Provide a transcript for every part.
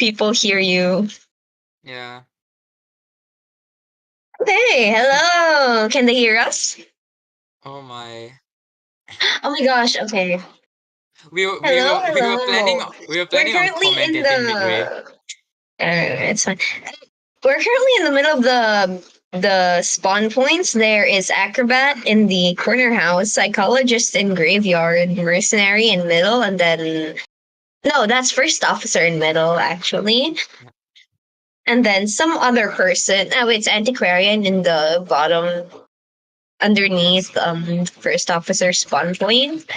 people hear you. Yeah. Hey, hello. Can they hear us? Oh my. Oh my gosh. Okay. Hello, hello. We were We're planning on currently in commentating midway. the. It's fine. We're currently in the middle of the spawn points. There is acrobat in the corner house, psychologist in graveyard, mercenary in middle, and then no, that's first officer in middle actually, Yeah. and then some other person. Oh, it's antiquarian in the bottom underneath first officer spawn point.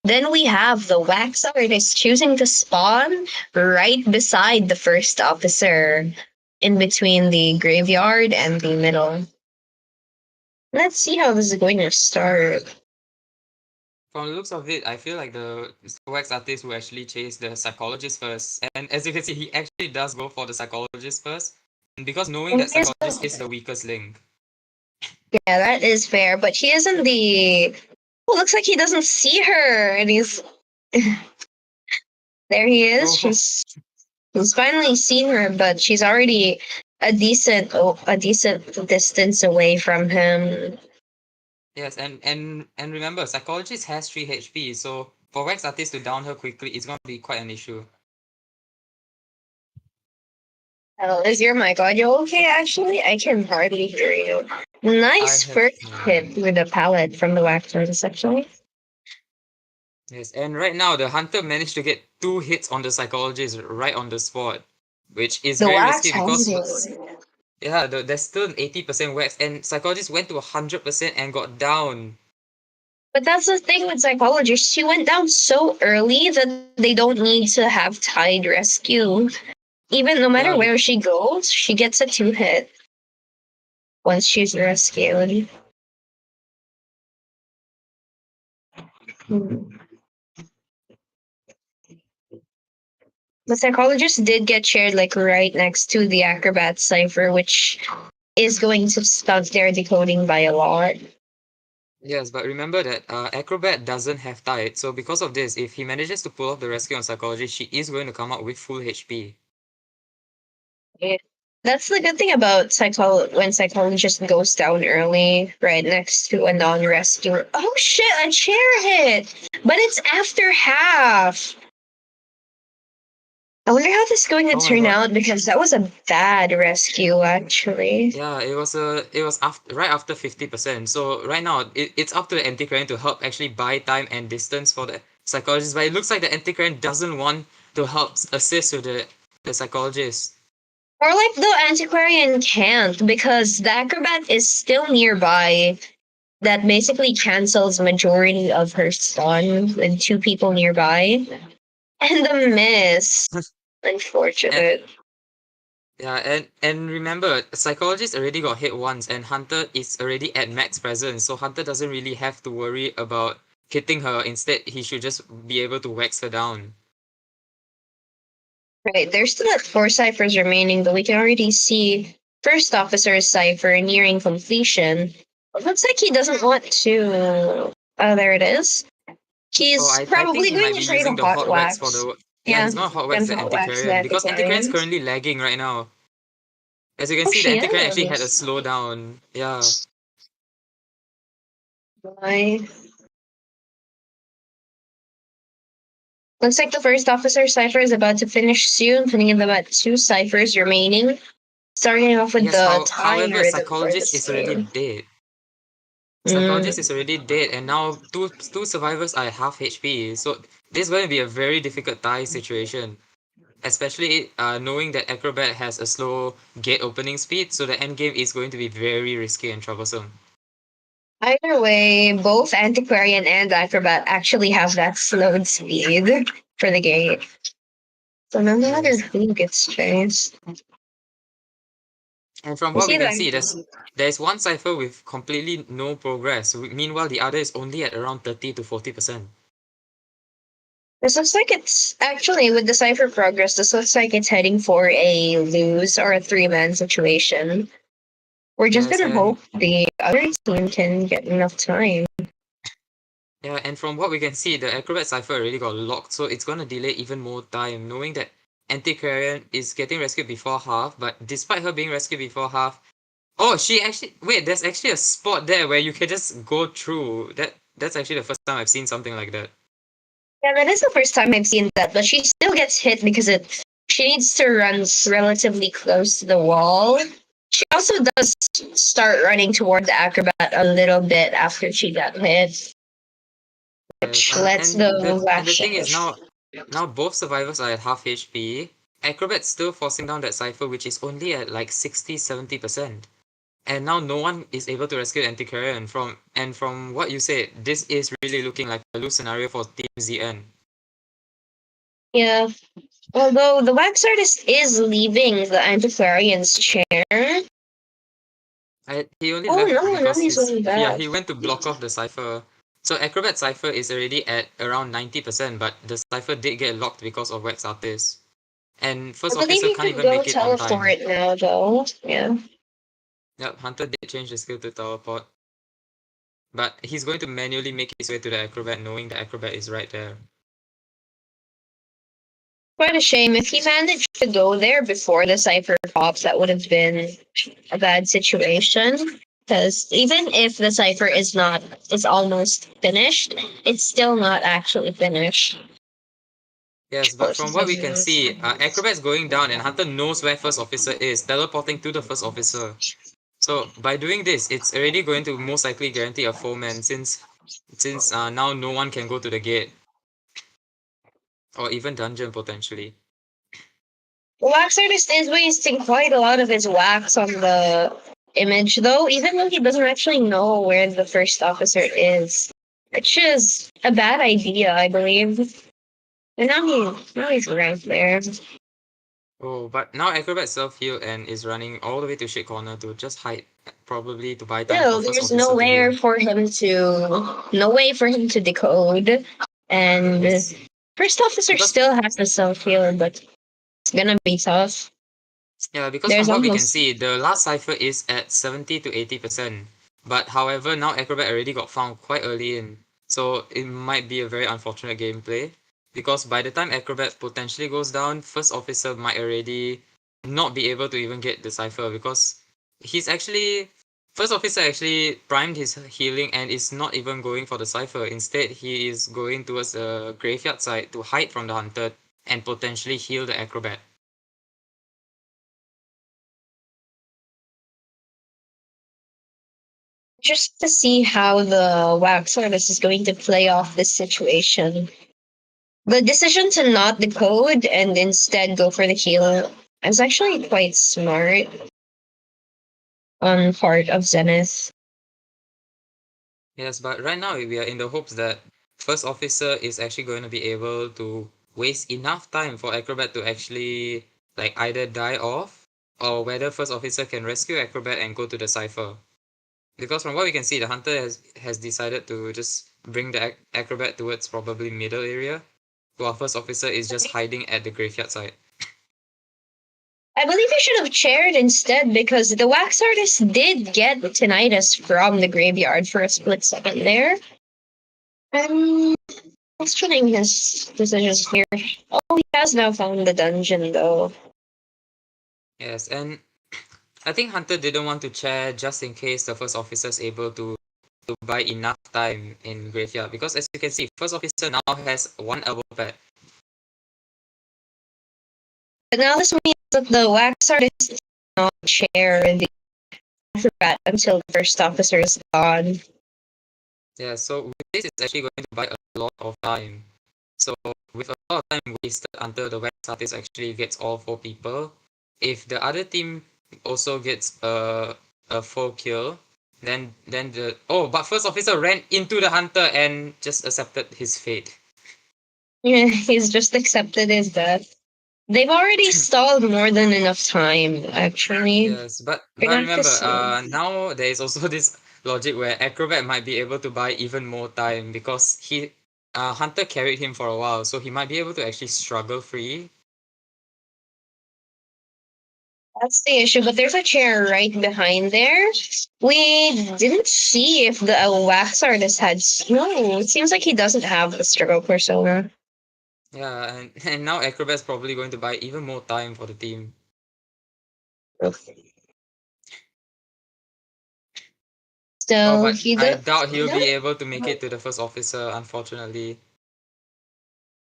Then we have the wax artist choosing to spawn right beside the first officer in between the graveyard and the middle. Let's see how this is going to start. From the looks of it, I feel like the wax artist will actually chase the psychologist first. And as you can see, he actually does go for the psychologist first. And because knowing And that he is- psychologist is the weakest link. yeah, that is fair, but he isn't the. Oh, looks like he doesn't see her, and he's there. He is. Oh, He's finally seen her, but she's already a decent distance away from him. yes, and remember, psychologist has 3 HP, so for wax artist to down her quickly, it's gonna be quite an issue. Oh, is your mic audio okay? Actually, I can hardly hear you. I Nice have first no idea. hit with a pallet from the wax artist, actually. Yes, and right now the hunter managed to get 2 hits on the psychologist right on the spot, which is The very wax risky has because it. yeah, there's still an 80% wax, and psychologist went to 100% and got down. But that's the thing with psychologists. She went down so early that they don't need to have tide rescue. Even no matter Yeah, where she goes, she gets a 2 hit once she's rescued. Hmm. The psychologist did get shared like right next to the acrobat cipher, which is going to stunt their decoding by a lot. yes, but remember that acrobat doesn't have tide, so because of this, if he manages to pull off the rescue on psychologist, she is going to come out with full HP. Yeah. That's the good thing about when psychologist goes down early, right next to a non-rescuer. Oh shit, a chair hit! But it's after half. I wonder how this is going to Oh my turn god. out because that was a bad rescue, actually. Yeah, it was after right after 50%. So right now it's up to the antiquarian to help actually buy time and distance for the psychologist, but it looks like the antiquarian doesn't want to help assist with the psychologist. Or like the antiquarian can't because the acrobat is still nearby. That basically cancels majority of her stun with 2 people nearby. And the miss. And Unfortunate. yeah, and remember, psychologist already got hit once, and Hunter is already at max presence, so Hunter doesn't really have to worry about hitting her. Instead, he should just be able to wax her down. Right, there's still at 4 ciphers remaining, but we can already see first officer's cipher nearing completion. It looks like he doesn't want to. Oh, there it is. Oh, He's I think probably he going might to be trade a using the hot hot wax for wax. the yeah, Yeah, he's gonna hot wax and the hot wax the antiquarian because antiquarian is antiquarian. currently lagging right now. As you can Oh, see, the she antiquarian actually had a is. slowdown. Yeah. Why? Looks like the first officer cipher is about to finish soon, putting in about 2 ciphers remaining. Starting off with Yes, the time however, rhythm for psychologist this is already game. dead. Psychologist Mm. is already dead, and now two survivors are at half HP. So this is going to be a very difficult tie situation, especially knowing that Acrobat has a slow gate opening speed, so the end game is going to be very risky and troublesome. Either way, both Antiquarian and Acrobat actually have that slowed speed for the gate. So no matter Yes. who gets chased. And from You what see we can that see, there's one cipher with completely no progress. Meanwhile, the other is only at around 30 to 40%. this looks like it's actually with the cipher progress, this looks like it's heading for a lose or a 3-man situation. We're just Yes, gonna and hope the other team can get enough time. yeah, and from what we can see, the Acrobat cipher already got locked, so it's gonna delay even more time, knowing that Antiquarian is getting rescued before half, but despite her being rescued before half, oh, she actually wait. There's actually a spot there where you can just go through. That's actually the first time I've seen something like that. Yeah, that is the first time I've seen that, but she still gets hit because she needs to run relatively close to the wall. She also does start running toward the acrobat a little bit after she got hit, Yes, which lets the and the wax thing is show. now both survivors are at half HP. Acrobat's still forcing down that cipher, which is only at like 60-70%. And now no one is able to rescue Antiquarian from what you said, this is really looking like a lose scenario for Team ZN. Yeah. Although the wax artist is leaving the antiquarian's chair. He only Oh left no, now because he's going back. he went to block off the cipher. So Acrobat cipher is already at around 90%, but the cipher did get locked because of Wax Artist. And I first believe officer you can't can even go make it on time. teleport now, though. Yeah. Yep, Hunter did change the skill to teleport. But he's going to manually make his way to the Acrobat knowing the Acrobat is right there. Quite a shame. If he managed to go there before the cipher pops, that would have been a bad situation. Because even if the cipher is almost finished, it's still not actually finished. Yes, but from what we can see, Acrobat's going down and Hunter knows where first officer is, teleporting to the first officer. So by doing this, it's already going to most likely guarantee a foeman since now no one can go to the gate or even dungeon potentially. The wax artist is wasting quite a lot of his wax on the image, though, even though he doesn't actually know where the first officer is, which is a bad idea, I believe. And now he's right there. Oh, but now Acrobat self-heal and is running all the way to shit corner to just hide, probably to buy time for Still, first there's officer to heal. no way for him to decode, and Yes, first officer because still has the self heal, but it's gonna be tough. yeah, because from There's what we can almost see, the last cipher is at 70 to 80%. But however, now Acrobat already got found quite early in, so it might be a very unfortunate gameplay. Because by the time Acrobat potentially goes down, first officer might already not be able to even get the cipher because he's actually first officer actually primed his healing and is not even going for the cipher. Instead, he is going towards the graveyard side to hide from the hunter and potentially heal the Acrobat. just to see how the wax service is going to play off this situation. The decision to not decode and instead go for the heal is actually quite smart on part of Zenith. Yes, but right now we are in the hopes that first officer is actually going to be able to waste enough time for Acrobat to actually like either die off or whether first officer can rescue Acrobat and go to the cipher. Because from what we can see, the hunter has decided to just bring the Acrobat towards probably middle area, while first officer is just hiding at the graveyard side. I believe you should have chaired instead because the wax artist did get tinnitus from the graveyard for a split second there. I'm questioning his decisions here. Oh, he has now found the dungeon though. Yes, and I think Hunter didn't want to chair just in case the first officer is able to buy enough time in graveyard because as you can see, first officer now has one elbow pad. But now this means that the wax artist cannot chair the acrobat until the first officer is gone. Yeah, so with this it's actually going to buy a lot of time. So with a lot of time wasted until the wax artist actually gets all four people, if the other team also gets a full kill, then the but first officer ran into the hunter and just accepted his fate. Yeah, he's just accepted his death. They've already stalled more than enough time, actually. Yes, We're but not to remember, see. now there is also this logic where Acrobat might be able to buy even more time because Hunter carried him for a while, so he might be able to actually struggle free. That's the issue, but there's a chair right behind there. We didn't see if the wax artist had. No, it seems like he doesn't have the struggle persona. Yeah, and now Acrobat's probably going to buy even more time for the team. Oh, So but he I does. doubt he'll be able to make it to the first officer, unfortunately.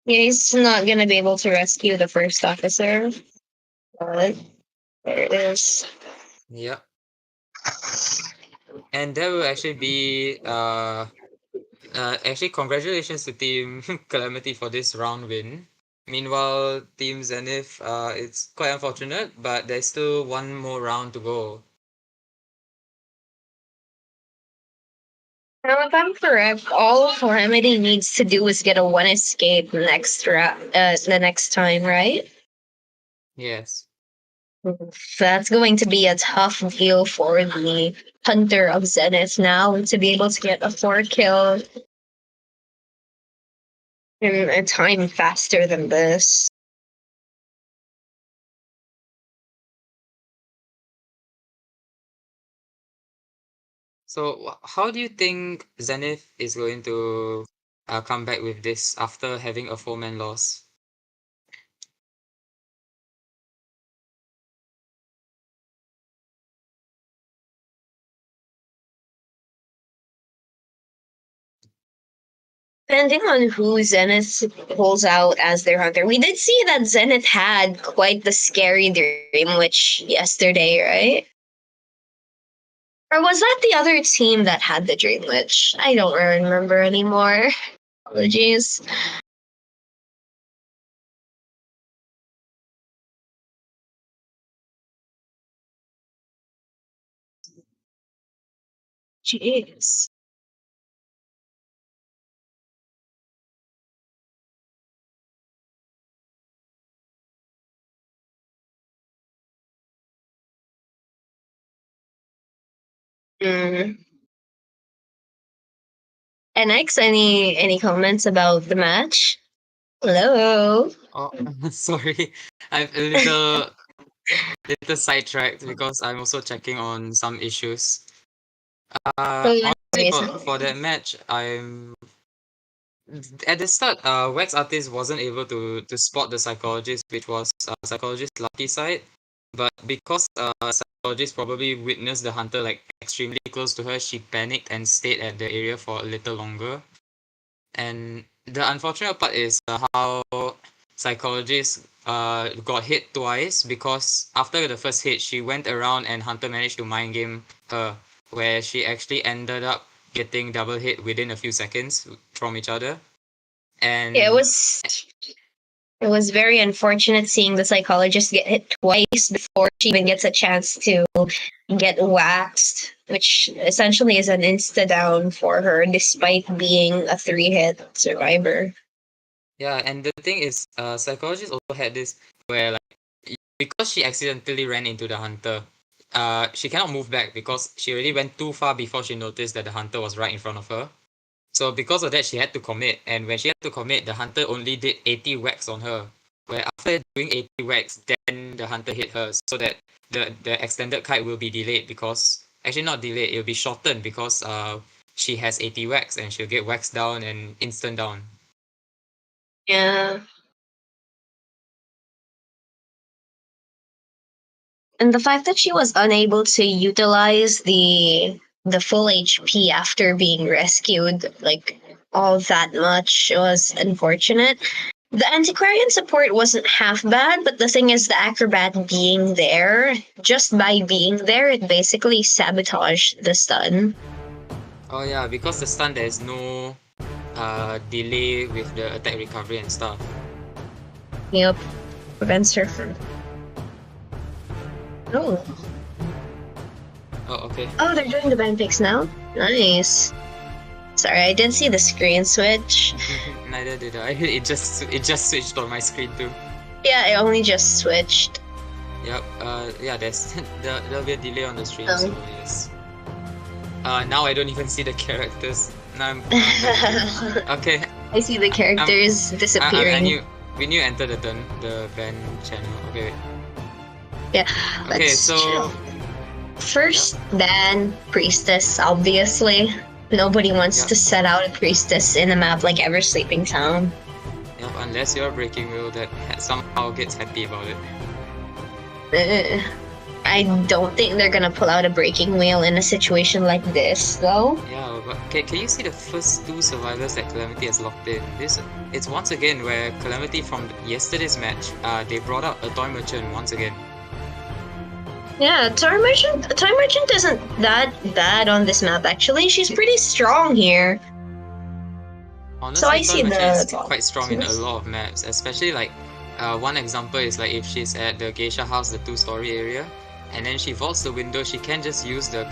Yeah, he's not gonna be able to rescue the first officer. But there it is. Yep. And there will actually be actually congratulations to Team Calamity for this round win. Meanwhile, Team Zenith, it's quite unfortunate, but there's still one more round to go. Now, if I'm correct, all Calamity needs to do is get a one escape the next time, right? Yes. That's going to be a tough deal for the Hunter of Zenith now to be able to get a 4 kill in a time faster than this. So, how do you think Zenith is going to come back with this after having a 4-man loss? Depending on who Zenith pulls out as their hunter, we did see that Zenith had quite the scary dream witch yesterday, right? Or was that the other team that had the dream witch? I don't remember anymore. Apologies. Jeez. Mm. NX, any comments about the match? Hello. Oh, sorry. I'm a little sidetracked because I'm also checking on some issues. No Honestly, worries. for that match, I'm at the start. Wax Artist wasn't able to spot the psychologist, which was psychologist's lucky side. But because psychologist probably witnessed the hunter like extremely close to her, she panicked and stayed at the area for a little longer. And the unfortunate part is how psychologist got hit twice because after the first hit, she went around and Hunter managed to mind game her, where she actually ended up getting double hit within a few seconds from each other. Yeah, And it was very unfortunate seeing the psychologist get hit twice before she even gets a chance to get waxed, which essentially is an insta down for her despite being a 3 hit survivor. yeah, and the thing is, psychologist also had this where like because she accidentally ran into the hunter, she cannot move back because she already went too far before she noticed that the hunter was right in front of her. So because of that, she had to commit. And when she had to commit, the hunter only did 80 whacks on her. Where after doing 80 whacks, then the hunter hit her, so that the extended kite will be delayed because actually not delayed, it'll be shortened because she has 80 whacks and she'll get waxed down and instant down. Yeah. And the fact that she was unable to utilize the full HP after being rescued, like all that much, was unfortunate. The antiquarian support wasn't half bad, but the thing is, the acrobat being there, just by being there, it basically sabotaged the stun. Oh yeah, because the stun there is no delay with the attack recovery and stuff. Yep, prevents her from. Oh, Oh okay. oh, they're doing the band picks now. Nice. Sorry, I didn't see the screen switch. Neither did I. It just switched on my screen too. Yeah, it only just switched. Yep. Yeah. There'll be a delay on the stream, Oh. so yes. Now I don't even see the characters. Now okay. I see the characters disappearing. And when you enter the band channel. Okay. Yeah. Okay. Let's So chill. First, ban priestess. Obviously, nobody wants Yeah. to set out a priestess in a map like Ever Sleeping Town. yeah, unless you're a breaking wheel that somehow gets happy about it. I don't think they're gonna pull out a breaking wheel in a situation like this, though. Yeah, but can you see the first two survivors that Calamity has locked in? It's once again where Calamity from yesterday's match, they brought out a toy merchant once again. Yeah, toy merchant isn't that bad on this map. Actually, she's pretty strong here. Honestly, So I see toy merchant is the quite strong in a lot of maps, especially like one example is like if she's at the geisha house, the 2-story area, and then she vaults the window, she can just use the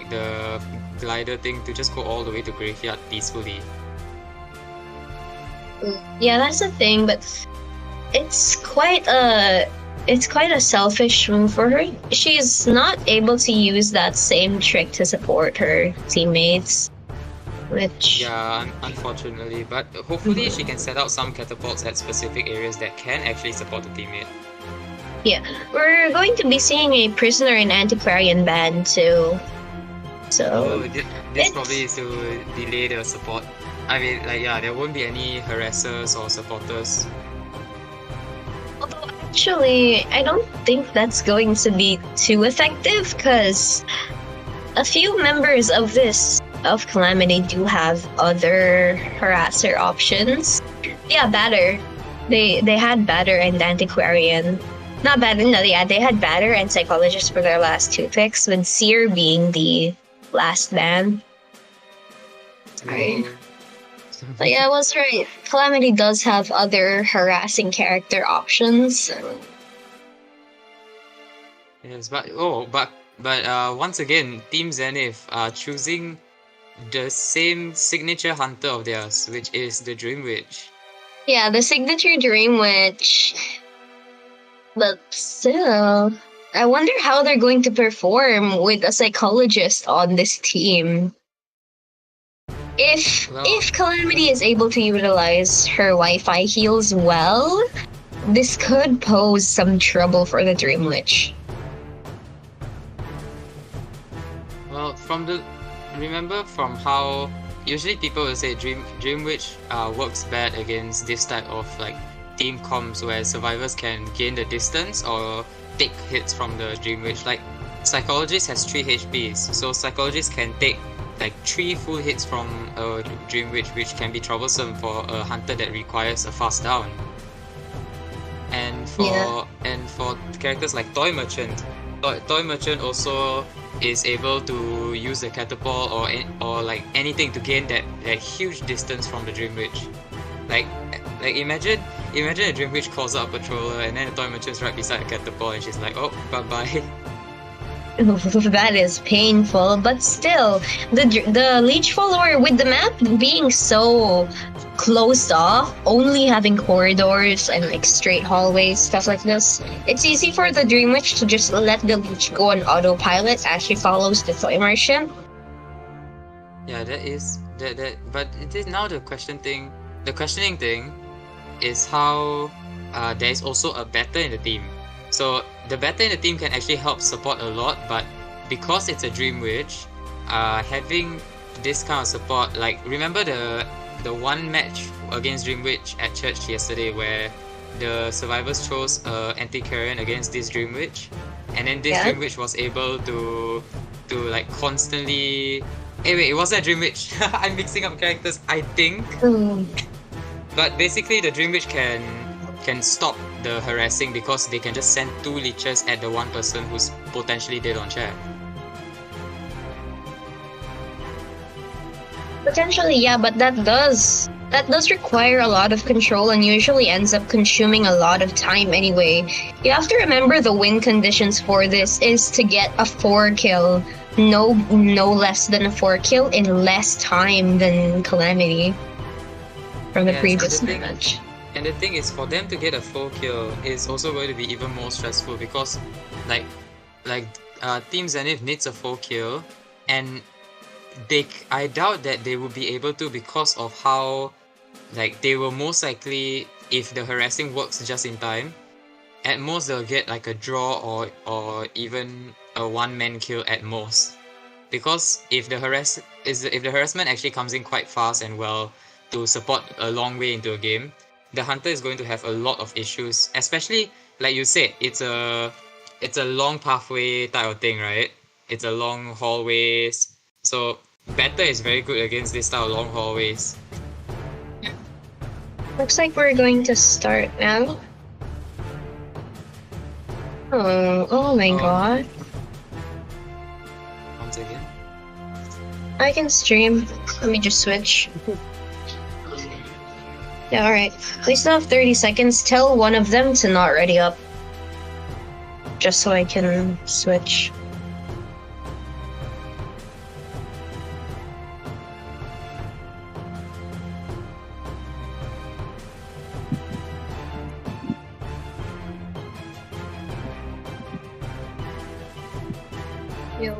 the glider thing to just go all the way to graveyard peacefully. Yeah, that's the thing, but it's quite a selfish move for her. She's not able to use that same trick to support her teammates, which Yeah, unfortunately, but hopefully she can set out some catapults at specific areas that can actually support the teammate. yeah, we're going to be seeing a prisoner in antiquarian ban too. So This probably is to delay the support. I mean, like, yeah, there won't be any harassers or supporters. although actually, I don't think that's going to be too effective because a few members of Calamity do have other harasser options. Yeah, Batter. They had Batter and Antiquarian. Not Batter, no, yeah, they had Batter and Psychologist for their last 2 picks, with Seer being the last ban. Right. But yeah, I was right. Calamity does have other harassing character options. Yes, but once again, Team Zenith are choosing the same signature hunter of theirs, which is the Dream Witch. Yeah, the signature Dream Witch. But still, I wonder how they're going to perform with a psychologist on this team. If Calamity is able to utilize her Wi-Fi heals well, this could pose some trouble for the Dream Witch. Well, remember from how usually people will say Dream Witch works bad against this type of like team comps where survivors can gain the distance or take hits from the Dream Witch. Like Psychologist has 3 HPs, so Psychologist can take like 3 full hits from a Dream Witch, which can be troublesome for a hunter that requires a fast down. And for characters like Toy Merchant, Toy Merchant also is able to use the catapult or like anything to gain that huge distance from the Dream Witch. Like imagine a Dream Witch calls out a patroller and then the Toy Merchant's right beside a catapult and she's like, oh, bye bye. That is painful, but still, the Leech follower with the map being so closed off, only having corridors and like straight hallways, stuff like this, it's easy for the Dream Witch to just let the Leech go on autopilot as she follows the Toy Merchant. Yeah, that is that. But it is now the questioning thing is how there is also a better in the team. So the better in the team can actually help support a lot, but because it's a Dream Witch, having this kind of support, like remember the one match against Dream Witch at church yesterday where the survivors chose Antiquarian against this Dream Witch, and then this Dream Witch was able to like constantly. Hey wait, it was that Dream Witch. I'm mixing up characters, I think. But basically, the Dream Witch can stop the harassing because they can just send 2 leeches at the one person who's potentially dead on chair. Potentially, yeah, but that does require a lot of control and usually ends up consuming a lot of time anyway. You have to remember the win conditions for this is to get a 4 kill, no less than a 4 kill in less time than Calamity from the previous match. And the thing is, for them to get a full kill is also going to be even more stressful because, Team Zenith needs a full kill, and I doubt that they will be able to because of how, they will most likely, if the harassing works just in time, at most they'll get like a draw or even a 1-man kill at most. Because if the harassment actually comes in quite fast and well to support a long way into a game, the hunter is going to have a lot of issues, especially like you said, it's a long pathway type of thing, right? It's a long hallways. So Better is very good against this type of long hallways. Looks like we're going to start now. Oh my Oh. god. Once again. I can stream. Let me just switch. Yeah, alright. We still have 30 seconds. Tell one of them to not ready up. Just so I can switch. Yo.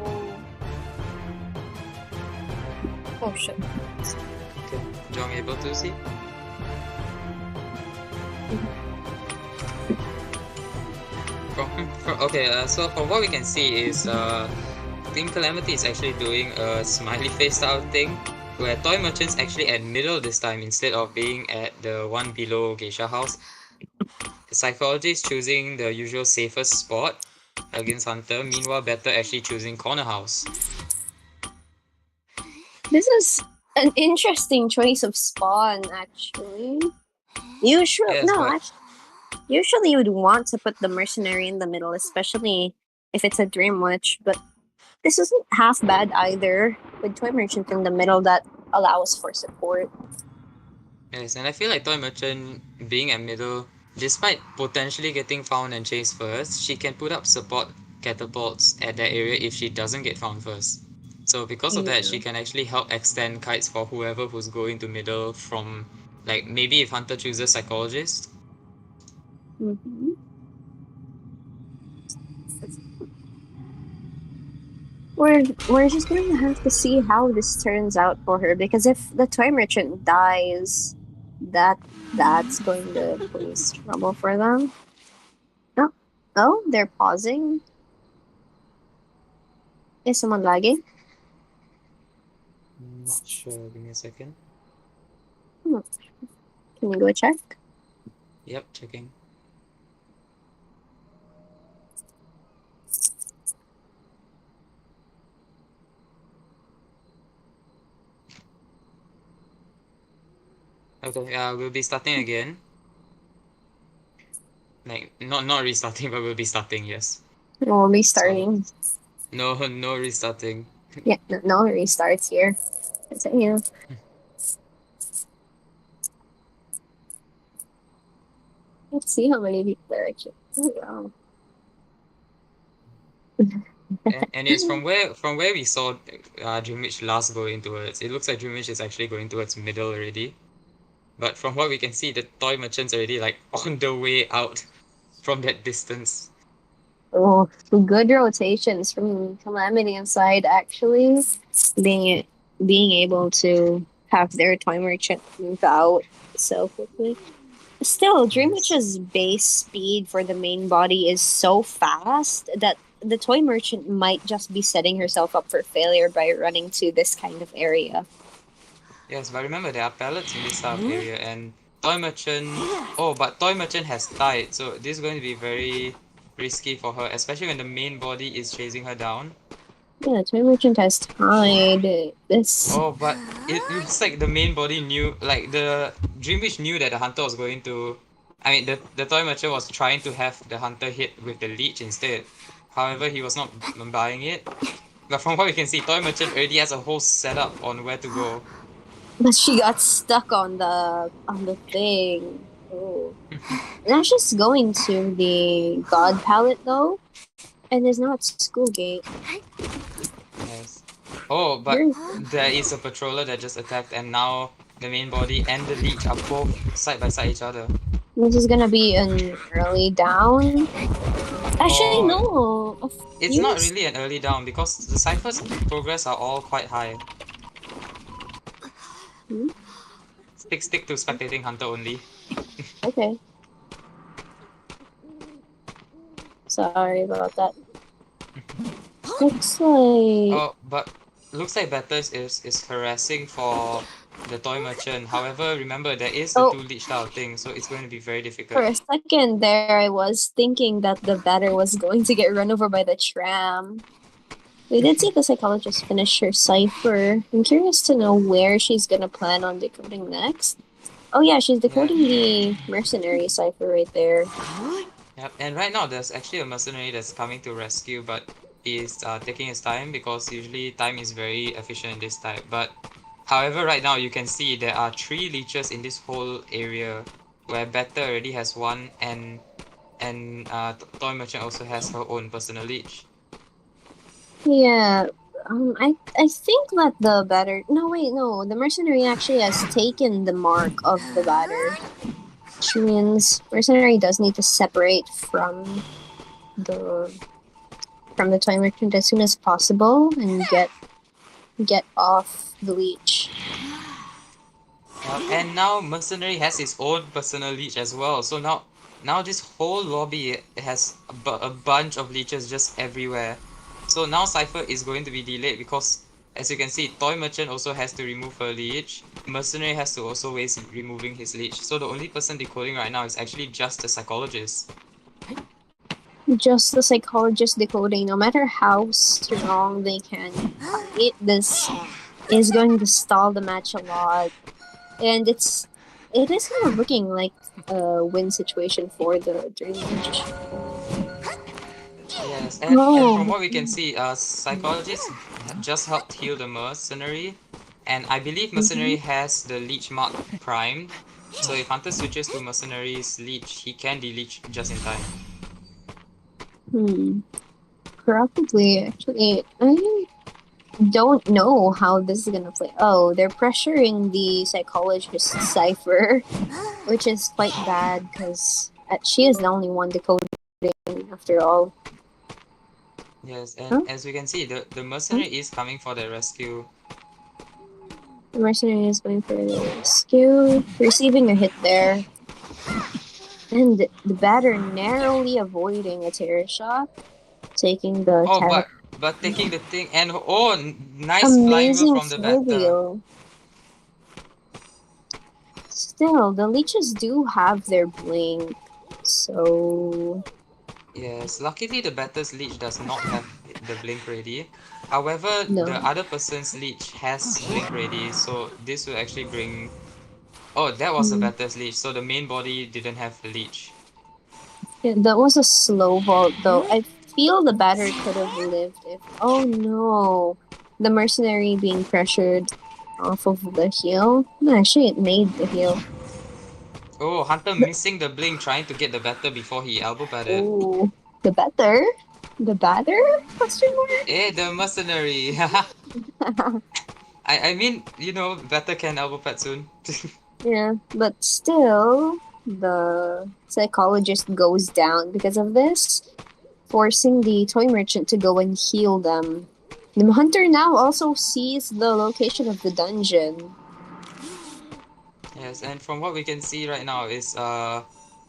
Oh shit. Okay. Jong able to see? So from what we can see is Team Calamity is actually doing a smiley face style thing, where Toy Merchant's actually at middle this time instead of being at the one below Geisha House. The Psychology is choosing the usual safest spot against Hunter, meanwhile Better actually choosing Corner House. This is an interesting choice of spawn, actually. Usually, Yes, but usually you would want to put the mercenary in the middle, especially if it's a Dream Witch, but this isn't half bad either, with Toy Merchant in the middle that allows for support. yes, and I feel like Toy Merchant being at middle, despite potentially getting found and chased first, she can put up support catapults at that area if she doesn't get found first. So because of that, she can actually help extend kites for whoever who's going to middle from, like, maybe if Hunter chooses Psychologist. Mm-hmm. We're just going to have to see how this turns out for her, because if the Toy Merchant dies, that's going to cause trouble for them. Oh, they're pausing. Is someone lagging? Not sure, give me a second. Can you go check? Yep, checking. Okay, we'll be starting again. Like, not restarting, but we'll be starting, yes. We'll be starting. No restarting. Yeah, no restarts here. That's it, you know. Let's see how many people are actually. Oh, wow. And it's from where we saw Dream Witch last going towards. It looks like Dream Witch is actually going towards middle already. But from what we can see, the Toy Merchant's already like on the way out from that distance. Oh, good rotations from Calamity inside, actually. Being able to have their Toy Merchant move out so quickly. Still, Dream Yes. Witch's base speed for the main body is so fast that the Toy Merchant might just be setting herself up for failure by running to this kind of area. Yes, but remember there are pallets in this type of area, and Toy Merchant. Oh, but Toy Merchant has died, so this is going to be very risky for her, especially when the main body is chasing her down. Yeah, Toy Merchant has tied this. Oh, but it looks like the main body knew, like the Dream Witch knew that the hunter was going to. I mean, the Toy Merchant was trying to have the hunter hit with the leech instead. However, he was not buying it. But from what we can see, Toy Merchant already has a whole setup on where to go. But she got stuck on the thing. Oh. Now she's going to the God Palette though, and there's not School Gate. Yes. Oh, but there is a patroller that just attacked, and now the main body and the leech are both side by side each other. This is gonna be an early down. Actually, no. It's not really an early down because the ciphers progress are all quite high. Stick to spectating hunter only. Okay. Sorry about that. Looks like. Oh, but looks like Betters is harassing for the toy merchant. However, remember there is the Oh. 2 leech style thing, so it's going to be very For difficult. a second there, I was thinking that the batter was going to get run over by the tram. We did see the psychologist finish her cipher. I'm curious to know where she's gonna plan on decoding next. Oh yeah, she's decoding the mercenary cipher right there. Yep. And right now there's actually a mercenary that's coming to rescue, but is taking his time because usually time is very efficient in this type. But however, right now you can see there are 3 leeches in this whole area, where Beta already has one, and Toy Merchant also has her own personal leech. Yeah. I think that the batter. No, wait, no. The mercenary actually has taken the mark of the batter, which means mercenary does need to separate the from the toy merchant as soon as possible and get off the leech. And now Mercenary has his own personal leech as well. So now this whole lobby has a bunch of leeches just everywhere. So now Cypher is going to be delayed because, as you can see, Toy Merchant also has to remove her leech. Mercenary has to also waste removing his leech. So the only person decoding right now is actually just the psychologist. Just the psychologist decoding, no matter how strong they can fight, this is going to stall the match a lot. And it is kind of looking like a win situation for the Dream Match. Yes, and from what we can see, Psychologist just helped heal the Mercenary, and I believe Mercenary has the Leech mark primed, so if Hunter switches to Mercenary's Leech, he can de-leech just in time. Probably, actually. I don't know how this is gonna play. Oh, they're pressuring the psychologist cipher, which is quite bad because she is the only one decoding after all. Yes, and as we can see, the Mercenary is coming for the rescue. The mercenary is going for the rescue, receiving a hit there. And the batter narrowly avoiding a terror shot, taking the But taking the thing, and nice flying wheel from the batter. Still, the leeches do have their blink, so Yes, luckily the batter's leech does not have the blink ready. However, no. the other person's leech has blink ready, so this will actually bring... Oh, that was the batter's leech, so the main body didn't have the leech. Yeah, that was a slow vault, though. I feel the batter could have lived if... Oh no! The mercenary being pressured off of the heal. No, actually, it made the heal. Oh, Hunter missing the blink, trying to get the batter before he elbow patted. Oh, the batter? The batter? Question mark? The mercenary! I mean, you know, batter can elbow pad soon. Yeah, but still, the psychologist goes down because of this, forcing the toy merchant to go and heal them. The hunter now also sees the location of the dungeon. Yes, and from what we can see right now is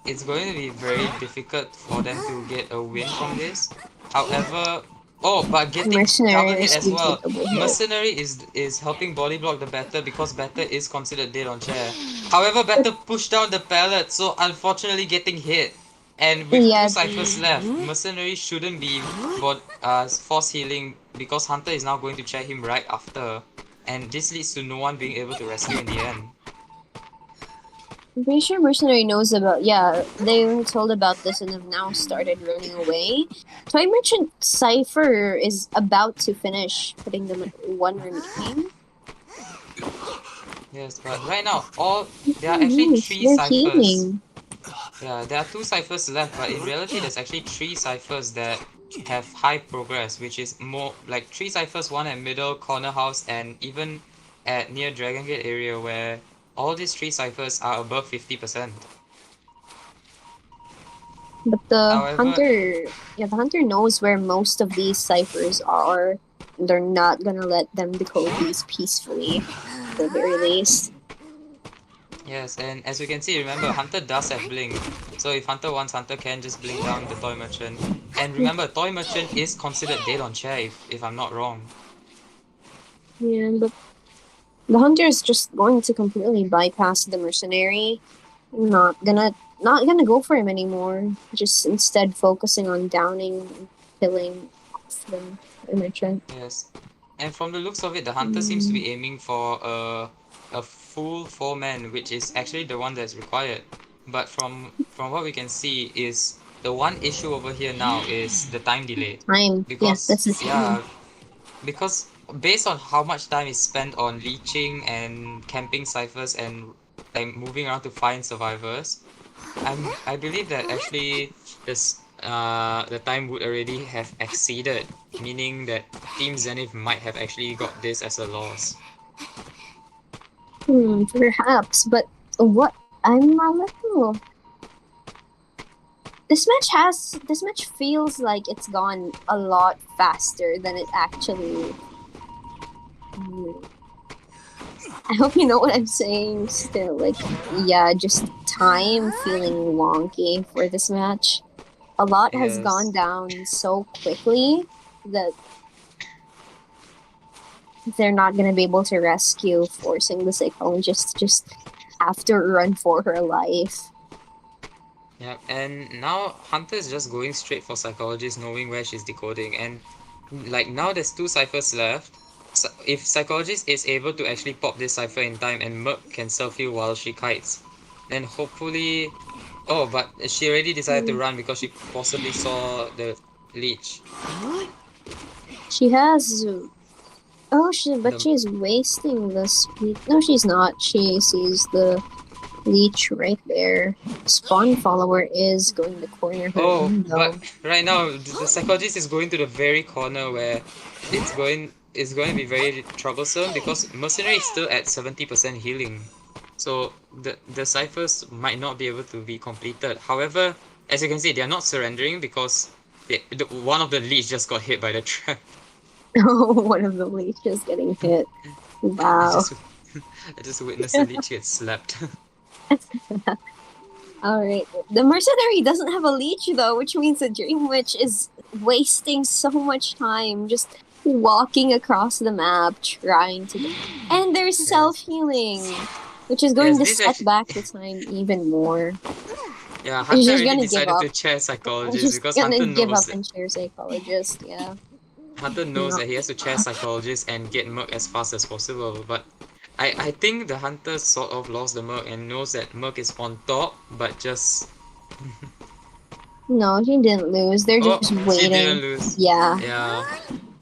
it's going to be very difficult for them to get a win from this. However, but getting double hit as well. Mercenary is helping body block the batter because batter is considered dead on chair. However, batter pushed down the pallet, so unfortunately getting hit. And with 2 ciphers left, Mercenary shouldn't be force healing because Hunter is now going to chair him right after. And this leads to no one being able to rescue in the end. I'm pretty sure Mercenary knows about... Yeah, they were told about this and have now started running away. Toy Merchant Cypher is about to finish, putting them at 1 remaining. Yes, but right now, there are actually 3 ciphers. Healing. Yeah, there are 2 ciphers left, but in reality, there's actually 3 ciphers that have high progress, which is more like 3 ciphers, 1 at middle, corner house, and even at near Dragon Gate area where all these 3 ciphers are above 50%. But the hunter knows where most of these ciphers are. They're not gonna let them decode these peacefully, at the very least. Yes, and as we can see, remember, Hunter does have blink. So if Hunter wants, Hunter can just blink down the Toy Merchant. And remember, Toy Merchant is considered dead on chair if I'm not wrong. Yeah, but The hunter is just going to completely bypass the mercenary. Not gonna go for him anymore. Just instead focusing on downing and killing off the merchant. Yes. And from the looks of it, the hunter seems to be aiming for a full 4-man, which is actually the one that's required. But from what we can see is the one issue over here now is the time delay. Time. Yeah, Because that's the time. yeah, because based on how much time is spent on leeching and camping ciphers and like moving around to find survivors, I believe that actually the time would already have exceeded, meaning that Team Zenith might have actually got this as a loss. Perhaps, but what I'm a little. This match feels like it's gone a lot faster than it actually. I hope you know what I'm saying. Still, like, yeah, just time feeling wonky for this match. A lot has Yes. gone down so quickly that they're not gonna be able to rescue, forcing the psychologist just have to run for her life. Yeah, and now Hunter is just going straight for Psychologist, knowing where she's decoding. And like now there's 2 ciphers left. So if Psychologist is able to actually pop this cipher in time and Merc can self-heal while she kites, then hopefully... Oh, but she already decided to run because she possibly saw the leech. She has. Oh, but The, she's wasting the speed. No, she's not. She sees the leech right there. Spawn follower is going to corner her oh, in but though. right now the Psychologist is going to the very corner where it's going to be very troublesome because Mercenary is still at 70% healing. So the ciphers might not be able to be completed. However, as you can see, they are not surrendering because one of the leech just got hit by the trap. Oh, one of the leeches getting hit. I Wow. just I just witnessed a leech get slapped. Alright. The mercenary doesn't have a leech though, which means the Dream Witch is wasting so much time just walking across the map trying to get. And there's Yes. self healing, which is going Yes, to this set actually, back the time even more. yeah, She's Hunter just already gonna give decided up. to chair Psychologist She's because gonna Hunter give knows up that and share psychologist, yeah. Hunter knows that he has to chair Psychologist and get Merc as fast as possible. But I think the Hunter sort of lost the Merc and knows that Merc is on top, but just... No, she didn't lose. They're Oh, just she waiting. didn't lose. Yeah. Yeah.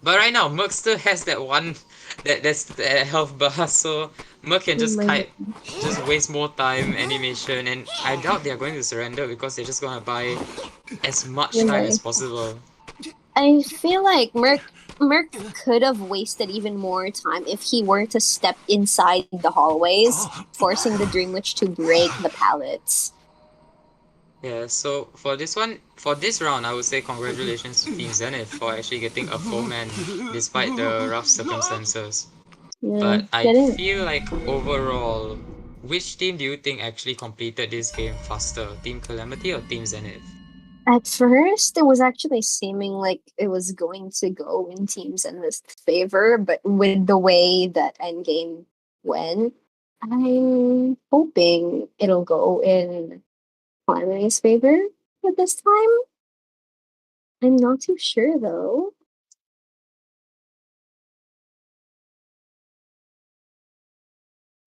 But right now, Merc still has that one, that's that health bar, so Merc can Oh just my kite, God. just waste more time, animation, and I doubt they're going to surrender because they're just gonna buy as much time as Right. possible. I feel like Merc could have wasted even more time if he were to step inside the hallways, forcing the Dream Witch to break the pallets. Yeah, so for this round, I would say congratulations to Team Zenith for actually getting a 4-man despite the rough circumstances. Yeah, But I getting feel like overall, which team do you think actually completed this game faster? Team Calamity or Team Zenith? at first it was actually seeming like it was going to go in Teams in this favor, but with the way that Endgame went, I'm hoping it'll go in Calamity's favor. But this time, I'm not too sure though.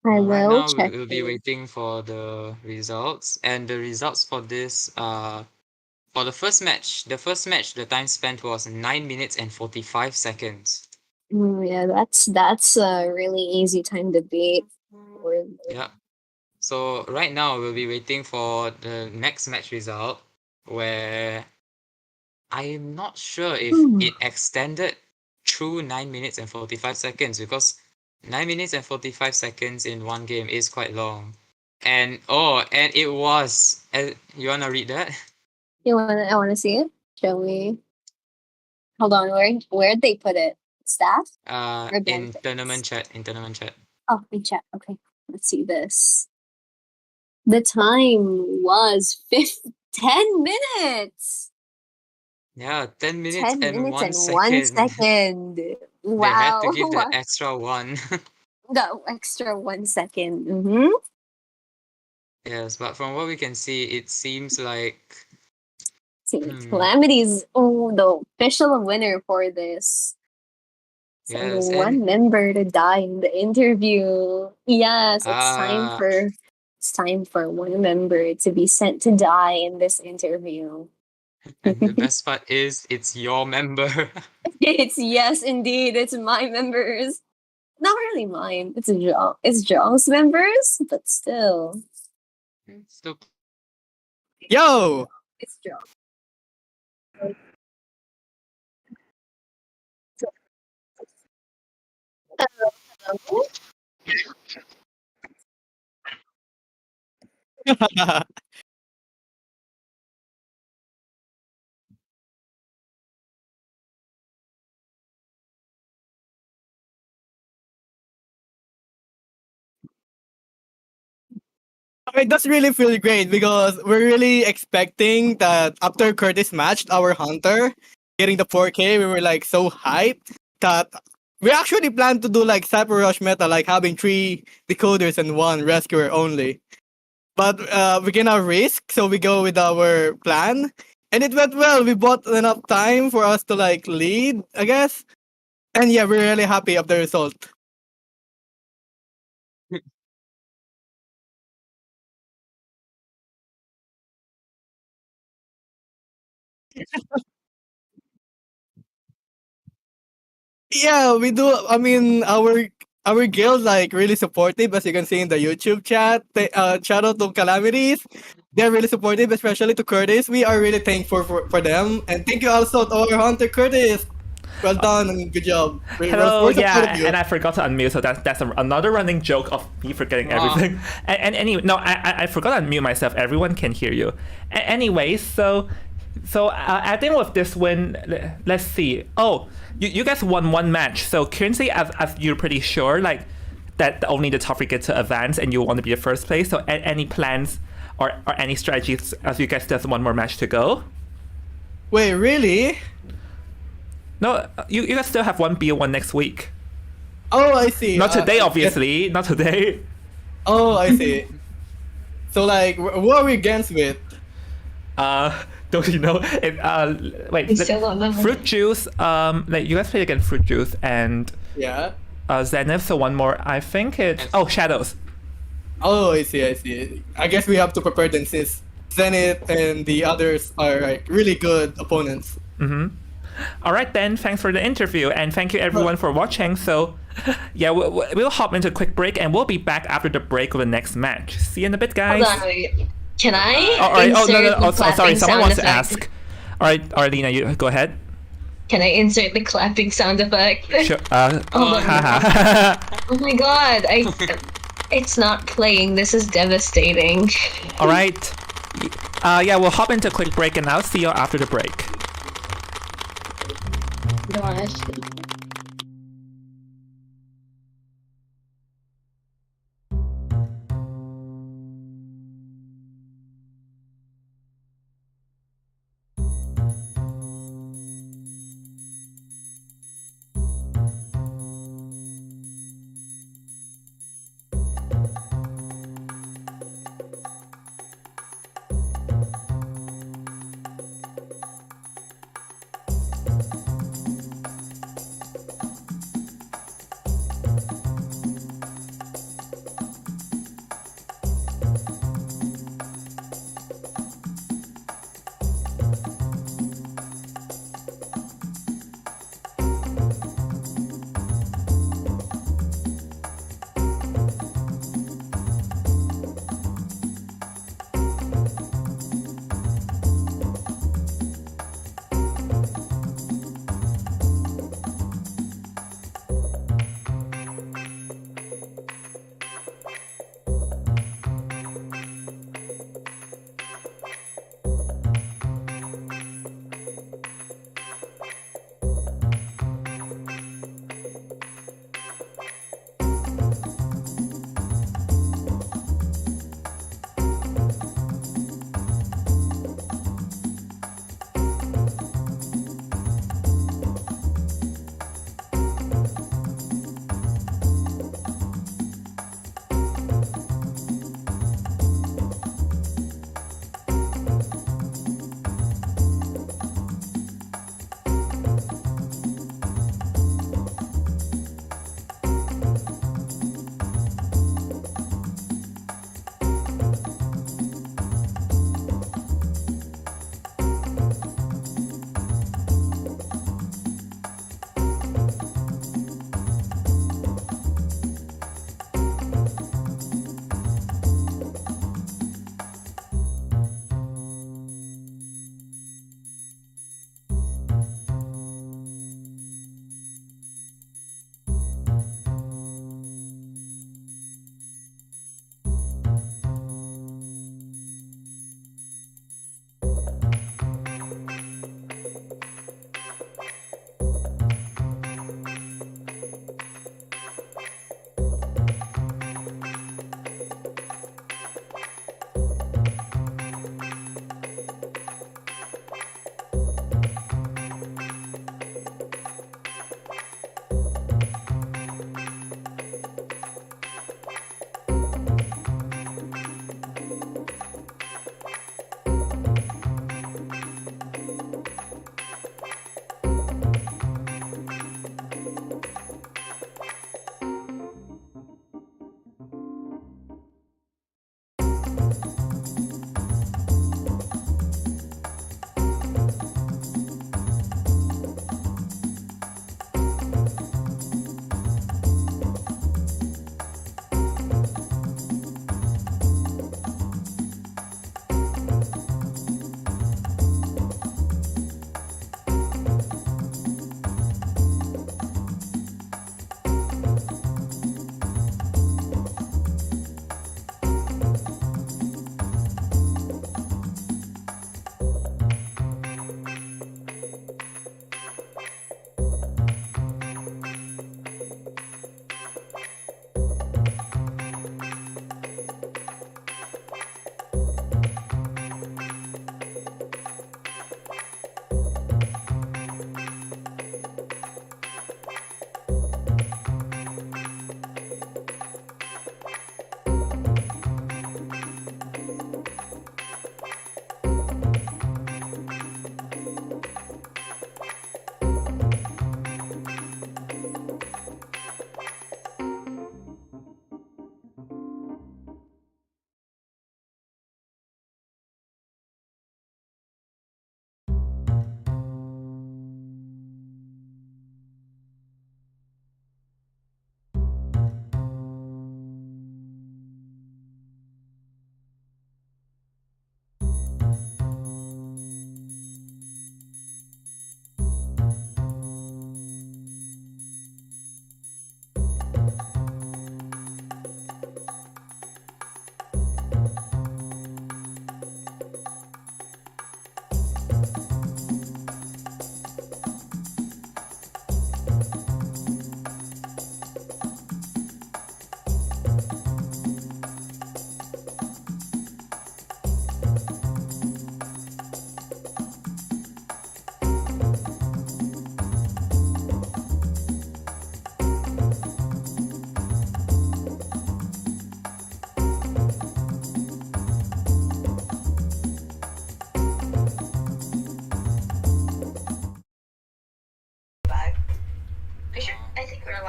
I Right will now, check we'll be in. waiting for the results, and the results for this for the first match, the time spent was 9 minutes and 45 seconds. Yeah, that's a really easy time to beat. Or Yeah. So right now we'll be waiting for the next match result where I'm not sure if it extended through 9 minutes and 45 seconds because 9 minutes and 45 seconds in one game is quite long. And it was. You wanna read that? I wanna see it. Shall we? Hold on, where'd they put it? Staff or In benefits? tournament chat. Oh, in chat. Okay, let's see this. The time was 10 minutes. Yeah, 10 minutes 10 and minutes one and one second. second. They had to Wow. give the extra one. That extra 1 second. Mm-hmm. Yes, but from what we can see, it seems like See, hmm, Calamity's the official winner for this. So yes, and one member to die in the interview. Yes, ah, it's time for one member to be sent to die in this interview. and the best part is it's your member. It's yes, indeed, it's my members. Not really mine. It's Joel's members, but still, So Yo! it's Joel. It does really feel great because we're really expecting that after Curtis matched our hunter, getting the 4K, we were like so hyped that we actually planned to do like Cyber Rush meta, like having 3 decoders and 1 rescuer only. But we're gonna risk, so we go with our plan. And it went well. We bought enough time for us to like lead, I guess. And yeah, we're really happy of the result. Yeah, we do. I mean, our guild like really supportive, as you can see in the YouTube chat. Shout out to Calamities. They're really supportive, especially to Curtis. We are really thankful for them, and thank you also to our hunter Curtis. Well done and good job. Hello, We're so proud of yeah, you. and I forgot to unmute, so that's another running joke of me forgetting Wow. everything. And anyway, no, I forgot to unmute myself. Everyone can hear you. Anyway, so I think with this win, let's see. Oh, you guys won one match. So currently, as you're pretty sure, like that only the top three get to advance, and you want to be the first place. So any plans or any strategies as you guys just one more match to go? Wait, really? No, you guys still have one B1 next week. Oh, I see. Not today, yes. obviously. Not today. Oh, I see. So like, who are we against with? Don't you know? Wait. We still don't know. Fruit juice. Like you guys played against fruit juice and Yeah. Zenith. So one more. I think it's shadows. Oh, I see. I see. I guess we have to prepare them since Zenith and the others are like really good opponents. All right then. Thanks for the interview and thank you everyone for watching. So, yeah, we'll hop into a quick break and we'll be back after the break with the next match. See you in a bit, guys. Hold on, wait. Can I? All right. Oh no. insert the Oh, sorry. clapping Someone wants to sound effect? ask. All right, Lena, you go ahead. Can I insert the clapping sound effect? Sure. Oh, Haha. Oh my god, it's not playing. This is devastating. All right. Yeah, we'll hop into a quick break and I'll see you after the break. Gosh.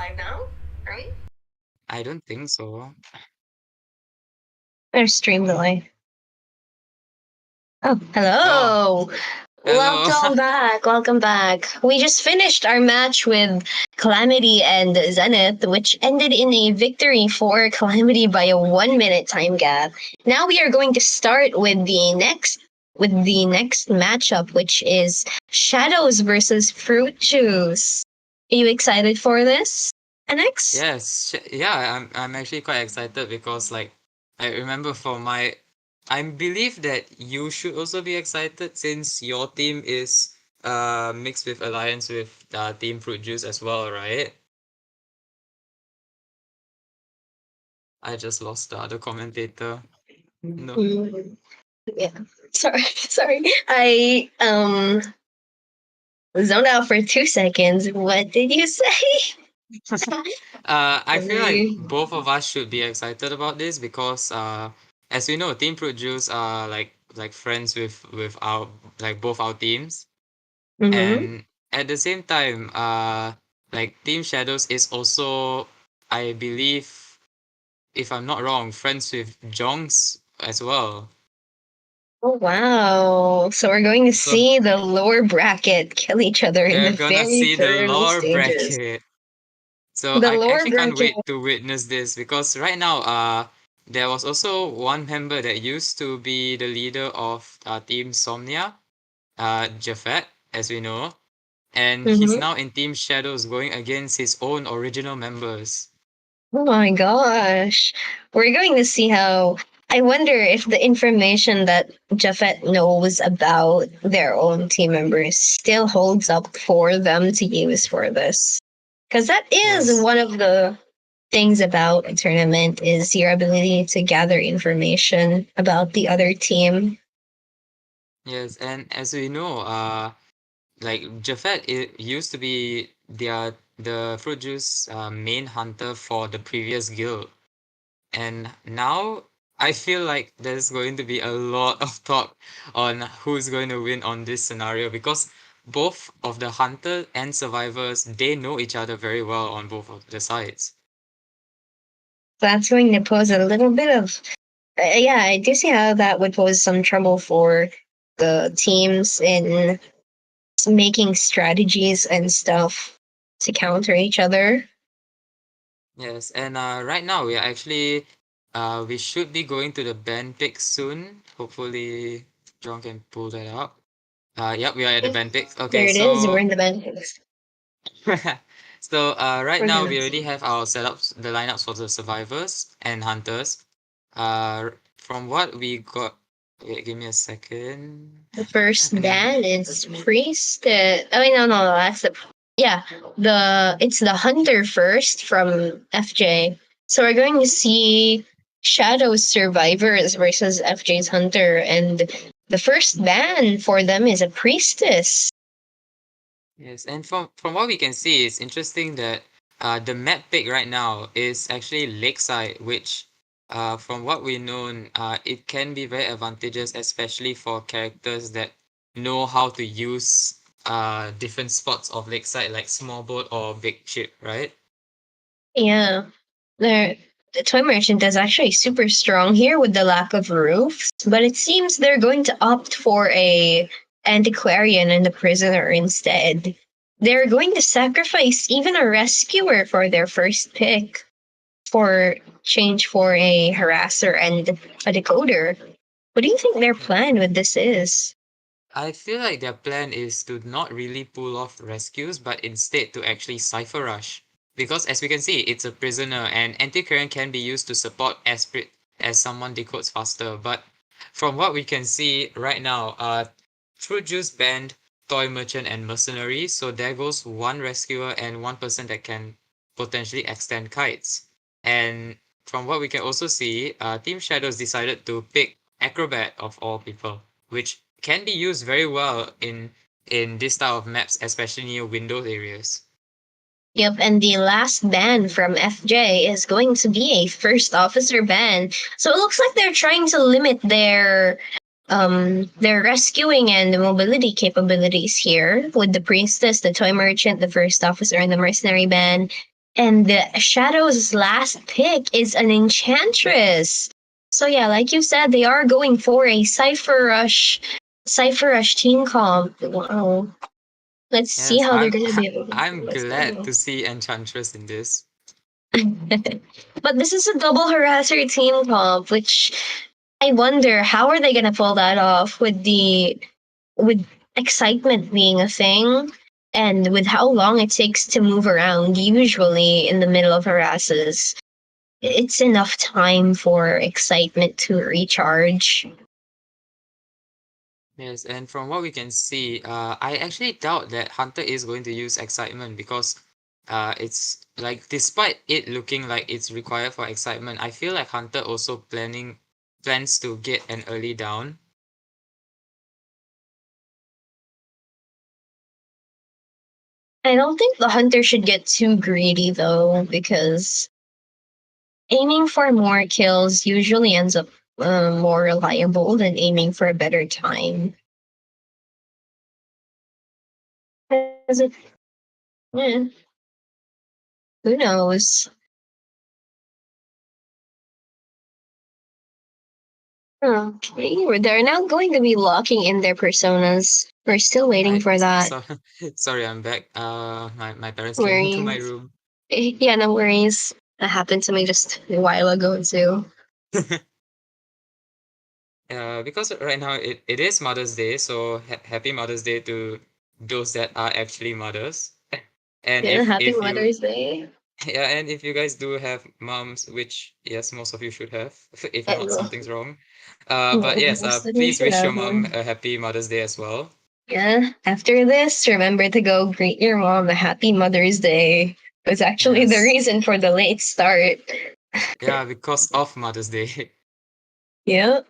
live now, right? I don't think so. There's stream delay. Oh, Oh, hello. hello. Welcome back. Welcome back. We just finished our match with Calamity and Zenith, which ended in a victory for Calamity by a 1 minute time gap. Now we are going to start with the next matchup, which is Shadows versus Fruit Juice. Are you excited for this, NX? Yes, yeah, I'm actually quite excited because like I remember for my I believe that you should also be excited since your team is mixed with alliance with Team Fruit Juice as well, right? I just lost the other commentator. No. Mm, yeah. Sorry, sorry. I zoned out for 2 seconds. What did you say? I feel like Sorry. both of us should be excited about this because as we know, Team Fruit Juice are like friends with our like both our teams. Mm-hmm. And at the same time, like Team Shadows is also, I believe, if I'm not wrong, friends with Jongs as well. Oh wow! So we're going to So see the lower bracket kill each other in we're the gonna very see the early lower stages. bracket. So The I lower actually can't bracket. wait to witness this because right now, there was also one member that used to be the leader of Team Somnia, Jafet, as we know, and he's Mm-hmm. now in Team Shadows going against his own original members. Oh my gosh! We're going to see how. I wonder if the information that Jafet knows about their own team members still holds up for them to use for this. Because that is Yes. one of the things about a tournament is your ability to gather information about the other team. Yes, and as we know, like Jafet it used to be the fruit juice main hunter for the previous guild, and now I feel like there's going to be a lot of talk on who's going to win on this scenario because both of the hunter and survivors they know each other very well on both of the sides. That's going to pose a little bit of yeah, I do see how that would pose some trouble for the teams in making strategies and stuff to counter each other. Yes, and right now we are actually we should be going to the band pick soon. Hopefully John can pull that up. Yep, we are at the band picks. Okay, There it is. We're so in the Bentleys. so right We're now gonna we already see. have our setups, the lineups for the survivors and hunters. From what we got, wait, give me a second. The first And ban is priest. Oh wait, no, that's the yeah. It's the hunter first from FJ. So we're going to see Shadow survivors versus FJ's hunter, and the first ban for them is a priestess. yes, and from what we can see, it's interesting that the map pick right now is actually Lakeside, which from what we know, it can be very advantageous, especially for characters that know how to use different spots of Lakeside, like small boat or big ship, right? Yeah, the toy merchant is actually super strong here with the lack of roofs, but it seems they're going to opt for a antiquarian and a prisoner instead. They're going to sacrifice even a rescuer for their first pick for change for a harasser and a decoder. What do you think their plan with this is? I feel like their plan is to not really pull off rescues, but instead to actually cipher rush. Because as we can see, it's a prisoner, and anti-current can be used to support as someone decodes faster. But from what we can see right now, Fruit Juice banned Toy Merchant and Mercenary, so there goes one rescuer and one person that can potentially extend kites. And from what we can also see, Team Shadows decided to pick Acrobat of all people, which can be used very well in this style of maps, especially near windows areas. Yep, and the last ban from FJ is going to be a first officer ban. So it looks like they're trying to limit their rescuing and mobility capabilities here with the priestess, the toy merchant, the first officer, and the mercenary ban. And the Shadow's last pick is an Enchantress. So yeah, like you said, they are going for a Cypher Rush team comp. Wow. Let's see Yes, how they're gonna be able to I'm do this. glad to see Enchantress in this. But this is a double harasser team comp, which I wonder how are they gonna pull that off with excitement being a thing and with how long it takes to move around usually in the middle of harasses. It's enough time for excitement to recharge. Yes, and from what we can see, I actually doubt that Hunter is going to use excitement because it's like despite it looking like it's required for excitement, I feel like Hunter also plans to get an early down. I don't think the hunter should get too greedy though, because aiming for more kills usually ends up more reliable than aiming for a better time. 'Cause it, eh, who knows? Okay, they're now going to be locking in their personas. We're still waiting for that. So sorry, I'm back. My parents came into my Worries. room. Yeah, no worries. That happened to me just a while ago too. Because right now it is Mother's Day, so happy Mother's Day to those that are actually mothers. And Yeah, happy if you Mother's Day. yeah, and if you guys do have moms, which yes, most of you should have, if not, something's wrong. But yes, Most of you please should wish your have mom one. a happy Mother's Day as well. Yeah, after this, remember to go greet your mom a happy Mother's Day. Was actually the Yes. reason for the late start. Yeah, because of Mother's Day. Yep.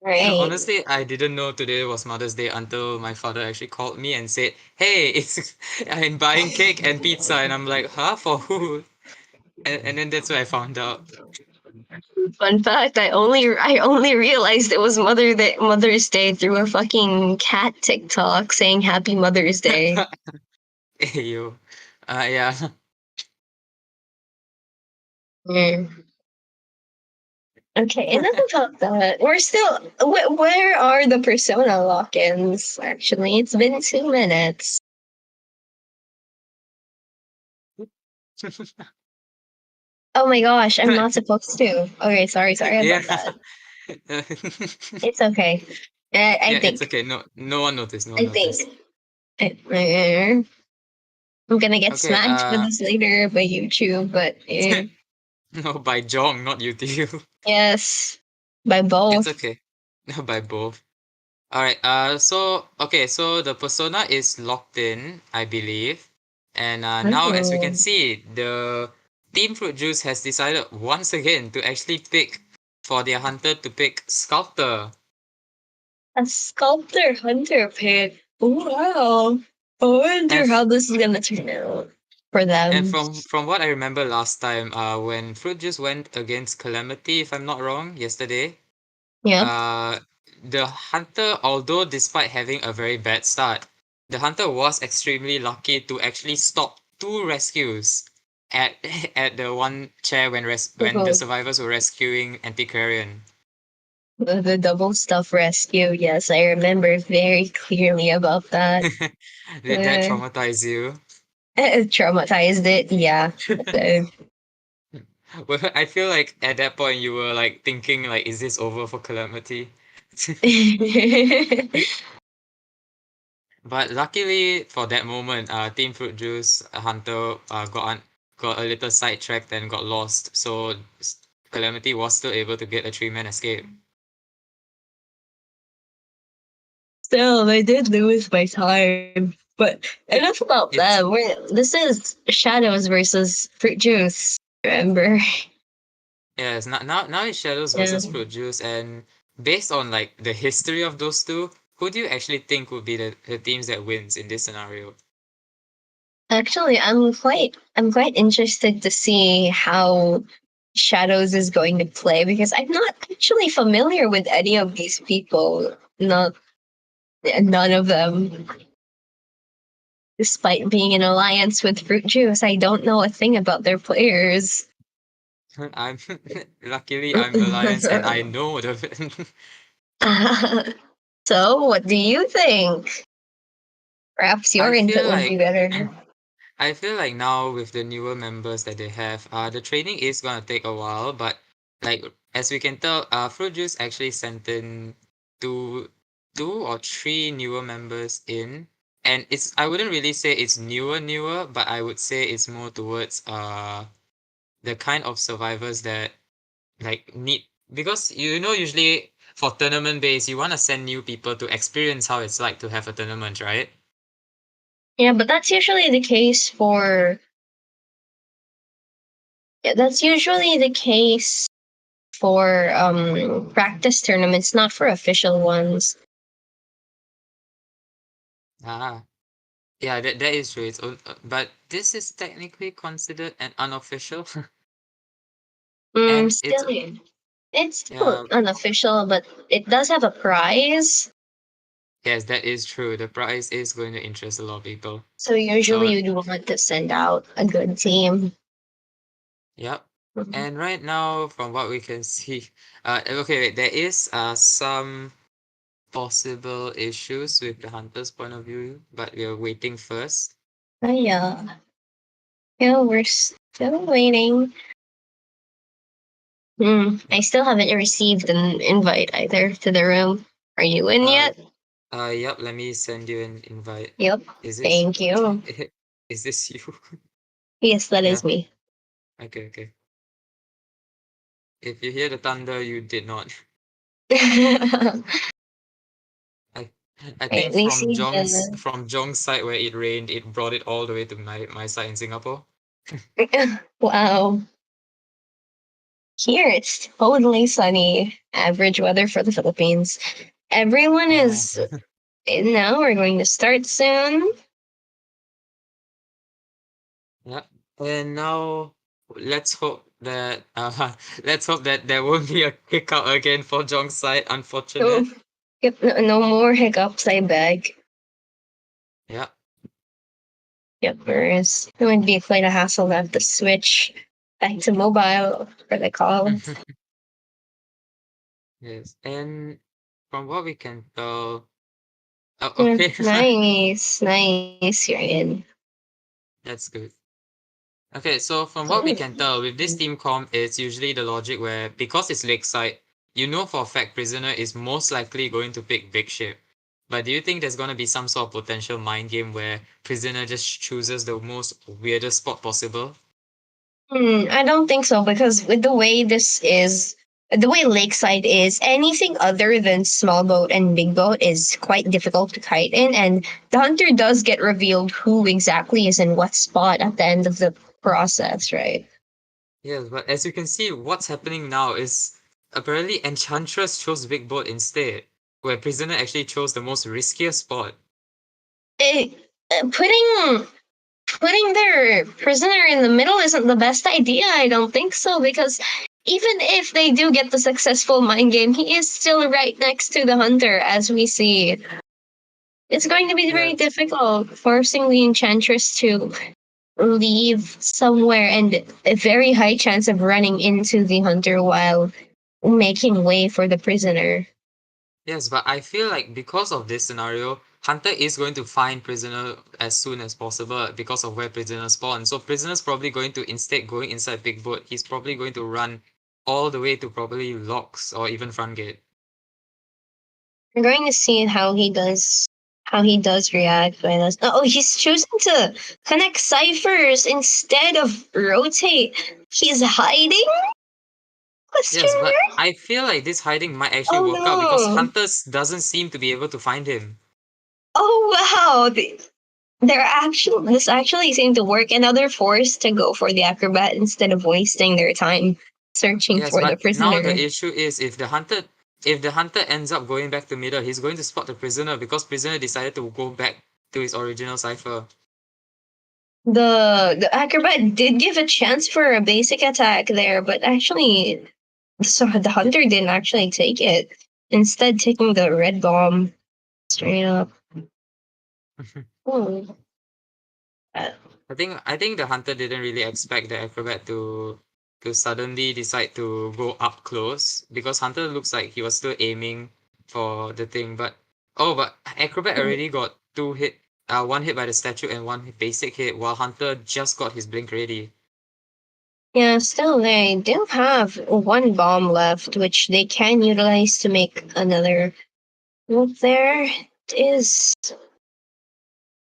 Right. Honestly, I didn't know today was Mother's Day until my father actually called me and said, "Hey, it's I'm buying cake and pizza," and I'm like, "Huh? For who?" And then that's where I found out. Fun fact: I only realized it was Mother's Day through a fucking cat TikTok saying Happy Mother's Day. Hey, yo. Yeah. Mm. Okay, enough about that. We're still. Where are the persona lock-ins? Actually, it's been 2 minutes. Oh my gosh, I'm not supposed to. Okay, sorry Yeah. about that. It's okay. I Yeah, it's think. okay. No one noticed. No one I think. noticed. I'm gonna get Okay. smacked for this later by YouTube, but No, by Jong, not YouTube. yes, by It's both. okay. No, by both. All right. So okay. So the persona is locked in, I believe, and now as we can Oh, see, the Team Fruit Juice has decided once again to actually pick for their hunter to pick Sculptor. a sculptor hunter pick. Wow. I And wonder how this is gonna turn out for and them. from what I remember last time, when Fruit Juice went against Calamity, if I'm not wrong, yesterday, Yep. uh, the hunter, although despite having a very bad start, the hunter was extremely lucky to actually stop two rescues at at the one chair when the Oh, survivors were rescuing Antiquarian. the double stuff rescue. Yes, I remember very clearly about that. Did that Uh, traumatize you? it traumatized it. Yeah. Well, I feel like at that point you were like thinking like, is this over for Calamity? But luckily for that moment, Team Fruit Juice Hunter got a little sidetracked and got lost. So Calamity was still able to get a 3-man escape. Still, they did lose by time. But enough about It's them. This is Shadows versus Fruit Juice. Remember? yes, now it's Shadows Yeah. versus Fruit Juice, and based on like the history of those two, who do you actually think would be the teams that wins in this scenario? Actually, I'm quite interested to see how Shadows is going to play because I'm not actually familiar with any of these people. Not none of them. Despite being in alliance with Fruit Juice, I don't know a thing about their players. I'm luckily I'm alliance and I know the. So, what do you think? Perhaps your I input feel would be like better. I feel like now with the newer members that they have, the training is gonna take a while, but like as we can tell, Fruit Juice actually sent in two or three newer members in. And it's I wouldn't really say it's newer, but I would say it's more towards the kind of survivors that like need, because you know usually for tournament base you wanna send new people to experience how it's like to have a tournament, right? Yeah, but that's usually the case for. Yeah, that's usually the case for practice tournaments, not for official ones. Ah. Yeah, that is true. But this is technically considered an unofficial, and Still, it's still uh, unofficial, but it does have a prize. yes, that is true. The prize is going to interest a lot of people. So usually So, you'd want to send out a good team. yep. Mhm. And right now, from what we can see, okay, wait, there is some possible issues with the hunter's point of view, but we are waiting first. Oh, yeah. Yeah, we're still waiting. I still haven't received an invite either to the room. Are you in Uh, yet? yep. Let me send you an invite. Yep. Is this, Thank you. is this you? Yes, that Yeah. is me. Okay. Okay. If you hear the thunder, you did not. Right, I I think we see the. From Jong's side where it rained, it brought it all the way to my side in Singapore. Wow. Here it's totally sunny. Average weather for the Philippines. Everyone Uh, is. Now we're going to start soon. yeah. And now let's hope that let's hope that there won't be a kick out again for Jong's side. No, Unfortunate. yep, no more hiccups, I beg. Yeah. Yep, whereas it would be quite a hassle to have to switch back to mobile for the calls. Yes. And from what we can tell, oh, Yeah, okay, nice, you're in. that's good. Okay, so from what we can tell, with this team comp, it's usually the logic where because it's Lakeside, you know for a fact Prisoner is most likely going to pick Big Ship. But do you think there's going to be some sort of potential mind game where Prisoner just chooses the most weirdest spot possible? I don't think so because with the way Lakeside is, anything other than small boat and big boat is quite difficult to kite in, and the hunter does get revealed who exactly is in what spot at the end of the process, right? Yes, but as you can see, what's happening now is apparently Enchantress chose Big Boat instead, where Prisoner actually chose the most riskiest spot. It, putting their prisoner in the middle isn't the best idea. I don't think so because even if they do get the successful mind game, he is still right next to the hunter, as we see. It's going to be very Yes. difficult forcing the enchantress to leave somewhere and a very high chance of running into the hunter while making way for the prisoner. Yes, but I feel like because of this scenario, Hunter is going to find Prisoner as soon as possible because of where Prisoner spawns. So Prisoner's probably going to, instead going inside Big Boat, he's probably going to run all the way to probably Locks or even Front Gate. We're going to see how he does react when this. Oh, he's choosing to connect ciphers instead of rotate. He's hiding? Question Yes, but mark? I feel like this hiding might actually Oh work out because no. Hunters doesn't seem to be able to find him. Oh wow. They're actually this actually seemed to work, and now they're forced to go for the acrobat instead of wasting their time searching Yes, for the but now the prisoner. issue is if the hunter ends up going back to middle, he's going to spot the prisoner because prisoner decided to go back to his original cipher. The acrobat did give a chance for a basic attack there, but actually so the Yeah. hunter didn't actually take it. Instead taking the red bomb straight up. Oh. I think the hunter didn't really expect the acrobat to suddenly decide to go up close because hunter looks like he was still aiming for the thing, but acrobat already got one hit by the statue and one basic hit, while hunter just got his blink ready. Yeah, still they do have one bomb left, which they can utilize to make another move. There is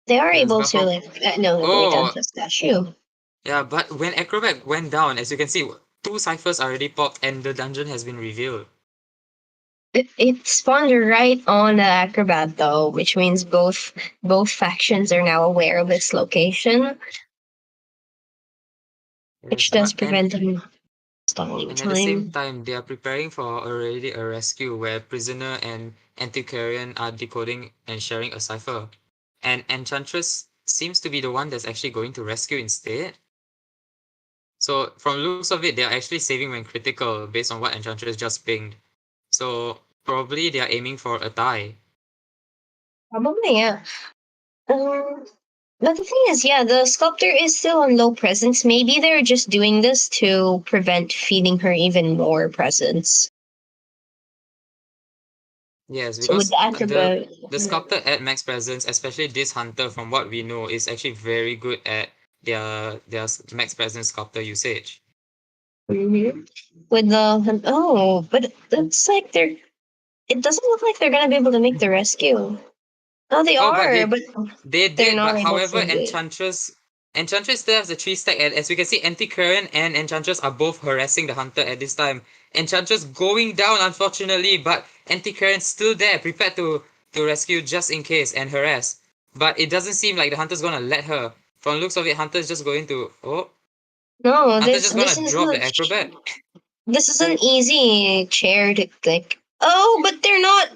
they are Yes, able but to from no wait oh that's a statue. yeah, but when acrobat went down, as you can see, two ciphers already popped and the dungeon has been revealed. It spawned right on the acrobat though, which means both factions are now aware of its location, which Yes, does but prevent them stalling and at the same time. time, they are preparing for already a rescue where prisoner and antiquarian are decoding and sharing a cipher, and enchantress seems to be the one that's actually going to rescue instead. So from looks of it, they are actually saving when critical based on what enchantress just pinged. So probably they are aiming for a tie. Probably, yeah. But the thing is, yeah, the sculptor is still on low presence. Maybe they're just doing this to prevent feeding her even more presence. Yes, So with because the the acrobat, the sculptor at max presence, especially this hunter, from what we know, is actually very good at their max presence sculptor usage. mhm. With the but it's like they're. It doesn't look like they're gonna be able to make the rescue. Oh, they Oh, but are, but they they're did, not but able however, to do it. Enchantress still has a 3 stack, and as we can see, Antiquarian and Enchantress are both harassing the hunter at this time. Enchantress going down, unfortunately, but Antiquarian still there, prepared to rescue just in case and harass. But it doesn't seem like the hunter's gonna let her. From looks of it, Hunter's just going to No, Hunter's this just gonna this is drop not. the acrobat. This is an easy chair to click. Oh, but they're not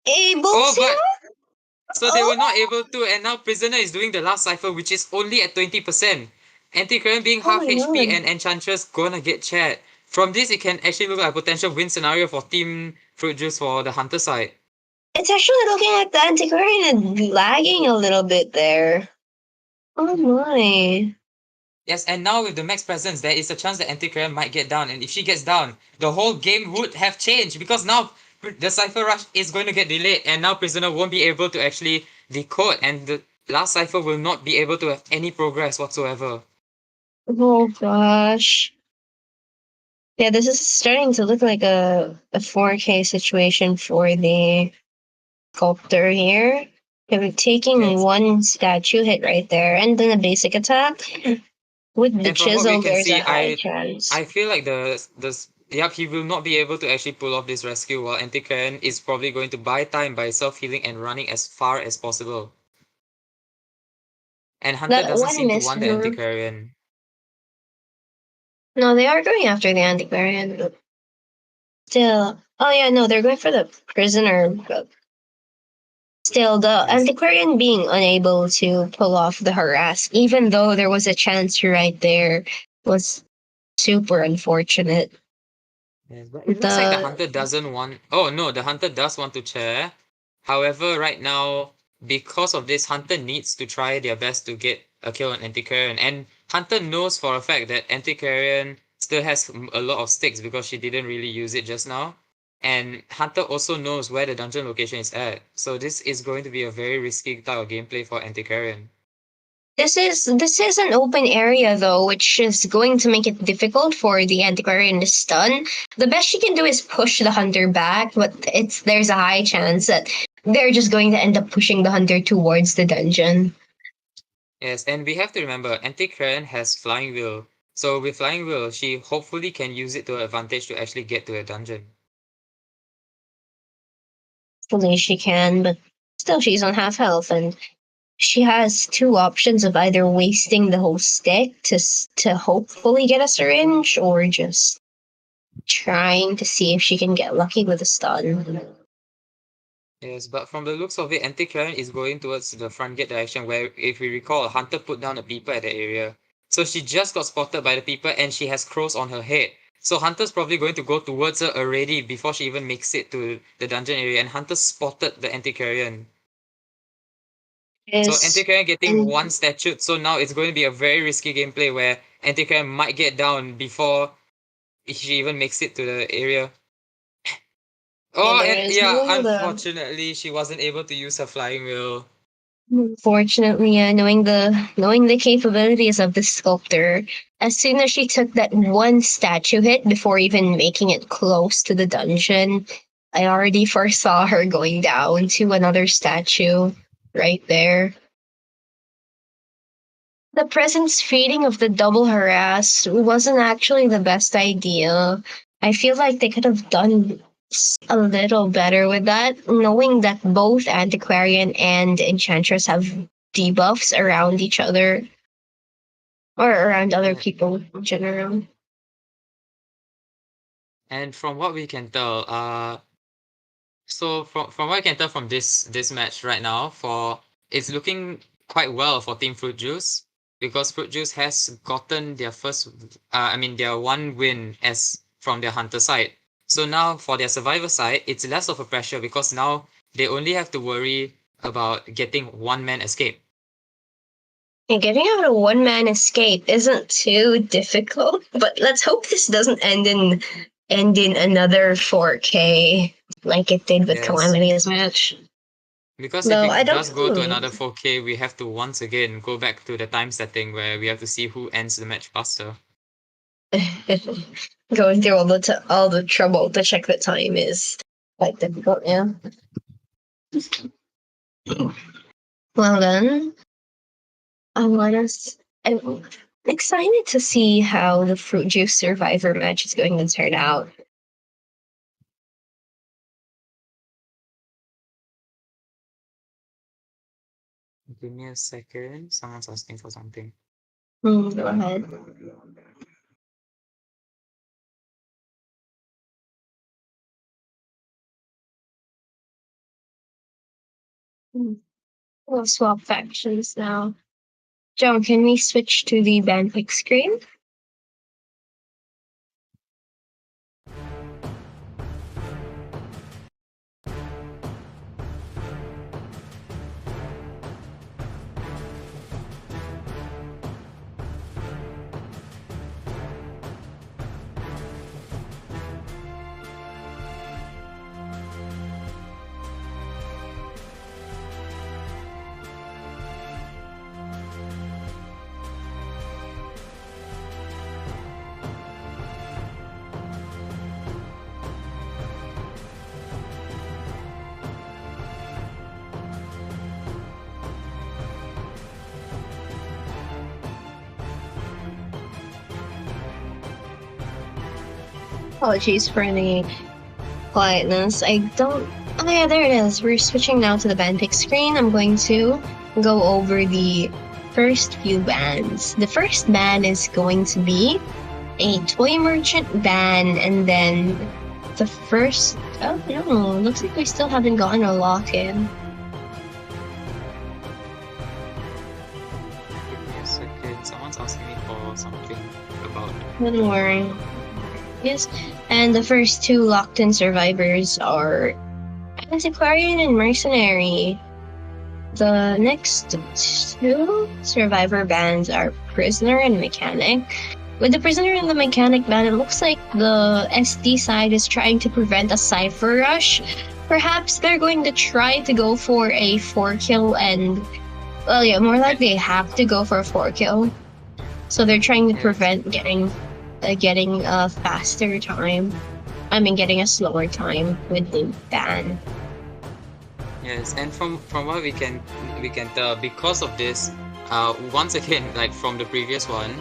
able Oh, to. but so they were Oh, not able to, and now Prisoner is doing the last cipher, which is only at 20%. Anti-Current being oh half my HP god! and Enchantress gonna get chat. From this, it can actually look like a potential win scenario for Team Fruit Juice for the Hunter side. It's actually looking like the antiquarian is lagging a little bit there. Oh my! Yes, and now with the max presence, there is a chance that Anti-Current might get down, and if she gets down, the whole game would have changed because now the Cipher Rush is going to get delayed, and now Prisoner won't be able to actually decode, and the last Cipher will not be able to have any progress whatsoever. Oh gosh! Yeah, this is starting to look like a 4K situation for the sculptor here. They're taking Yes. one statue hit right there, and then a basic attack. With the And from what we chisel, can there's a see, high I chance. I feel like yep, he will not be able to actually pull off this rescue while Anti-Karen is probably going to buy time by self-healing and running as far as possible. And Hunter That doesn't one seem to miss. want the Anti-Karen. No, they are going after the antiquarian, but still. Oh yeah, no, they're going for the prisoner. But still, the Yes. antiquarian being unable to pull off the harass, even though there was a chance right there, was super unfortunate. Yes, but it looks like the The Hunter doesn't want. Oh no, the Hunter does want to chair. However, right now, because of this, Hunter needs to try their best to get a kill on Antiquarian. And Hunter knows for a fact that Antiquarian still has a lot of sticks because she didn't really use it just now. And Hunter also knows where the dungeon location is at. So this is going to be a very risky type of gameplay for Antiquarian. this is an open area though, which is going to make it difficult for the antiquarian to stun. The best she can do is push the hunter back, but there's a high chance that they're just going to end up pushing the hunter towards the dungeon. Yes, and we have to remember, Antiquarian has Flying Wheel. So with Flying Wheel, she hopefully can use it to her advantage to actually get to a dungeon. Hopefully she can, but still she's on half health, and she has two options of either wasting the whole stick to hopefully get a syringe, or just trying to see if she can get lucky with a stun. Yes, but from the looks of it, Anti-Karen is going towards the front gate direction where, if we recall, Hunter put down a peeper at that area. So she just got spotted by the peeper and she has crows on her head. So Hunter's probably going to go towards her already before she even makes it to the dungeon area, and Hunter spotted the Antiquarian. So Is Antiquarian getting and one statue, so now it's going to be a very risky gameplay where Antiquarian might get down before she even makes it to the area. yeah, Oh, there and is yeah, knowing the unfortunately, she wasn't able to use her flying wheel. Fortunately, knowing the capabilities of the sculptor, as soon as she took that one statue hit before even making it close to the dungeon, I already foresaw her going down to another statue right there. The presence feeding of the double harass wasn't actually the best idea. I feel like they could have done a little better with that, knowing that both Antiquarian and Enchantress have debuffs around each other or around other Yeah. people in general. And from what we can tell, so from what I can tell from this match right now, for it's looking quite well for Team Fruit Juice because Fruit Juice has gotten their first, their one win as from their Hunter side. So now for their Survivor side, it's less of a pressure because now they only have to worry about getting one man escape. And getting out a one man escape isn't too difficult, but let's hope this doesn't end in another 4K like it did with Yes, Calamity's match. because if Though I it don't does go to think another 4K, we have to once again go back to the time setting where we have to see who ends the match faster. going through all the trouble to check the time is quite difficult. Yeah. Well then, I'm excited to see how the fruit juice survivor match is going to turn out. Give me a second. Someone's asking for something. Go ahead. We'll swap factions now. John, can we switch to the band pick screen? Apologies for the quietness. I don't. Oh yeah, there it is. We're switching now to the band pick screen. I'm going to go over the first few bands. The first band is going to be a toy merchant band, and then the first. Oh no! Looks like we still haven't gotten a lock in. Give me a second. Someone's asking me for something about. Don't worry. Yes, and the first two locked-in survivors are Antiquarian and Mercenary. The next two survivor bands are Prisoner and Mechanic. With the Prisoner and the Mechanic band, it looks like the SD side is trying to prevent a Cypher rush. Perhaps they're going to try to go for a 4-kill and... Well, yeah, more like they have to go for a 4-kill. So they're trying to prevent getting a faster time. Getting a slower time with the ban. Yes, and from what we can tell, because of this, once again, like from the previous one,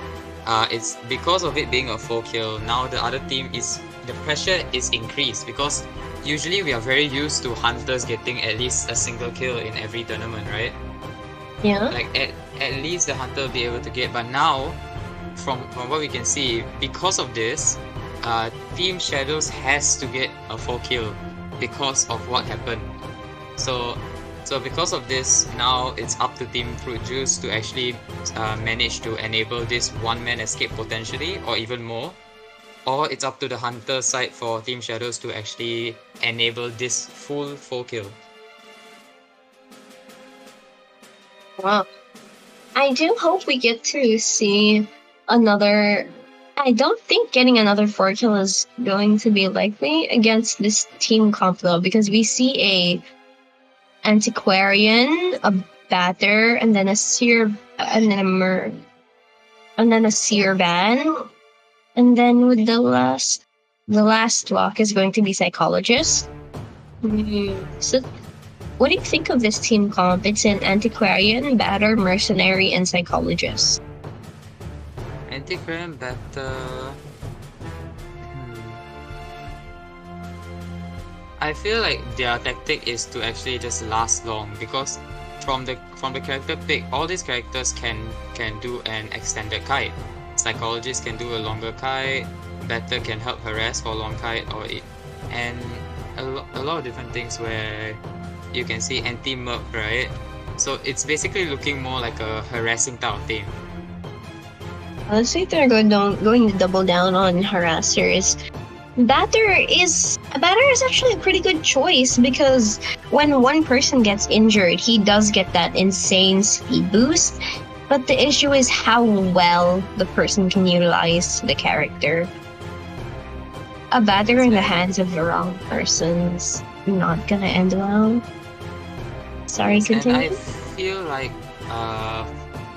it's because of it being a 4-kill. Now the other team the pressure is increased because usually we are very used to hunters getting at least a single kill in every tournament, right? Yeah. Like at least the hunter will be able to get, but now from what we can see, because of this, Team Shadows has to get a 4-kill because of what happened. So because of this, now it's up to Team Fruit Juice to actually manage to enable this one-man escape potentially, or even more. Or it's up to the Hunter side for Team Shadows to actually enable this full 4-kill. Well, I do hope we get to see another. I don't think getting another 4 kill is going to be likely against this team comp though, because we see a antiquarian, a batter, and then a seer, and then a seer ban, and then with the last block is going to be psychologist. So, what do you think of this team comp? It's an antiquarian, batter, mercenary, and psychologist. Antiquarian better. I feel like their tactic is to actually just last long, because from the character pick, all these characters can do an extended kite. Psychologist can do a longer kite. Better can help harass for a long kite, and a lot of different things where you can see anti-merc, right? So it's basically looking more like a harassing type of team. Let's say they're going to double down on harassers. Batter is actually a pretty good choice, because when one person gets injured, he does get that insane speed boost. But the issue is how well the person can utilize the character. A batter in the hands of the wrong person's not gonna end well. Sorry, continue. And I feel like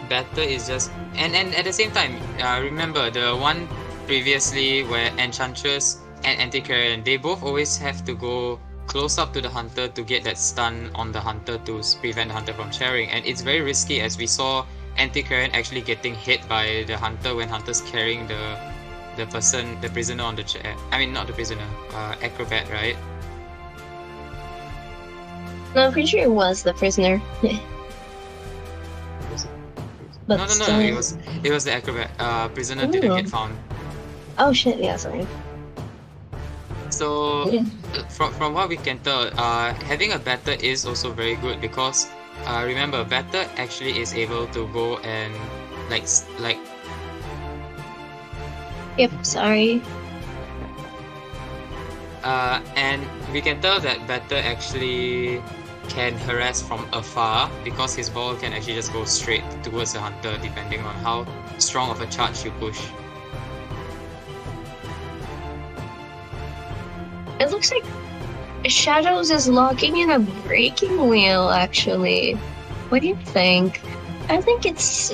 better is just and at the same time, remember the one previously where Enchantress and Antiquarian, they both always have to go close up to the hunter to get that stun on the hunter to prevent the hunter from sharing, and it's very risky, as we saw Antiquarian actually getting hit by the hunter when hunter's carrying the prisoner on the chair. I mean, not the prisoner, acrobat, right? No, I'm pretty sure it was the prisoner. But No, still- it was the acrobat. Prisoner didn't get found. Oh shit! Yeah, sorry. So from what we can tell, having a batter is also very good, because remember, batter actually is able to go and like Yep, sorry. and we can tell that batter actually can harass from afar, because his ball can actually just go straight towards the hunter depending on how strong of a charge you push. It looks like Shadows is locking in a breaking wheel, actually. What do you think? I think it's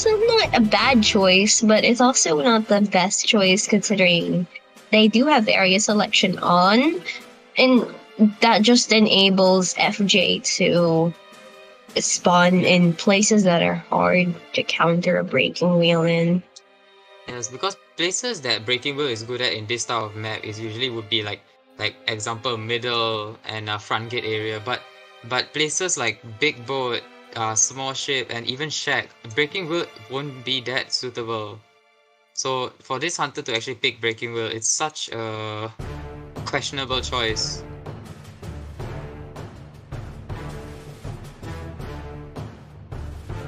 not a bad choice, but it's also not the best choice, considering they do have the area selection on, and that just enables FJ to spawn in places that are hard to counter a breaking wheel in. Yes, because places that breaking wheel is good at in this style of map is usually would be like example middle and front gate area, but places like big boat, small ship, and even shack, breaking wheel won't be that suitable. So for this hunter to actually pick breaking wheel, it's such a questionable choice.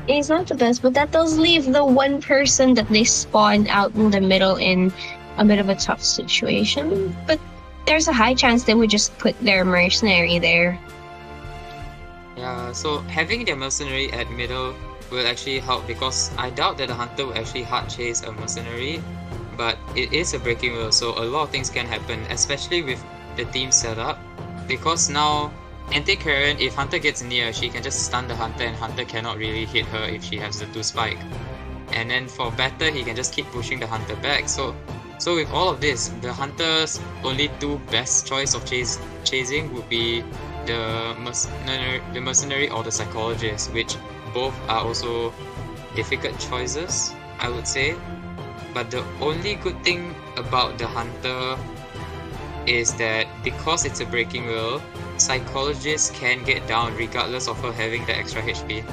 It's not the best, but that does leave the one person that they spawned out in the middle in a bit of a tough situation. But there's a high chance they would just put their mercenary there. Yeah, so having their mercenary at middle will actually help, because I doubt that the hunter will actually hard chase a mercenary, but it is a breaking wheel, so a lot of things can happen, especially with the team setup, because now Antiquarian, if hunter gets near, she can just stun the hunter, and hunter cannot really hit her if she has the 2 spike. And then for batter, he can just keep pushing the hunter back. So with all of this, the hunter's only 2 best choice of chasing would be the mercenary or the psychologist, which both are also difficult choices, I would say. But the only good thing about the hunter is that because it's a breaking wheel, psychologist can get down regardless of her having the extra HP.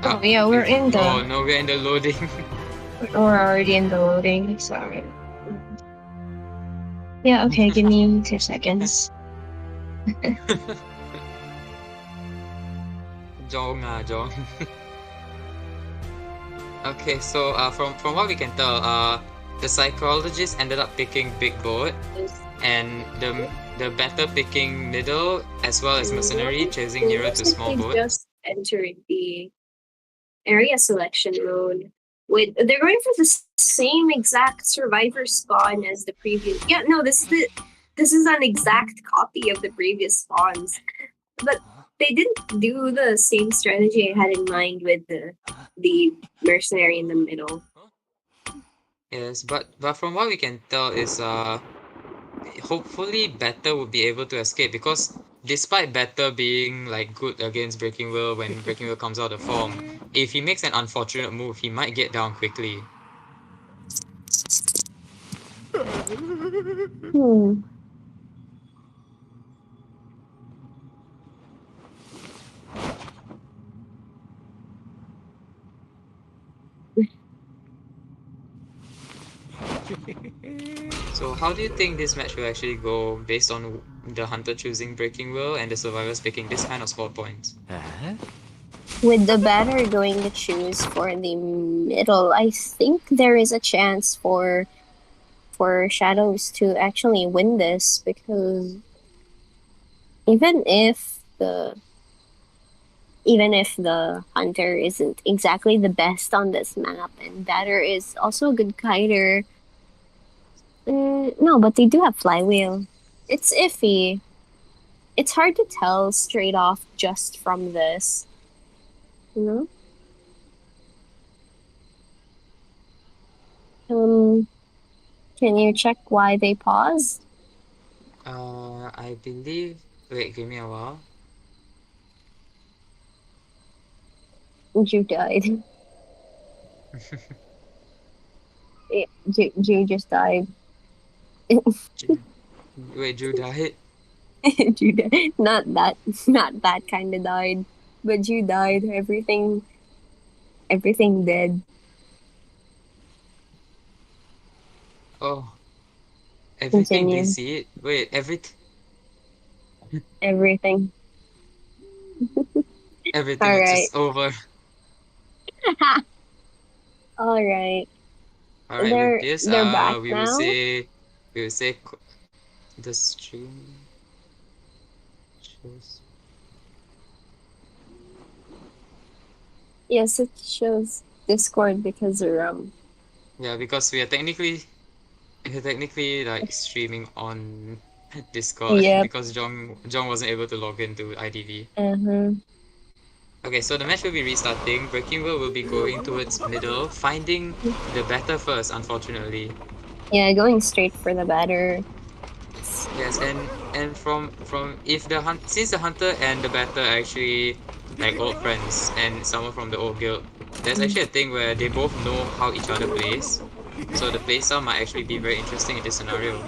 Oh yeah, we're in the... Oh no, we're in the loading. We're already in the loading, sorry. Yeah, okay, give me 2 seconds. Jong. Okay, so from what we can tell, the psychologist ended up picking big boat, and the better picking middle, as well as mercenary chasing nearer to small boat. Just entered the area selection mode. They're going for the same exact survivor spawn as the previous. Yeah, no, this is an exact copy of the previous spawns, but they didn't do the same strategy I had in mind with the mercenary in the middle. Yes, but from what we can tell is hopefully Better would be able to escape, because despite Better being like good against Breaking Will when Breaking Will comes out of form, if he makes an unfortunate move, he might get down quickly. Hmm. So how do you think this match will actually go based on the Hunter choosing Breaking Will and the Survivors picking this kind of score points? With the batter going to choose for the middle, I think there is a chance for Shadows to actually win this, because even if the hunter isn't exactly the best on this map, and batter is also a good kiter. No, but they do have flywheel. It's iffy. It's hard to tell straight off just from this. You know? Can you check why they paused? I believe. Wait, give me a while. Ju died. Ju just died. Wait, Drew died? Ju died. Not that kind of died, but Ju died. Everything dead. Oh. Everything Continue. DC? Wait, Everything. everything All is right. just over. All right. Alright, They're with this, they're back we now. will say the stream shows. Yes, it shows Discord because Yeah, because we are technically like streaming on Discord Yep. because John wasn't able to log into IDV. Uh-huh. Okay, so the match will be restarting. Breaking will be going towards middle, finding the Better first, unfortunately. Yeah, going straight for the batter. Yes, and from if since the Hunter and the Better are actually like old friends and someone from the old guild, there's actually a thing where they both know how each other plays. So the playstyle might actually be very interesting in this scenario.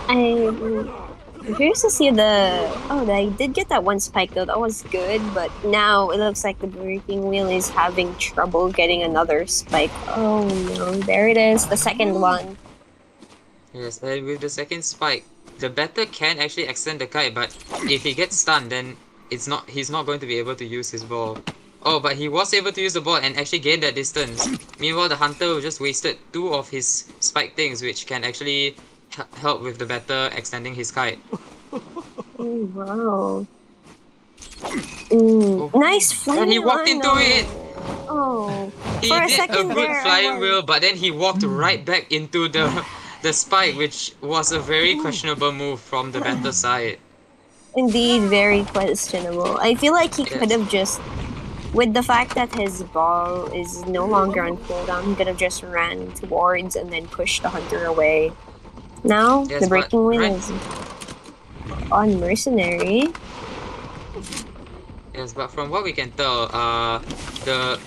I'm curious to see they did get that one spike though. That was good, but now it looks like the Breaking Wheel is having trouble getting another spike. Oh no, there it is, the second one. Yes, and with the second spike, the Better can actually extend the kite, but if he gets stunned, then he's not going to be able to use his ball. Oh, but he was able to use the ball and actually gain that distance. Meanwhile, the Hunter just wasted 2 of his spike things, which can actually help with the Better extending his kite. Oh wow. Oh. Nice flying. And he walked into it! Oh. He For a did a second good there, flying wheel, but then he walked right back into the spike, which was a very questionable move from the Better side. Indeed, very questionable. I feel like he Yes. could have just, with the fact that his ball is no longer on cooldown, he could have just ran towards and then pushed the hunter away. Now, Yes, the but Breaking Wheel right- is on Mercenary. Yes, but from what we can tell, the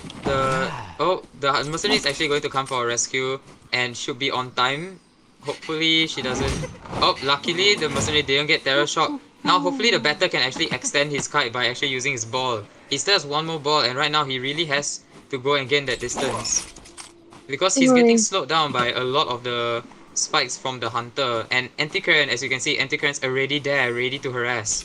mercenary is actually going to come for a rescue and should be on time. Hopefully she doesn't. Oh, luckily the mercenary didn't get terror shock. Now hopefully the Better can actually extend his kite by actually using his ball. He still has one more ball, and right now he really has to go and gain that distance, because he's getting slowed down by a lot of the spikes from the Hunter. And Antiquarian, as you can see, Antiquarian's already there, ready to harass.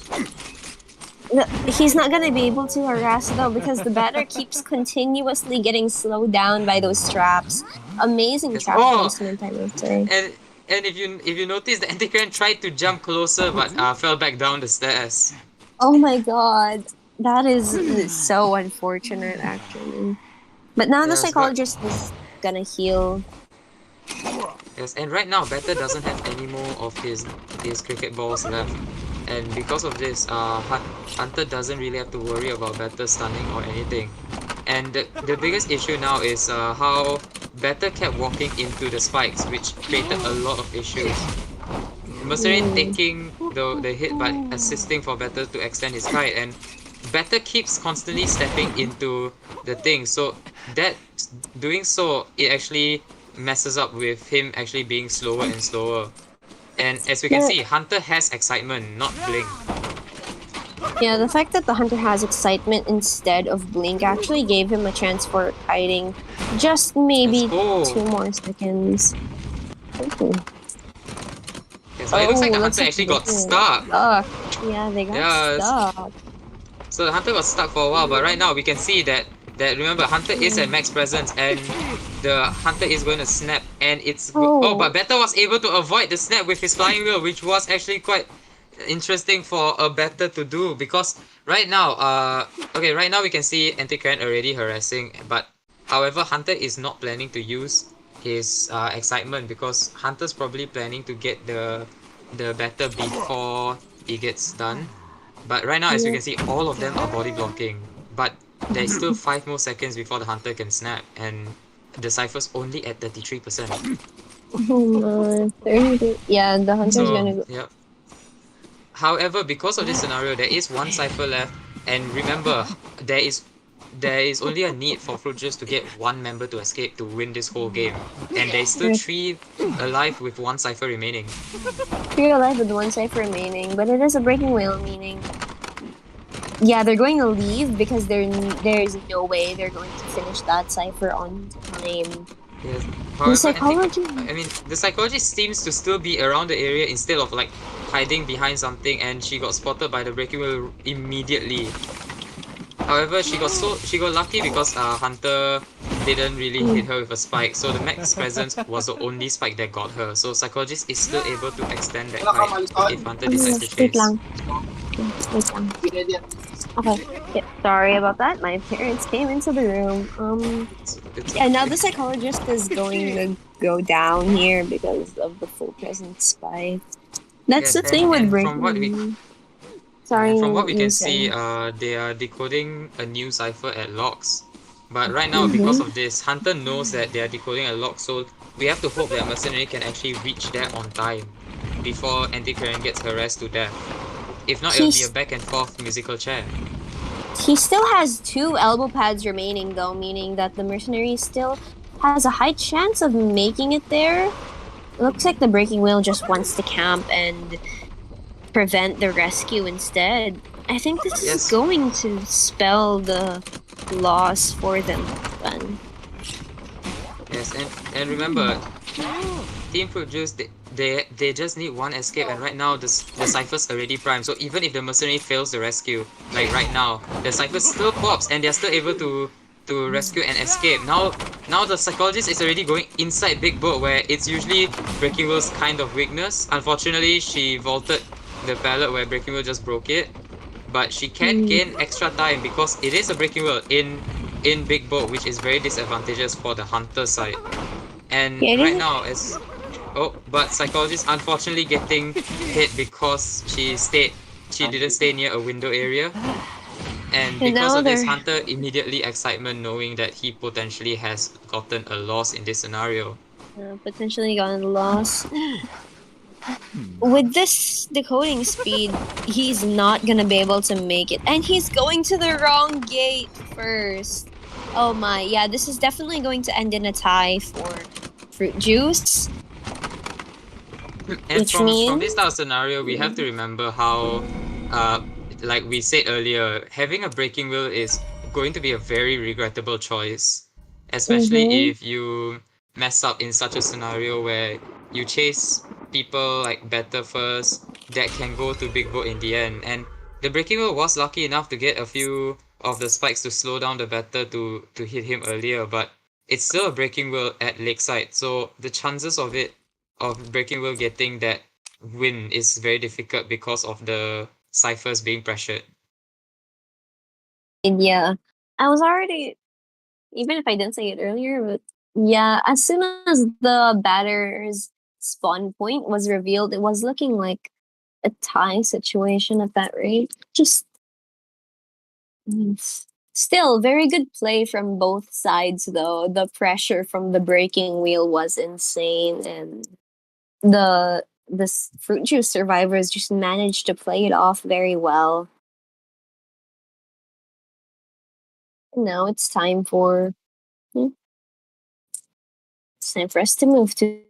He's not gonna be able to harass though, because the batter keeps continuously getting slowed down by those traps. Amazing Yes. trap Oh! placement, I would say. And if you notice, the Antiquarian tried to jump closer but fell back down the stairs. Oh my god. That is so unfortunate, actually. But now the Yes, but psychologist is gonna heal. yes, and right now Better doesn't have any more of his cricket balls left, and because of this, Hunter doesn't really have to worry about Better stunning or anything. And the biggest issue now is how Better kept walking into the spikes, which created a lot of issues. Mercenary taking the hit but assisting for Better to extend his kite, and Better keeps constantly stepping into the thing. So that doing so, it actually messes up with him actually being slower and slower. And as we can Yeah, see, Hunter has excitement, not blink. yeah, the fact that the hunter has excitement instead of blink actually gave him a chance for kiting just Yes. maybe Oh, 2 more seconds. Ooh. yes, but it looks Oh, like the looks Hunter like actually they're got stuck. stuck. Yeah, they got Yes. stuck. So the Hunter got stuck for a while, but right now we can see that remember Hunter is at max presence and the Hunter is going to snap and but Oh, Better was able to avoid the snap with his flying wheel, which was actually quite interesting for a Better to do because right now we can see Anti-Current already harassing, but however Hunter is not planning to use his excitement because Hunter's probably planning to get the Better before he gets done. But right now, as you yeah. can see, all of them are body blocking. But there's still 5 more seconds before the Hunter can snap, and the Cypher's only at 33%. Oh my, 30. Yeah, the hunter's So, gonna go. yep. However, because of this scenario, there is one Cypher left, and remember, there is there is only a need for Fruit Juice to get one member to escape to win this whole game. And there's still 3 alive with one Cypher remaining. 3 alive with 1 cipher remaining, but it is a breaking wheel, meaning yeah, they're going to leave because there's no way they're going to finish that cipher on time. Yes. The However, psychology. the psychologist seems to still be around the area instead of like hiding behind something, and she got spotted by the breaking wheel immediately. However, she got lucky because Hunter didn't really hit her with a spike, so the max presence was the only spike that got her. So psychologist is still able to extend that kite if Hunter decides to Wait chase. lang. Wait lang. Okay. Yeah, sorry about that. My parents came into the room. It's Yeah, now okay. the psychologist is going to go down here because of the full presence spike. That's Yes, the thing with and breaking. Sorry, from what we you can see, said. they are decoding a new cipher at locks. But right now, because Mm-hmm. of this, Hunter knows that they are decoding a lock, so we have to hope that Mercenary can actually reach there on time before Anti-Current gets harassed to death. If not, it'll be a He's back and forth musical chair. he still has 2 elbow pads remaining, though, meaning that the mercenary still has a high chance of making it there. Looks like the breaking wheel just wants to camp and prevent the rescue instead. I think this is Yes, going to spell the loss for them then. yes, and remember, Team Fruit Juice, they just need one escape, and right now the Cypher's already primed. So even if the Mercenary fails the rescue, like right now, the Cypher still pops, and they're still able to rescue and escape. Now the Psychologist is already going inside Big Boat, where it's usually Breaking Wheel's kind of weakness. Unfortunately, she vaulted the pallet where Breaking Wheel just broke it, but she can gain extra time because it is a Breaking Wheel in Big Boat, which is very disadvantageous for the Hunter side. And right Getting now, but Psychologist unfortunately getting hit because she didn't stay near a window area. And and because now of this, they're Hunter immediately excitement knowing that he potentially has gotten a loss in this scenario. potentially gotten lost. With this decoding speed, he's not gonna be able to make it. And he's going to the wrong gate first. Oh my, yeah, this is definitely going to end in a tie for Fruit Juice. And Which from this means type of scenario, we have to remember how, like we said earlier, having a breaking wheel is going to be a very regrettable choice, especially mm-hmm. if you mess up in such a scenario where you chase people like better first that can go to big boat in the end. And the breaking wheel was lucky enough to get a few of the spikes to slow down the batter to hit him earlier, but it's still a breaking wheel at Lakeside, so the chances of Breaking Wheel getting that win is very difficult because of the ciphers being pressured. Yeah, I was already, even if I didn't say it earlier, but yeah, as soon as the batter's spawn point was revealed, it was looking like a tie situation at that rate. Just still very good play from both sides, though. The pressure from the breaking wheel was insane, and the fruit juice survivors just managed to play it off very well. Now hmm, it's time for us to move to.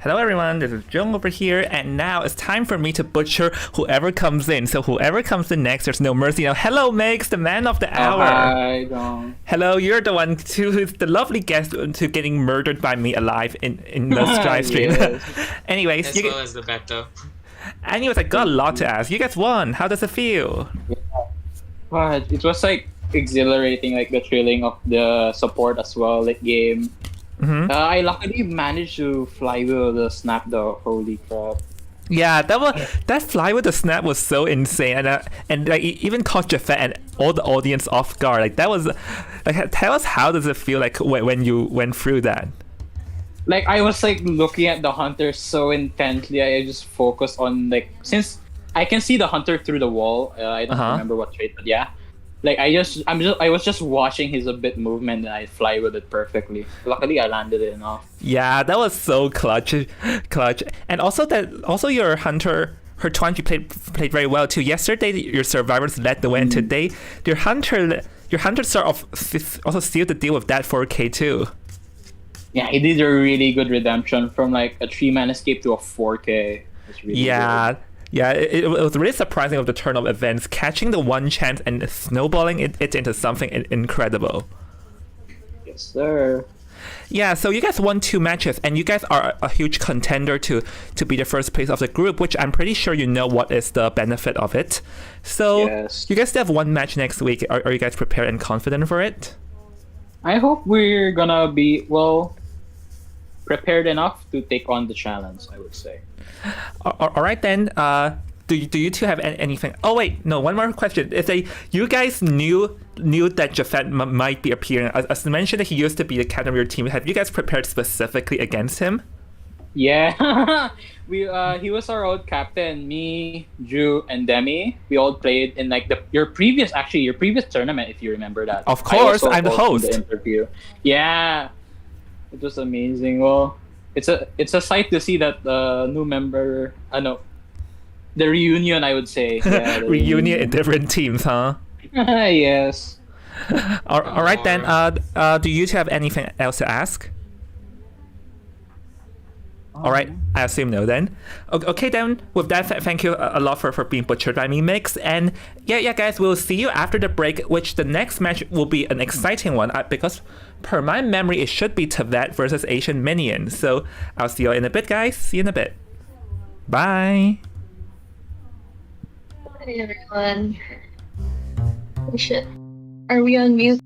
Hello everyone, this is Jung over here, and now it's time for me to butcher whoever comes in. So whoever comes in next, there's no mercy. Now, hello Megs, the man of the hour. Hi, Dong. Hello, you're the one who's the lovely guest to getting murdered by me alive in the Sky stream. Yes. Anyways, As well as the Bacta. I got a lot to ask. You guys won. How does it feel? But it was like exhilarating, like the thrilling of the support as well, like game. Hmm. I luckily managed to flywheel the snap though. Holy crap! Yeah, that fly with the snap was so insane, and like it even caught Jafet and all the audience off guard. Like that was like, tell us how does it feel like when you went through that? Like I was like looking at the hunter so intensely. I just focused on like since I can see the hunter through the wall. I don't remember what trait, but yeah. Like I was just watching his a bit movement and I fly with it perfectly. Luckily I landed it enough. Yeah, that was so clutch, and also your hunter, her 20 played very well too. Yesterday your survivors led the way, and today your hunter sort of also sealed the deal with that 4K too. Yeah, he did a really good redemption from like a 3-man escape to a 4K. It's really good. Yeah, it was really surprising of the turn of events, catching the one chance and snowballing it into something incredible. Yes, sir. Yeah, so you guys won 2 matches, and you guys are a huge contender to be the first place of the group, which I'm pretty sure you know what is the benefit of it. So Yes. you guys still have 1 match next week. Are you guys prepared and confident for it? I hope we're gonna be prepared enough to take on the challenge, I would say. All right then. Do you two have anything? Oh wait, no. One more question. If you guys knew that Jafet might be appearing, as mentioned, that he used to be the captain of your team. Have you guys prepared specifically against him? Yeah, he was our old captain. Me, Drew, and Demi. We all played in like your previous tournament, if you remember that. Of course, I'm the host. The interview. Yeah, it was amazing. Well, it's a sight to see that new member. The reunion, I would say. Yeah, reunion in different teams, huh? Yes. All right then. Do you two have anything else to ask? All right, I assume no then. Okay then, with that, thank you a lot for being butchered by me, Mix. And yeah, guys, we'll see you after the break, which the next match will be an exciting one because per my memory, it should be Devot versus Asian Minion. So I'll see you in a bit, guys. See you in a bit. Bye. Hi everyone. Oh shit. Are we on mute?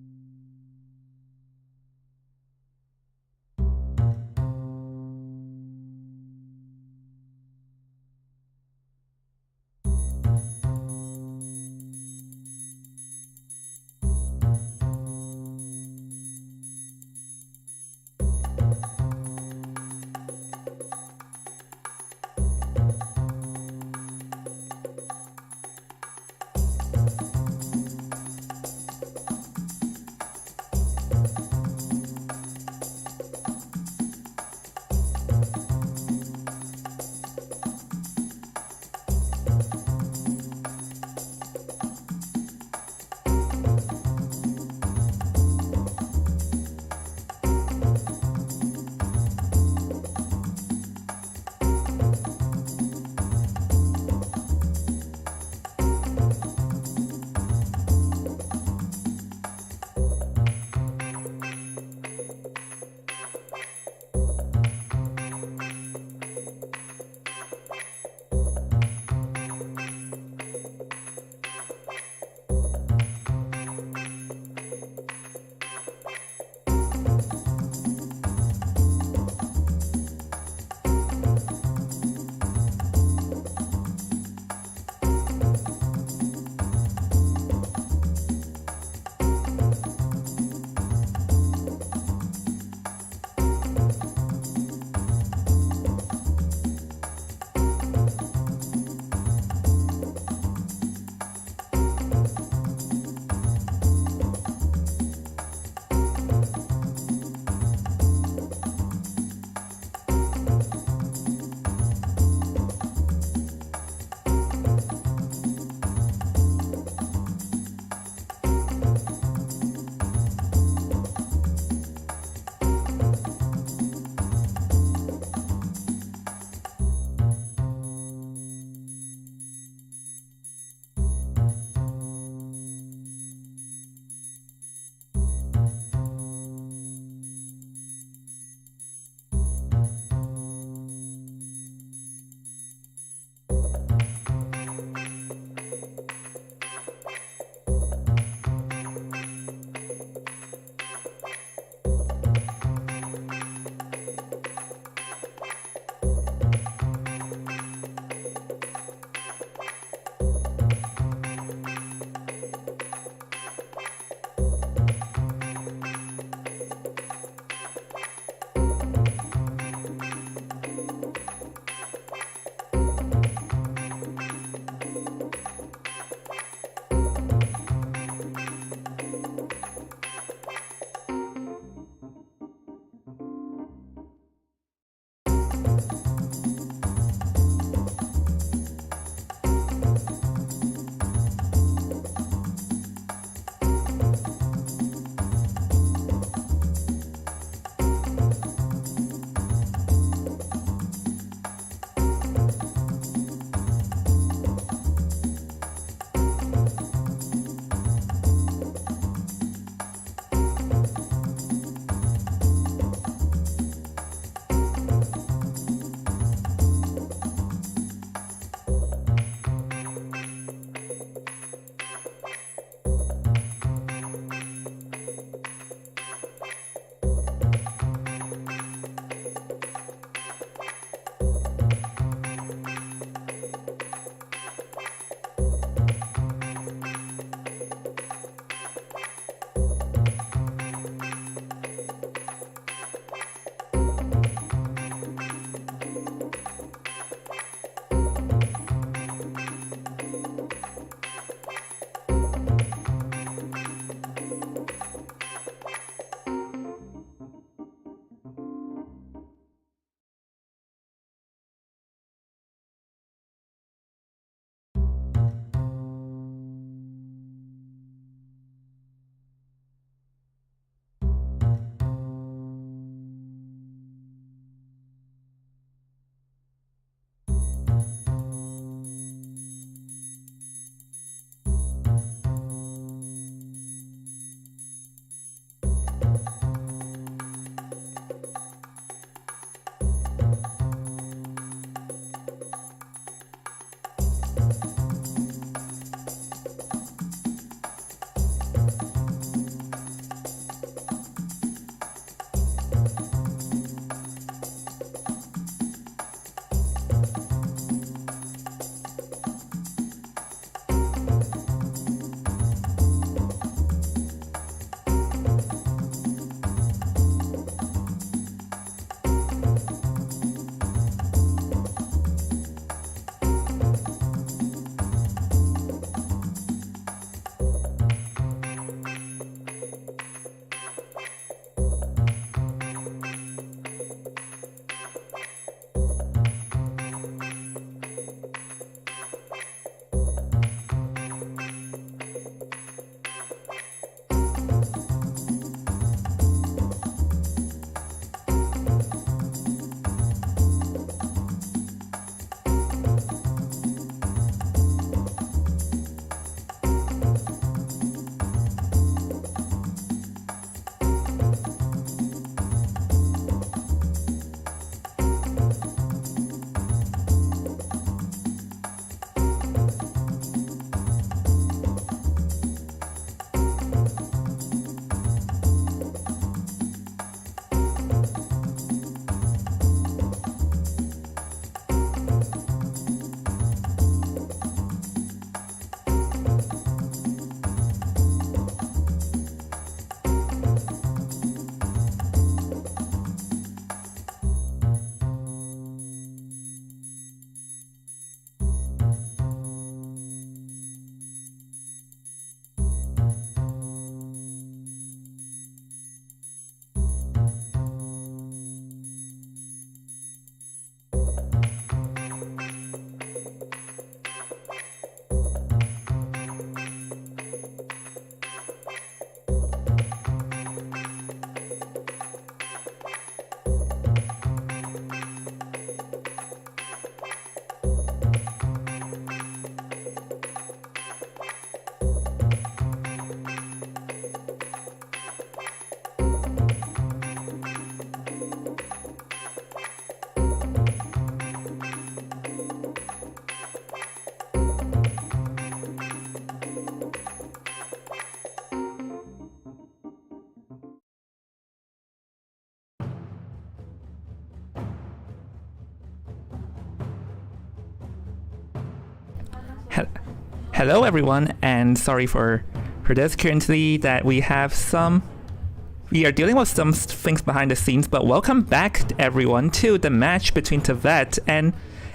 Hello everyone, and sorry for this. Currently that we are dealing with some things behind the scenes, but welcome back everyone to the match between Devot and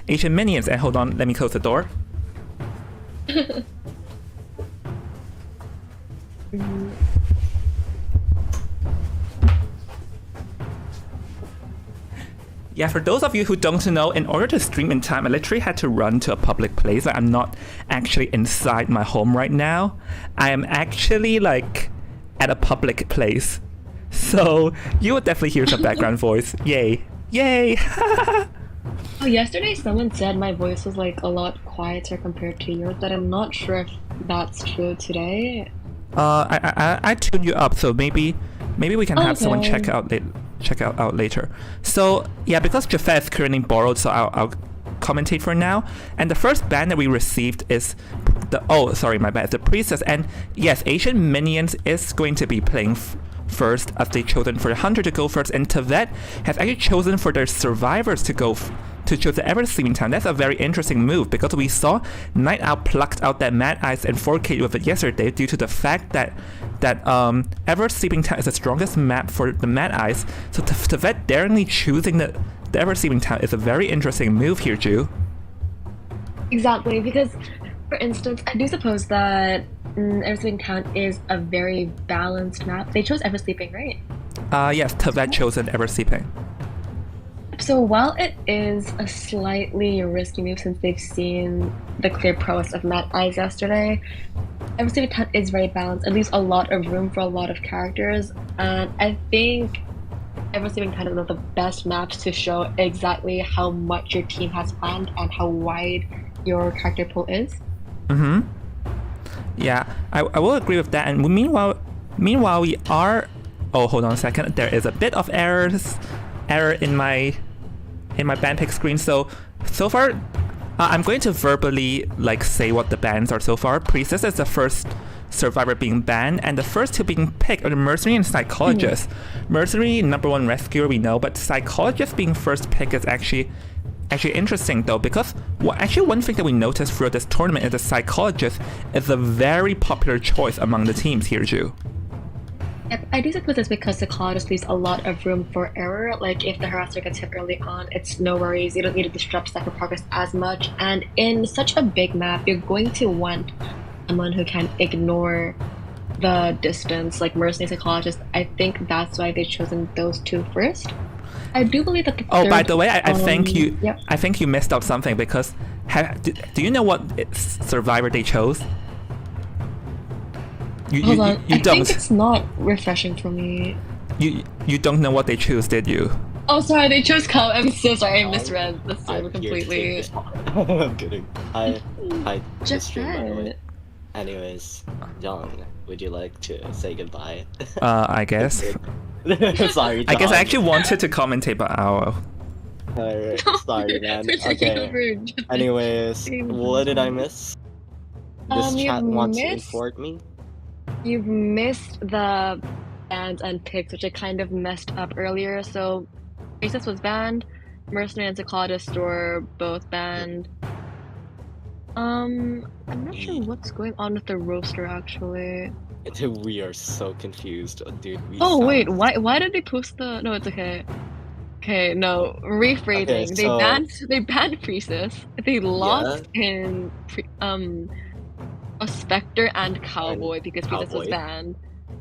Asian Minions. And hold on, let me close the door. Yeah, for those of you who don't know, in order to stream in time, I literally had to run to a public place. Like, I'm not actually inside my home right now. I am actually like at a public place. So you would definitely hear some background voice. Yay. Yay. Oh, yesterday someone said my voice was like a lot quieter compared to yours, but I'm not sure if that's true today. I tuned you up, so maybe we can have someone check out later. So yeah, because Jafet is currently borrowed, so I'll commentate for now. And the first ban that we received is the Priestess. And yes, Asian Minions is going to be playing first, as they chosen for the Hunter to go first, and Devot has actually chosen for their survivors to go to choose the Ever Sleeping Town. That's a very interesting move, because we saw Night Owl plucked out that Mad Eyes and 4K with it yesterday due to the fact that Ever Sleeping Town is the strongest map for the Mad Eyes. So Devot daringly choosing the Ever Sleeping Town is a very interesting move here, Ju. Exactly, because for instance, I do suppose that Ever Sleeping Town is a very balanced map. They chose Ever Sleeping, right? Yes, Devot chosen Ever Sleeping. So while it is a slightly risky move since they've seen the clear prowess of Mad Eyes yesterday, Ever Sleeping Town is very balanced. It leaves a lot of room for a lot of characters, and I think Ever Sleeping Town is one of the best maps to show exactly how much your team has planned and how wide your character pool is. Mm-hmm. Yeah, I will agree with that. And meanwhile we are... Oh, hold on a second. There is a bit of error in my ban pick screen. So far, I'm going to verbally say what the bans are so far. Priestess is the first survivor being banned, and the first two being picked are the Mercenary and Psychologist. Mercenary, number one rescuer, we know, but Psychologist being first pick is actually interesting though, because one thing that we noticed throughout this tournament is the Psychologist is a very popular choice among the teams here, Ju. Yep, I do suppose it's because Psychologist leaves a lot of room for error. Like, if the harasser gets hit early on, it's no worries. You don't need to disrupt second progress as much. And in such a big map, you're going to want someone who can ignore the distance, like Mercenary, Psychologist. I think that's why they've chosen those two first. I do believe that the third, by the way, I think you yep. I think you missed out something, because do you know what survivor they chose? Hold on, you I don't. think it's not refreshing for me. You don't know what they choose, did you? Oh, sorry, they chose Cal. I'm so sorry, I misread the server completely. I'm kidding. Hi, Just stream, by the way. that. Anyways, John, would you like to say goodbye? I guess. Sorry, John. I guess I actually wanted to commentate, but Alright, sorry, man. We're taking over. Okay. Anyways, what did I miss? This chat wants to inform me. You've missed the bans and picks, which I kind of messed up earlier. So, Priestess was banned, Mercenary and Psychologist were both banned. I'm not sure what's going on with the roster actually. We are so confused, dude. Wait, why did they post the? No, it's okay. Okay, no, rephrasing. Okay, they banned Priestess. They locked in a Spectre and Cowboy because Priestess was banned.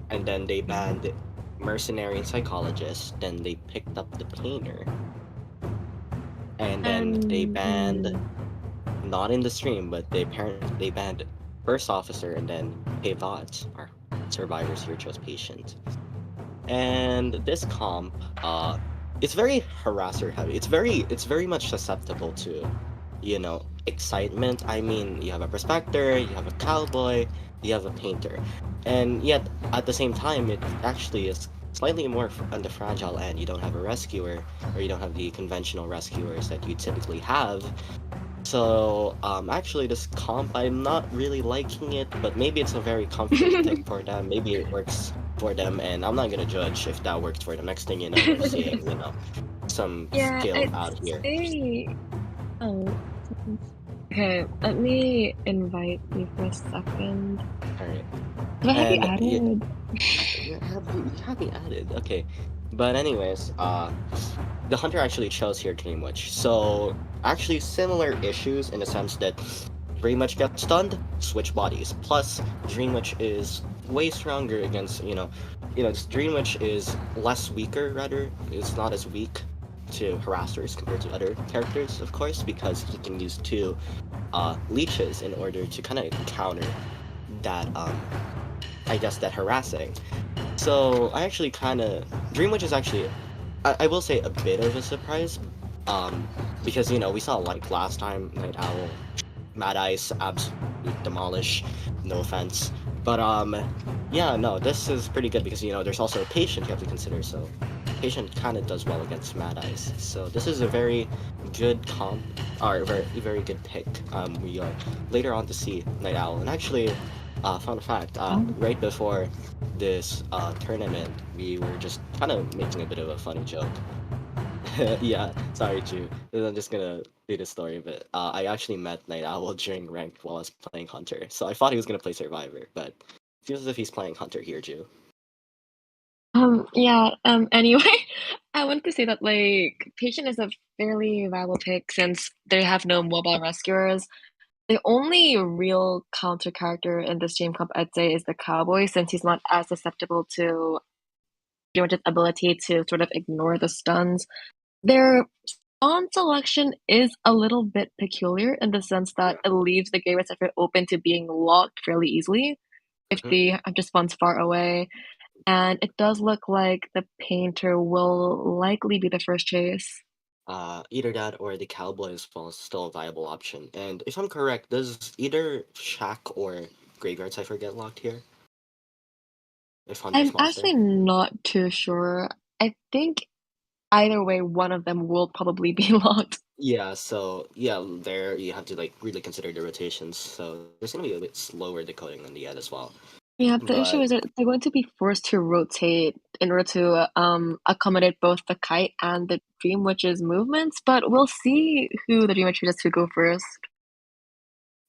And then they banned Mercenary and Psychologist. Then they picked up the Painter. And then they banned, not in the stream, but they banned First Officer, and then Devot, our survivors here chose Patient. And this comp, it's very harasser heavy. It's very much susceptible to, excitement. I mean, you have a Prospector, you have a Cowboy, you have a Painter, and yet at the same time, it actually is slightly more on the fragile end. You don't have a Rescuer, or you don't have the conventional Rescuers that you typically have. So, actually, this comp, I'm not really liking it, but maybe it's a very comfortable thing for them. Maybe it works for them, and I'm not gonna judge if that works for them. Next thing you know, we're seeing, some skill out here. Okay, let me invite you for a second. Alright. Do I have you And added? you have me added. Okay. But anyways, the hunter actually chose here Dream Witch. So actually similar issues in the sense that Dream Witch gets stunned, switch bodies. Plus Dream Witch is way stronger against Dream Witch is less weaker rather. It's not as weak to harassers compared to other characters, of course, because he can use two leeches in order to kind of counter that I guess that harassing. So I actually kind of Dream Witch is actually I will say a bit of a surprise, because we saw like last time Night Owl, Mad Eyes absolutely demolish, no offense, but yeah, no, this is pretty good because there's also a patient you have to consider. So patient kind of does well against Mad Eyes, so this is a very good comp or very good pick. We are later on to see Night Owl, and actually, fun fact, right before this tournament, we were just kind of making a bit of a funny joke. Yeah, sorry, Ju. I'm just gonna do the story, but I actually met Night Owl during ranked while I was playing Hunter, so I thought he was gonna play Survivor, but it feels as if he's playing Hunter here, Ju. Yeah, anyway, I want to say that, like, Patient is a fairly viable pick since they have no mobile rescuers. The only real counter character in this Dream Comp, I'd say, is the Cowboy, since he's not as susceptible to George's ability to sort of ignore the stuns. Their spawn selection is a little bit peculiar in the sense that it leaves the gateway cipher open to being locked fairly easily if the hunter spawns far away. And it does look like the painter will likely be the first chase. Either that or the Cowboy is still a viable option. And if I'm correct, does either Shack or Graveyard Cipher get locked here? If Hunter I'm spawns there? actually not too sure. I think either way, one of them will probably be locked. Yeah, so yeah, there you have to like really consider the rotations. So there's gonna be a bit slower decoding on the end as well. Yeah, the issue But is that they're going to be forced to rotate in order to accommodate both the kite and the Dream Witch's movements, but we'll see who the Dream Witch chooses to go first.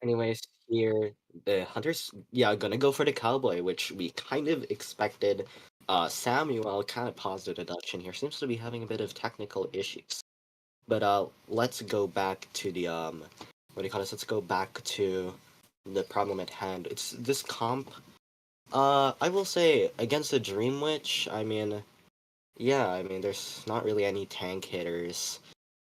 anyways, here the Hunter's gonna go for the Cowboy, which we kind of expected. Samuel kind of paused the deduction here. Seems to be having a bit of technical issues. But let's go back to the what do you call this? Let's go back to the problem at hand. It's this comp. I will say against the Dream Witch. I mean, there's not really any tank hitters.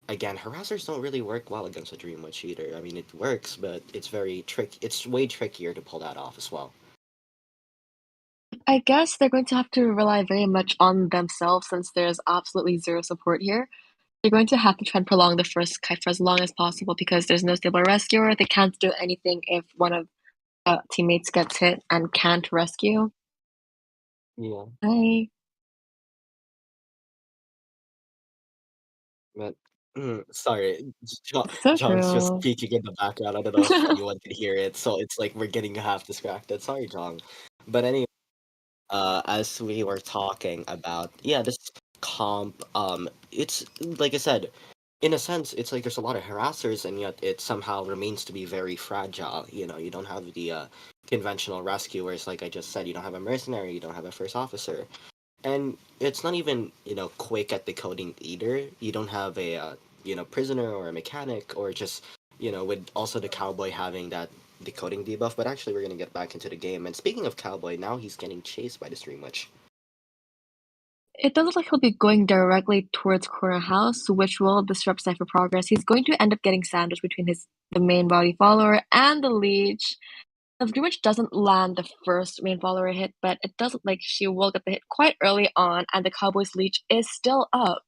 Again, harassers don't really work well against a Dream Witch either. I mean, it works, but it's very tricky. It's way trickier to pull that off as well. I guess they're going to have to rely very much on themselves since there's absolutely zero support here. They're going to have to try and prolong the first kite for as long as possible because there's no stable rescuer. They can't do anything if one of teammates gets hit and can't rescue. Yeah, Hi. but sorry, So John's just true. speaking in the background. I don't know if anyone can hear it, so it's like we're getting half distracted. Sorry, John. But anyway. As we were talking about, this comp, it's like I said, in a sense, it's like there's a lot of harassers, and yet it somehow remains to be very fragile. You don't have the conventional rescuers, like I just said. You don't have a mercenary, you don't have a first officer, and it's not even quick at decoding either. You don't have a prisoner or a mechanic, or just with also the Cowboy having that decoding debuff. But actually, we're gonna get back into the game. And speaking of Cowboy, now he's getting chased by the Stream Witch. It doesn't look like he'll be going directly towards Corner House, which will disrupt Cypher progress. He's going to end up getting sandwiched between the main body follower and the leech. The Dream Witch doesn't land the first main follower hit, but it does look like she will get the hit quite early on, and the Cowboy's leech is still up.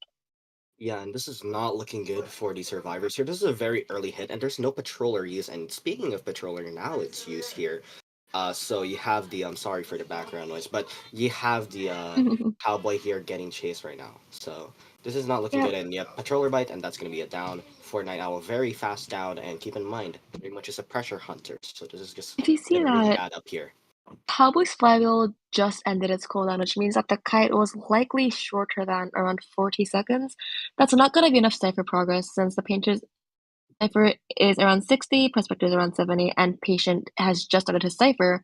Yeah, and this is not looking good for the survivors here. This is a very early hit, and there's no patroller use. And speaking of patroller, now it's used here. So you have the I'm sorry for the background noise, but you have the Cowboy here getting chased right now. So this is not looking Yeah. good. And yet patroller bite, and that's gonna be a down for Night Owl. Very fast down, and keep in mind, pretty much is a pressure hunter. So this is just If you see gonna really that, add up here. Cowboy's flywheel just ended its cooldown, which means that the kite was likely shorter than around 40 seconds. That's not going to be enough Cypher progress since the painter's Cipher is around 60, Prospector is around 70, and Patient has just started his Cipher.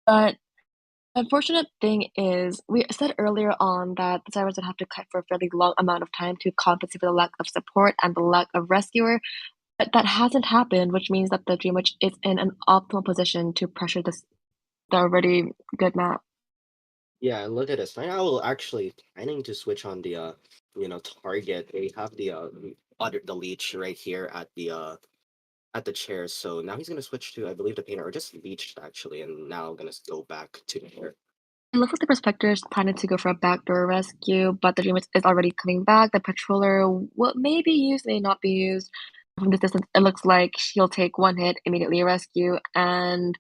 But unfortunate thing is, we said earlier on that the Cybers would have to cut for a fairly long amount of time to compensate for the lack of support and the lack of rescuer, but that hasn't happened, which means that the Dream Witch is in an optimal position to pressure the already good map. Yeah, look at this. Night Owl actually planning to switch on the target. They have the leech right here at the chair. So now he's gonna switch to, I believe, the painter, or just leeched actually, and now gonna go back to here. It looks like the Prospector is planning to go for a backdoor rescue, but the Dream Witch is already coming back. The Patroller may be used, may not be used. From this distance, it looks like she'll take one hit, immediately rescue, and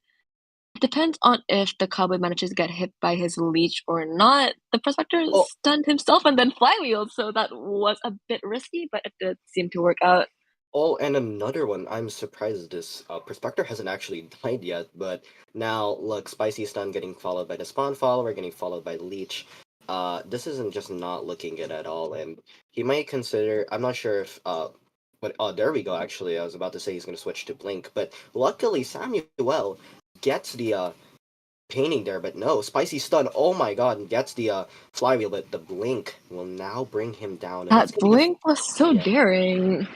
it depends on if the Cowboy manages to get hit by his leech or not. The Prospector stunned himself and then flywheeled, so that was a bit risky, but it did seem to work out. Oh, and another one. I'm surprised this Prospector hasn't actually died yet, but now look, Spicy Stun getting followed by the Spawn Follower, getting followed by Leech. This isn't just not looking good at all, and he might consider. I'm not sure if but there we go. Actually, I was about to say he's gonna switch to Blink, but luckily Samuel gets the painting there, but no, Spicy Stun, oh my god, and gets the flywheel, but the Blink will now bring him down. And That Blink was so daring.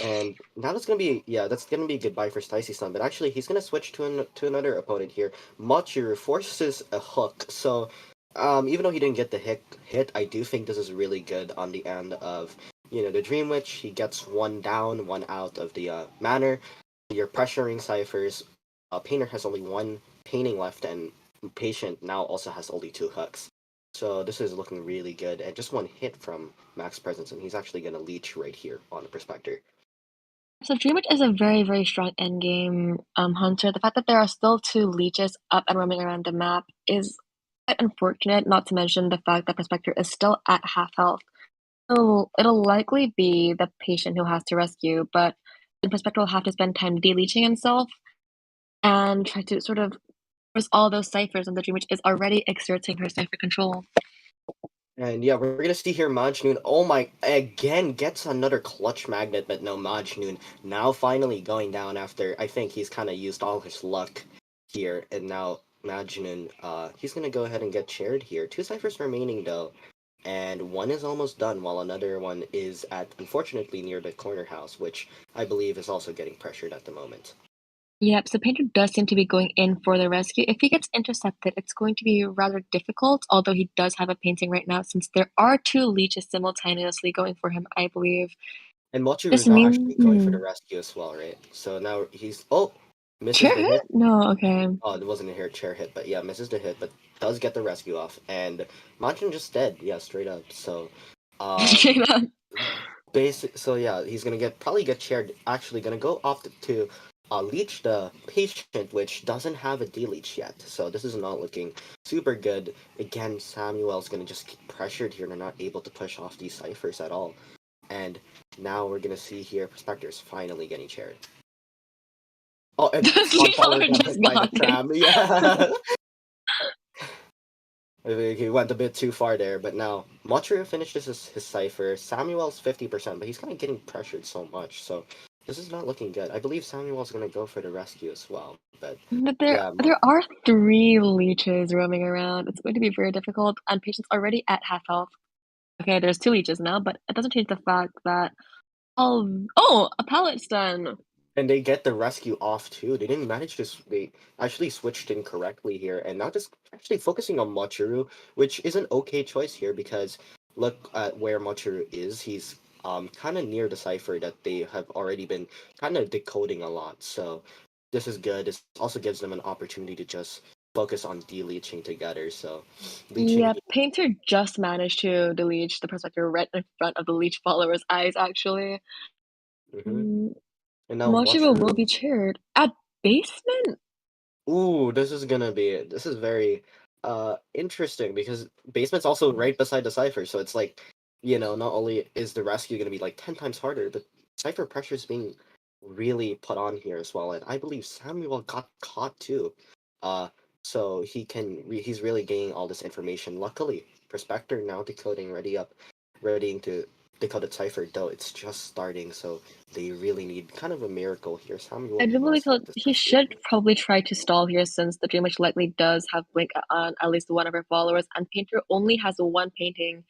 And now that's gonna be a goodbye for Spicy Stun, but actually he's gonna switch to another opponent here. Machiru forces a hook, so even though he didn't get the hit, I do think this is really good on the end of the Dream Witch. He gets one down, one out of the Manor. You're pressuring ciphers. Painter has only one painting left, and Patient now also has only two hooks. So this is looking really good, and just one hit from Max Presence, and he's actually gonna leech right here on the Prospector. So Dream Witch is a very, very strong endgame hunter. The fact that there are still two leeches up and roaming around the map is quite unfortunate, not to mention the fact that Prospector is still at half health. So it'll likely be the Patient who has to rescue, but the Prospector will have to spend time deleaching himself and try to sort of force all those ciphers, and the Dream Witch is already exerting her cipher control. And yeah, we're gonna see here Majnoon. Oh my! Again gets another clutch magnet, but no, Majnoon now finally going down after I think he's kind of used all his luck here, and now Majnoon, he's gonna go ahead and get chaired here. Two ciphers remaining though, and one is almost done, while another one is unfortunately near the corner house, which I believe is also getting pressured at the moment. Yep, so Painter does seem to be going in for the rescue. If he gets intercepted, it's going to be rather difficult, although he does have a painting right now, since there are two leeches simultaneously going for him, I believe. And Machiru is now actually going for the rescue as well, right? So now he's misses chair the hit? hit. No, okay. Oh, it wasn't a chair hit, but yeah, misses the hit, but does get the rescue off, and Majin just dead, yeah, straight up. So, Straight up. so yeah, he's gonna probably get chaired. Actually, gonna go off to leech the Patient, which doesn't have a deleech yet. So this is not looking super good. Again, Samuel's gonna just get pressured here. They're not able to push off these ciphers at all, and now we're gonna see here Prospector's finally getting chaired. Oh, and Spawn got hit by the tram. Yeah. He went a bit too far there, but now Machiru finishes his cipher. Samuel's 50%, but he's kind of getting pressured so much, so this is not looking good. I believe Samuel's going to go for the rescue as well, but there are three leeches roaming around. It's going to be very difficult, and Patient's already at half health. Okay, there's two leeches now, but it doesn't change the fact that a pallet stun. And they get the rescue off too. They didn't manage to. They actually switched incorrectly here, and now just actually focusing on Machiru, which is an okay choice here because look at where Machiru is. He's kind of near the cipher that they have already been kind of decoding a lot. So this is good. This also gives them an opportunity to just focus on deleaching together. So Painter just managed to deleach the Prospector right in front of the leech follower's eyes. Actually. Mm-hmm. And now Machiru will be chaired at basement. Ooh, this is very interesting because basement's also right beside the cipher, so it's like, not only is the rescue gonna be like 10 times harder, but cipher pressure is being really put on here as well, and I believe Samuel got caught too. So he's really gaining all this information. Luckily, Prospector now decoding readying to Decoded Cipher, though it's just starting, so they really need kind of a miracle here. Samuel I do believe must get this he rescue. should probably try to stall here since the Dream Witch likely does have Blink on at least one of her followers, and Painter only has one painting.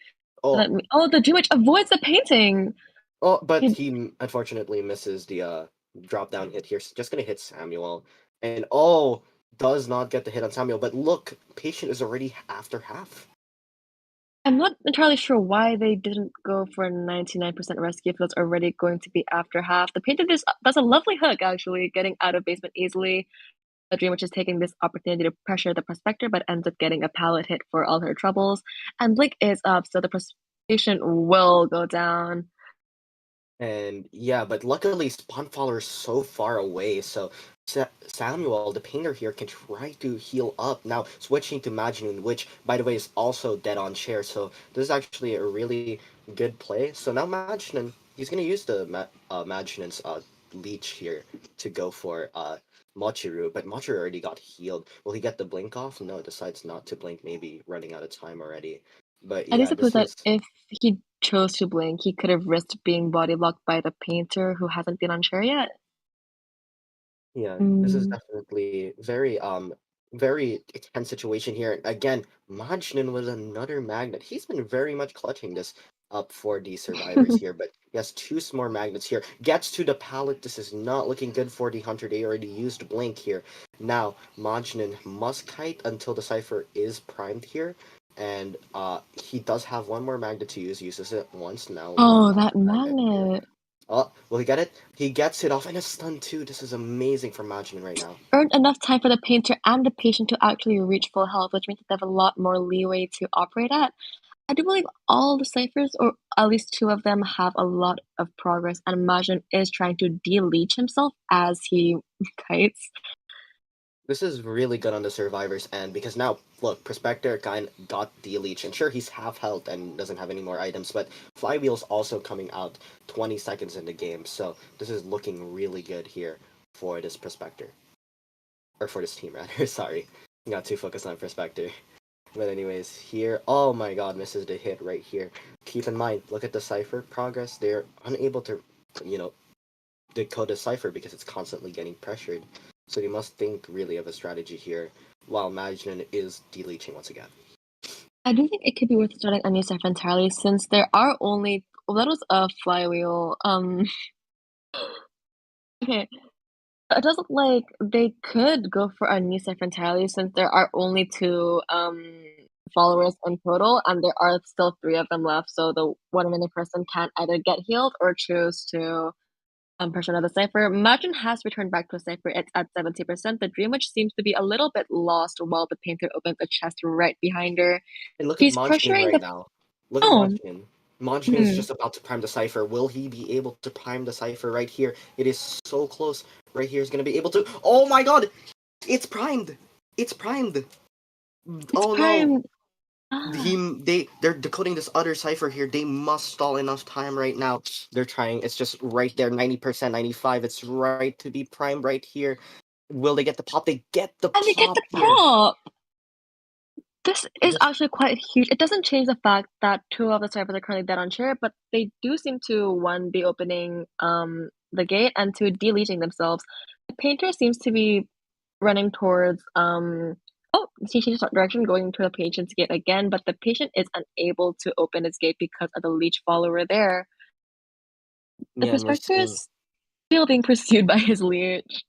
Oh, The Dream Witch avoids the painting! but He- he unfortunately misses the drop down hit here. Just gonna hit Samuel, and does not get the hit on Samuel. But look, Patient is already after half. I'm not entirely sure why they didn't go for a 99% rescue if it was already going to be after half. The Painter does a lovely hook, actually, getting out of basement easily. The Dream Witch is taking this opportunity to pressure the Prospector, but ends up getting a pallet hit for all her troubles. And Blink is up, so the patient will go down. And yeah, but luckily Spawnfaller is so far away, so Samuel, the painter here, can try to heal up. Now switching to Majnun, which by the way is also dead on chair, so this is actually a really good play. So now Majnun, he's gonna use the Majnun's leech here to go for Mochiru, but Mochiru already got healed. Will he get the blink off? No, decides not to blink, maybe running out of time already. But I do yeah, suppose this that is if he chose to blink, he could have risked being body blocked by the Painter who hasn't been on chair yet. Yeah, this is Mm. definitely very tense situation here. Again, Majnun with another magnet. He's been very much clutching this up for the survivors here, but he has two more magnets here. Gets to the pallet. This is not looking good for the hunter. They already used blink here. Now Majnun must kite until the cipher is primed here. And he does have one more magnet to use, uses it once now. Oh, One that magnet here. magnet. Oh, will he get it? He gets it off and a stun too. This is amazing for Majin right now. Earned enough time for the Painter and the patient to actually reach full health, which means that they have a lot more leeway to operate at. I do believe all the ciphers, or at least two of them, have a lot of progress, and Majin is trying to de-leech himself as he kites. This is really good on the survivors end because now look, Prospector got the leech, and sure he's half health and doesn't have any more items, but Flywheel's also coming out 20 seconds in the game, so this is looking really good here for this Prospector. Or for this team rather, sorry. Got too focused on Prospector. But anyways, here, oh my god, misses the hit right here. Keep in mind, look at the cipher progress. They're unable to, decode the cipher because it's constantly getting pressured. So they must think really of a strategy here, while Majnun is deleaching once again. I do think it could be worth starting a new cipher entirely, since there are only that was a flywheel. Okay. It does look like they could go for a new cipher entirely, since there are only two followers in total, and there are still three of them left. So the one remaining person can either get healed or choose to pressure another cipher. Majin has returned back to a cipher. It's at 70%. The Dream Witch seems to be a little bit lost while the Painter opens a chest right behind her. And look at He's Majnun pressuring right the now. Look at oh. Majnun. Majnun is just about to prime the cipher. Will he be able to prime the cipher right here? It is so close. Right here is going to be able to. Oh my god! It's primed! It's primed! Oh no! They're decoding this other cipher here. They must stall enough time right now. They're trying. It's just right there, 90%, 95. It's right to be primed right here. Will they get the pop? They get the pop. And they get the here. pop. This is actually quite huge. It doesn't change the fact that two of the ciphers are currently dead on chair, but they do seem to, one, be opening the gate, and two, deleting themselves. The Painter seems to be running towards she changed direction, going to the patient's gate again, but the patient is unable to open his gate because of the leech follower there. The Prospector is still being pursued by his leech.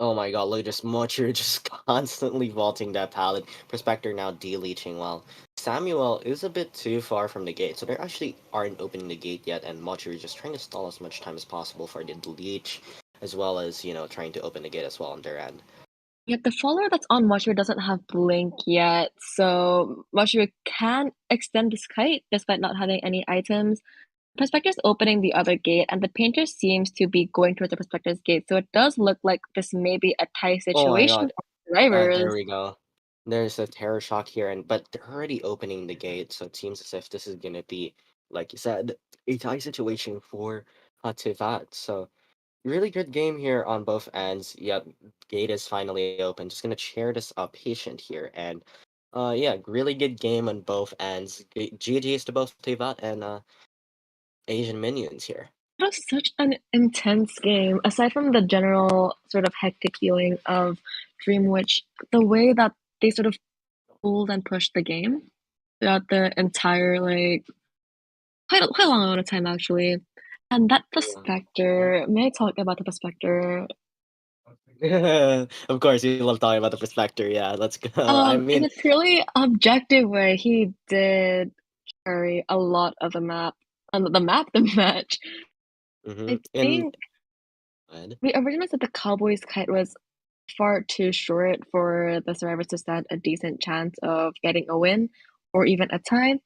Oh my god, look at this Mocher just constantly vaulting that pallet. Prospector now de-leeching while Samuel is a bit too far from the gate, so they actually aren't opening the gate yet, and Mocher is just trying to stall as much time as possible for the leech, as well as, trying to open the gate as well on their end. Yet the follower that's on Mocher doesn't have blink yet, so Mocher can extend this kite despite not having any items. Prospector's opening the other gate, and the Painter seems to be going towards the Prospector's gate, so it does look like this may be a tight situation for survivors. There we go. There's a terror shock here, but they're already opening the gate, so it seems as if this is gonna be, like you said, a tie situation for Tivat. So really good game here on both ends. Yep, gate is finally open. Just gonna chair this patient here, and yeah, really good game on both ends. GG's to both Tivat and Asian minions here. It was such an intense game. Aside from the general sort of hectic feeling of Dream Witch, the way that they sort of pulled and pushed the game throughout the entire quite a long amount of time actually. And that Prospector, may I talk about the Prospector? Of course, you love talking about the Prospector. Yeah, let's go. I In mean, a purely objective way, he did carry a lot of the map, the match. I think we originally said the Cowboys kite was far too short for the survivors to stand a decent chance of getting a win or even a tie.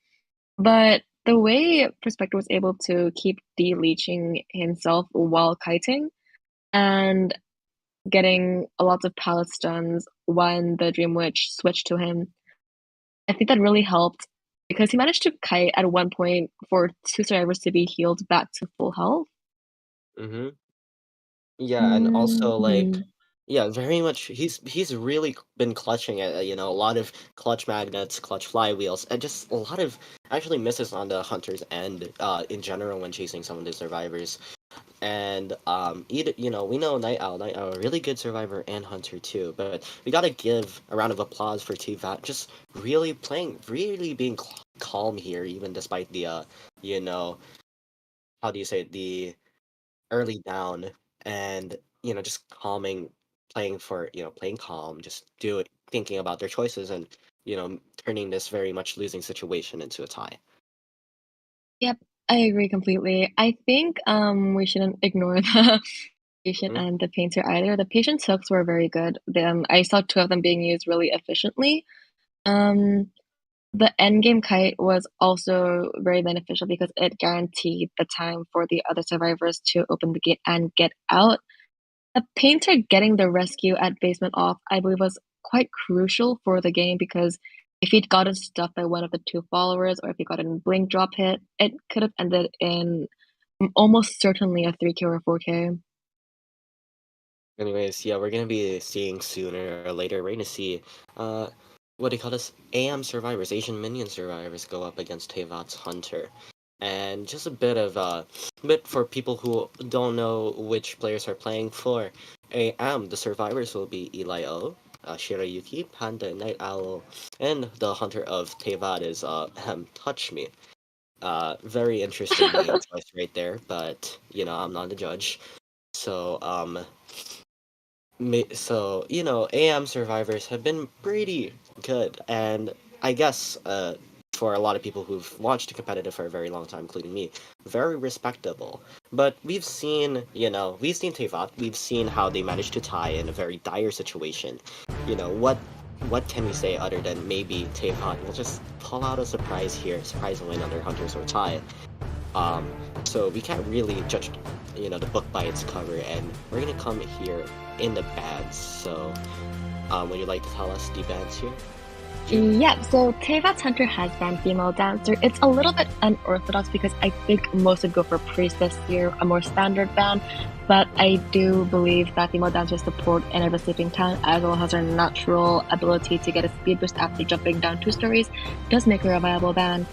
But the way Prospector was able to keep de-leeching himself while kiting and getting a lot of pallet stuns when the Dream Witch switched to him, I think that really helped because he managed to kite at one point for two survivors to be healed back to full health. mm-hmm. Yeah, and also Mhm. yeah, very much. He's really been clutching at a lot of clutch magnets, clutch flywheels, and just a lot of actually misses on the hunter's end. In general, when chasing some of the survivors, and we know Night Owl, a really good survivor and hunter too. But we gotta give a round of applause for Devot, just really being calm here, even despite the how do you say it, the early down, and just playing calm, just thinking about their choices, and turning this very much losing situation into a tie. Yep, I agree completely. I think we shouldn't ignore the patient Mhm. and the painter either. The patient's hooks were very good. I saw two of them being used really efficiently. Um, the endgame kite was also very beneficial because it guaranteed the time for the other survivors to open the gate and get out. The painter getting the rescue at basement off, I believe, was quite crucial for the game because if he'd gotten stuck by one of the two followers or if he got a blink drop hit, it could have ended in almost certainly a 3K or a 4K. Anyways, yeah, we're gonna be seeing sooner or later. We're gonna see, what do you call this? AM survivors, Asian minion survivors, go up against Tevot's hunter, and just a bit for people who don't know which players are playing for AM. The survivors will be Eli O, Shirayuki, Panda, Night Owl, and the hunter of Tevot is Touch Me. Very interesting name choice right there, but I'm not the judge. So AM survivors have been pretty good, and I guess for a lot of people who've watched competitive for a very long time, including me, very respectable. But we've seen Tevot, we've seen how they managed to tie in a very dire situation. What can we say other than maybe Tevot will just pull out a surprise win on their hunters or tie. So we can't really judge, the book by its cover, and we're gonna come here in the bands. So, would you like to tell us the bands here? Yeah, so Tevot's Hunter has banned Female Dancer. It's a little bit unorthodox because I think most would go for Priestess here, a more standard ban, but I do believe that Female Dancer's support in Ever Sleeping Town, as well as her natural ability to get a speed boost after jumping down 2 stories, does make her a viable ban.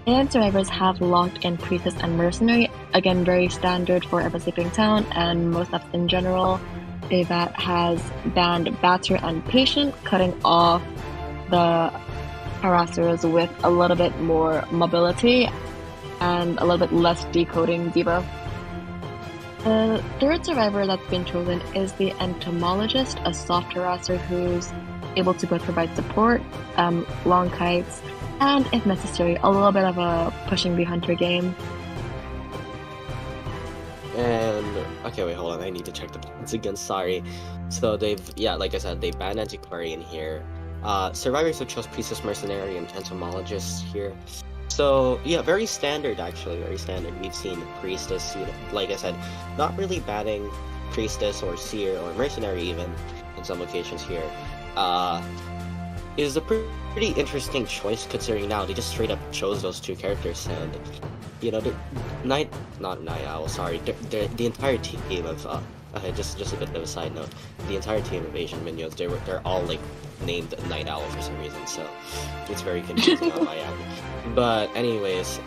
And survivors have locked in Priestess and Mercenary, again very standard for Ever Sleeping Town and most apps in general. Devot has banned Batter and Patient, cutting off the harassers with a little bit more mobility and a little bit less decoding debuff. The third survivor that's been chosen is the Entomologist, a soft harasser who's able to both provide support, long kites, and if necessary, a little bit of a pushing the hunter game. And okay, wait, hold on. I need to check the points again. Sorry. So like I said, they banned Antiquarian here. Survivors have chose Priestess, Mercenary, and Entomologist here. So yeah, very standard actually. Very standard. We've seen Priestess, like I said, not really banning Priestess or Seer or Mercenary even in some occasions here. Is a pretty interesting choice considering now they just straight up chose those two characters, and the not Night Owl, sorry, the entire team of just a bit of a side note, the entire team of Asian minions, they're all like named Night Owl for some reason, so it's very confusing on my end. But anyways,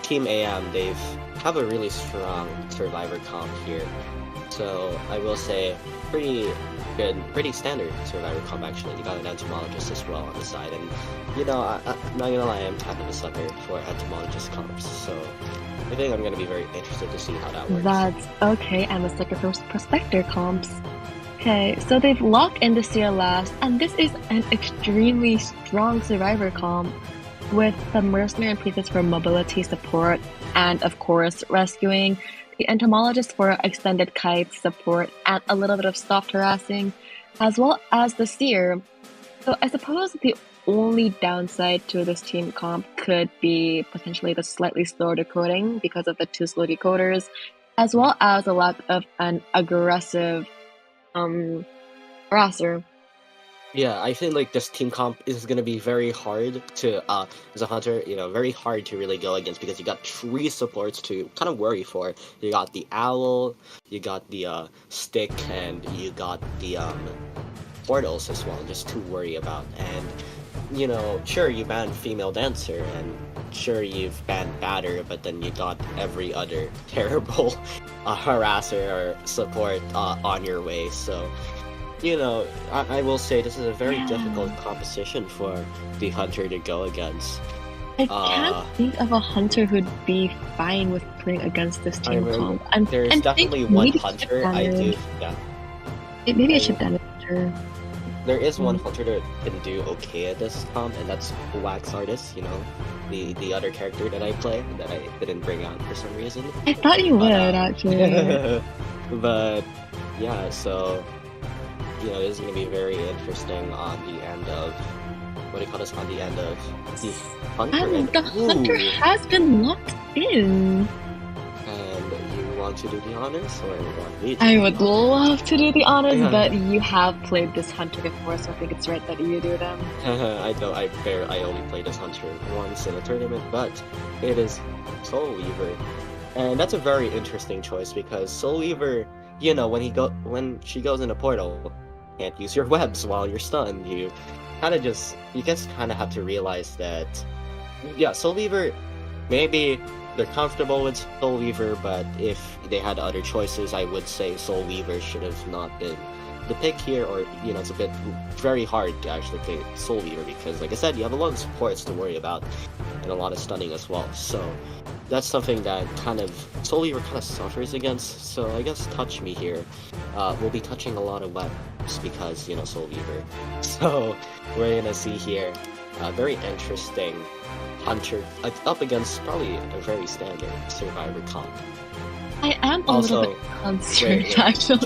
Team AM, they've have a really strong survivor comp here. So I will say pretty good, pretty standard survivor comp actually. You got an entomologist as well on the side, and I'm not gonna lie, I'm kind of a sucker for entomologist comps. So I think I'm gonna be very interested to see how that works. That's okay. I'm a sucker for prospector comps. Okay, so they've locked in the Seer last, and this is an extremely strong survivor comp with the mercenary and priestess for mobility support, and of course rescuing, the entomologist for extended kite support and a little bit of soft harassing, as well as the Seer. So I suppose the only downside to this team comp could be potentially the slightly slower decoding because of the 2 slow decoders, as well as the lack of an aggressive harasser. Yeah, I think like this team comp is gonna be very hard to as a hunter, very hard to really go against because you got 3 supports to kind of worry for. You got the owl, you got the stick, and you got the portals as well, just to worry about. And sure, you banned female dancer, and sure you've banned batter, but then you got every other terrible harasser or support on your way. So I will say this is a very difficult composition for the hunter to go against. I can't think of a hunter who'd be fine with playing against this team comp. There's definitely one hunter I do. Yeah. Maybe a chip damage hunter. There is one hunter that can do okay at this comp, and that's Wax Artist. The other character that I play that I didn't bring out for some reason. I thought you would actually. But yeah, so. This is going to be very interesting on the end of, on the end of the hunter. And the hunter has been locked in. And you want to do the honors, or you want me to? I would love to do the honors, but you have played this hunter before, so I think it's right that you do them. I only played this hunter once in a tournament, but it is Soul Weaver. And that's a very interesting choice because Soul Weaver, when she goes in a portal, can't use your webs while you're stunned. You just kind of have to realize that, Soul Weaver, maybe they're comfortable with Soul Weaver, but if they had other choices, I would say Soul Weaver should have not been the pick here, or it's a bit very hard to actually play Soul Weaver because, like I said, you have a lot of supports to worry about and a lot of stunning as well. So that's something that Soul Weaver kind of suffers against. So I guess Touch Me here will be touching a lot of webs because Soul Weaver. So we're gonna see here a very interesting hunter up against probably a very standard survivor comp. I am a little bit concerned, actually.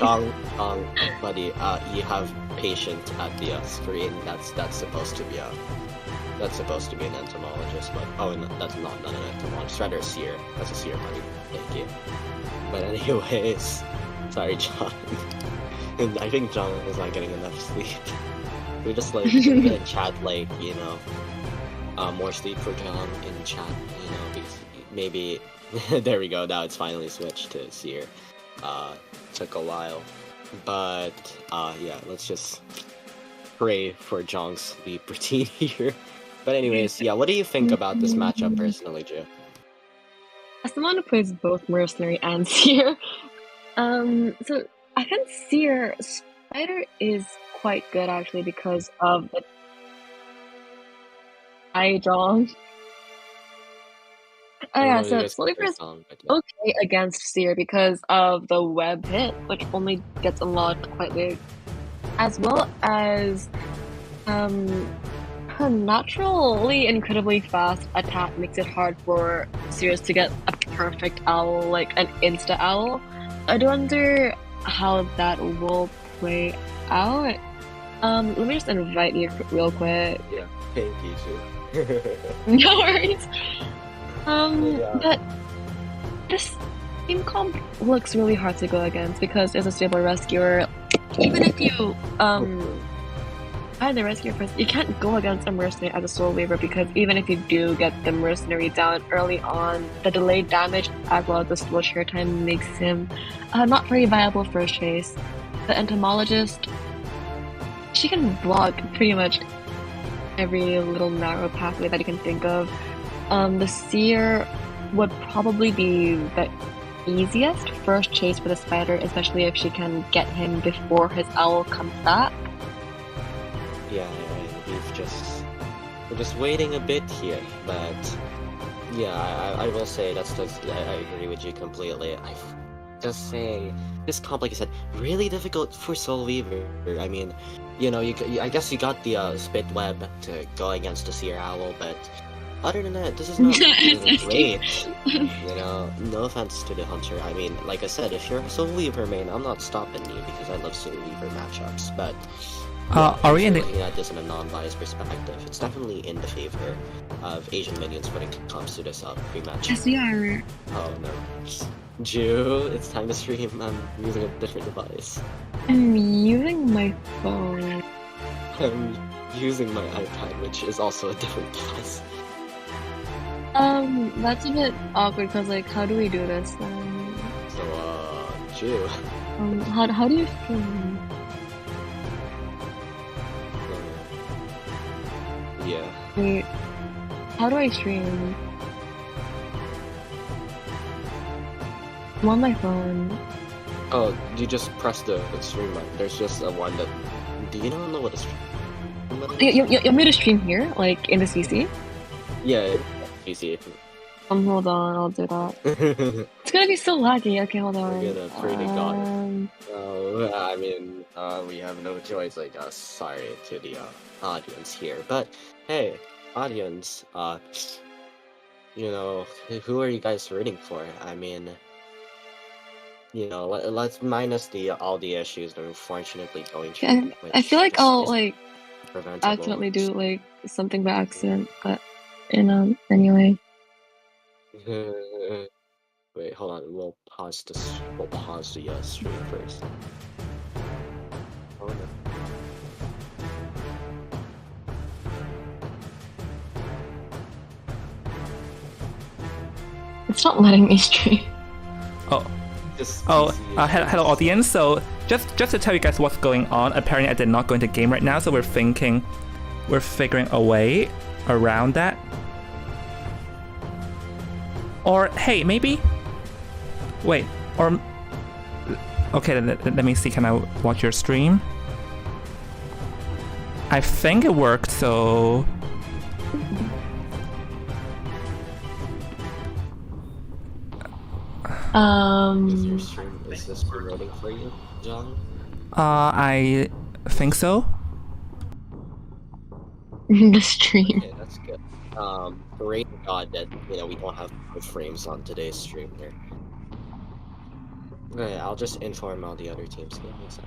Buddy, you have patient at the screen. That's supposed to be an entomologist, but no, that's not an entomologist. Rather a seer. That's a seer, buddy. Thank you. But anyways, sorry, John. I think John is not getting enough sleep. We just in chat more sleep for John in chat. Because maybe. There we go, now it's finally switched to Seer. Took a while. But, let's just pray for Jong's sleep routine here. But anyways, what do you think about this matchup personally, Joe? As someone who plays both Mercenary and Seer, so against Seer, Spider is quite good actually because of the Jong. So Soul Weaver is okay against Seer because of the web hit, which only gets unlocked quite late, as well as her naturally incredibly fast attack makes it hard for Seers to get a perfect owl, like an insta owl. I wonder how that will play out. Let me just invite you real quick. Yeah, thank you too. No worries. But this team comp looks really hard to go against because there's a stable rescuer. Even if you the rescuer first, you can't go against a mercenary as a Soul Weaver because even if you do get the mercenary down early on, the delayed damage as well as the slow share time makes him not very viable first chase. The entomologist, she can block pretty much every little narrow pathway that you can think of. The Seer, would probably be the easiest first chase for the spider, especially if she can get him before his owl comes back. Yeah, we're just waiting a bit here, but yeah, I will say I agree with you completely. I just saying this comp, like I said, really difficult for Soul Weaver. I mean, you know, I guess you got the Spit Web to go against the Seer Owl, but other than that, this is not really great. You know, no offense to the Hunter. I mean, like I said, if you're a Soul Weaver main, I'm not stopping you because I love Soul Weaver matchups, but are we in the... looking at this in a non-biased perspective, it's definitely in the favor of Asian minions when it comes to this pre-match. Yes, we are. Oh no. Jew, it's time to stream. I'm using a different device. I'm using my phone. I'm using my iPad, which is also a different device. That's a bit awkward because, like, how do we do this then? So, Jew. How do you stream? Yeah. Wait, how do I stream? I'm on my phone. Oh, you just press the stream button. There's just a one that. Do you not know what a stream button is? You want me to stream here, like in the CC? Yeah, PC. Hold on, I'll do that. It's gonna be so laggy. Okay, hold on. We're gonna pray to God. Oh, I mean, we have no choice, I guess. Sorry to the audience here, but hey, audience, you know, who are you guys rooting for? I mean, you know, let's minus all the issues that are unfortunately going through. I feel like I'll like preventable. accidentally do like something by accident, but anyway. Wait, hold on. We'll pause the stream first. Oh no. It's not letting me stream. Hello audience. So just to tell you guys what's going on, apparently I did not go into game right now, so we're figuring a way around that. Or hey, maybe wait, or okay, let me see, can I watch your stream? I think it worked, so Is this reloading for you, John? I think so. The stream. Okay, that's good. Pray to God that, you know, we don't have good frames on today's stream here. Okay, I'll just inform all the other teams. Give me a sec.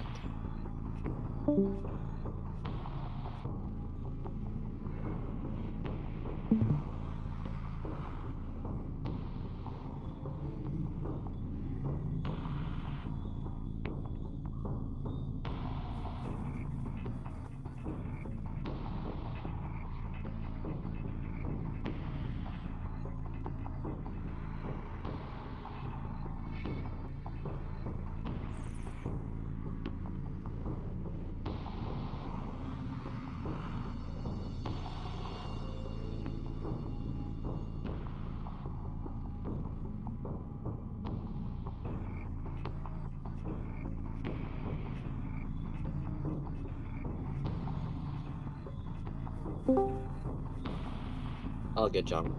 All good, John.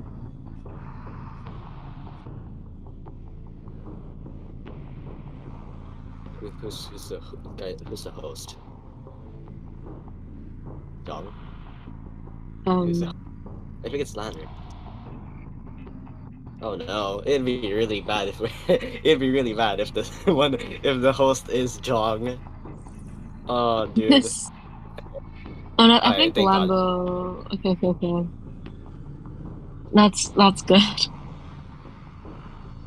Who's the host? John? Who's that? I think it's Lander. Oh no, it'd be really bad if the host is Jong. Oh dude. Oh no, I think Lambo. Okay. That's good.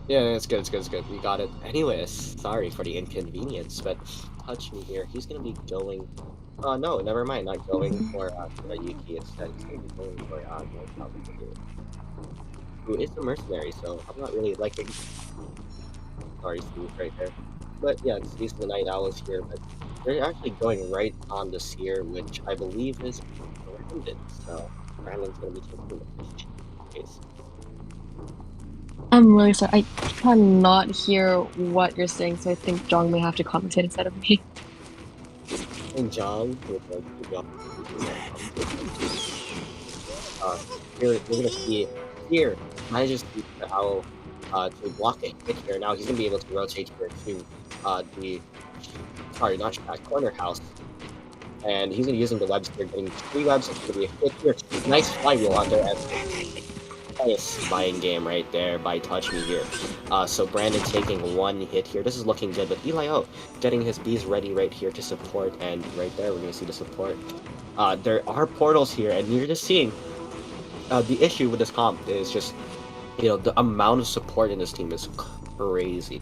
Yeah, it's good. We got it. Anyways, sorry for the inconvenience, but Touch Me here. He's gonna be going. No, never mind. Not going for Yuki instead. He's gonna be going for who is a mercenary. So I'm not really liking. Sorry, Steve, right there. But yeah, these are the Night Owls here. But they're actually going right on the Seer, which I believe is Brandon. So Brandon's gonna be taking the first case. I'm really sorry. I cannot hear what you're saying, so I think Jong may have to commentate instead of me. And John, here we're gonna see here manages to use the owl to block it hit here. Now he's gonna be able to rotate here to the not corner house. And he's gonna be using the webs here, getting 3 webs. It's gonna be a hit here. Nice flywheel on there. Nice buying game right there by Touch Me here. So Brandon taking 1 hit here. This is looking good, but Eli O getting his bees ready right here to support, and right there we're gonna see the support. There are portals here, and you're just seeing the issue with this comp is just, you know, the amount of support in this team is crazy.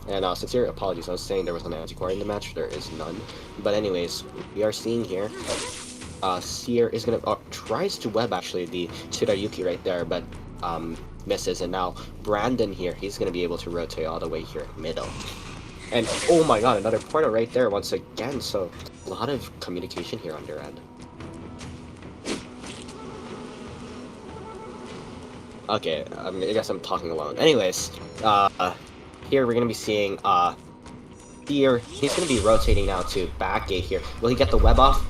And sincere apologies, I was saying there was an anti-core in the match, there is none. But anyways, we are seeing here, Seer is gonna, tries to web actually the Tsurayuki right there, but misses. And now Brandon here, he's gonna be able to rotate all the way here middle. And oh my god, another portal right there once again, so a lot of communication here on their end. Okay, I guess I'm talking alone. Anyways, here we're gonna be seeing here he's gonna be rotating now to back gate here. Will he get the web off?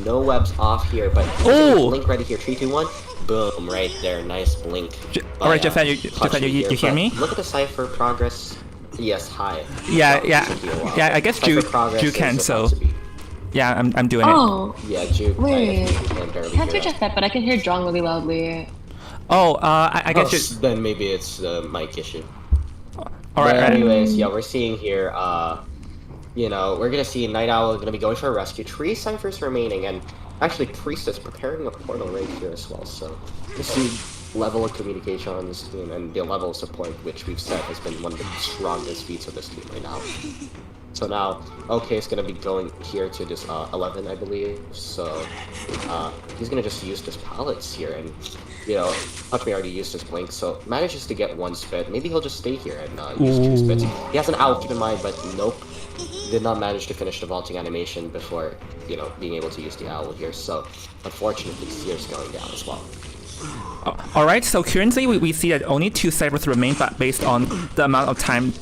No webs off here, but blink ready here. 3, 2, 1. Boom! Right there, nice blink. All right, Jeffet, you hear me? Look at the cipher progress. Yes, hi. Yeah. I guess Ju can. So yeah, I'm doing it. Yeah, Ju. Wait. I can't hear Jeff, but I can hear Jong really loudly. I guess then maybe it's the mic issue. Alright. Anyways, yeah, we're seeing here, you know, we're gonna see Night Owl gonna be going for a rescue. 3 ciphers remaining, and actually Priestess preparing a portal right here as well. So this the level of communication on this team and the level of support, which we've said has been one of the strongest feats of this team right now. So now, OK is gonna be going here to this 11, I believe. So he's gonna just use this pallets here, and you know, Touch Me already used his blink, so manages to get 1 spit. Maybe he'll just stay here and use 2 spits. He has an owl, keep in mind, but nope. Did not manage to finish the vaulting animation before, you know, being able to use the owl here. So unfortunately, Seer's going down as well. Alright, so currently we see that only 2 ciphers remain, but based on the amount of time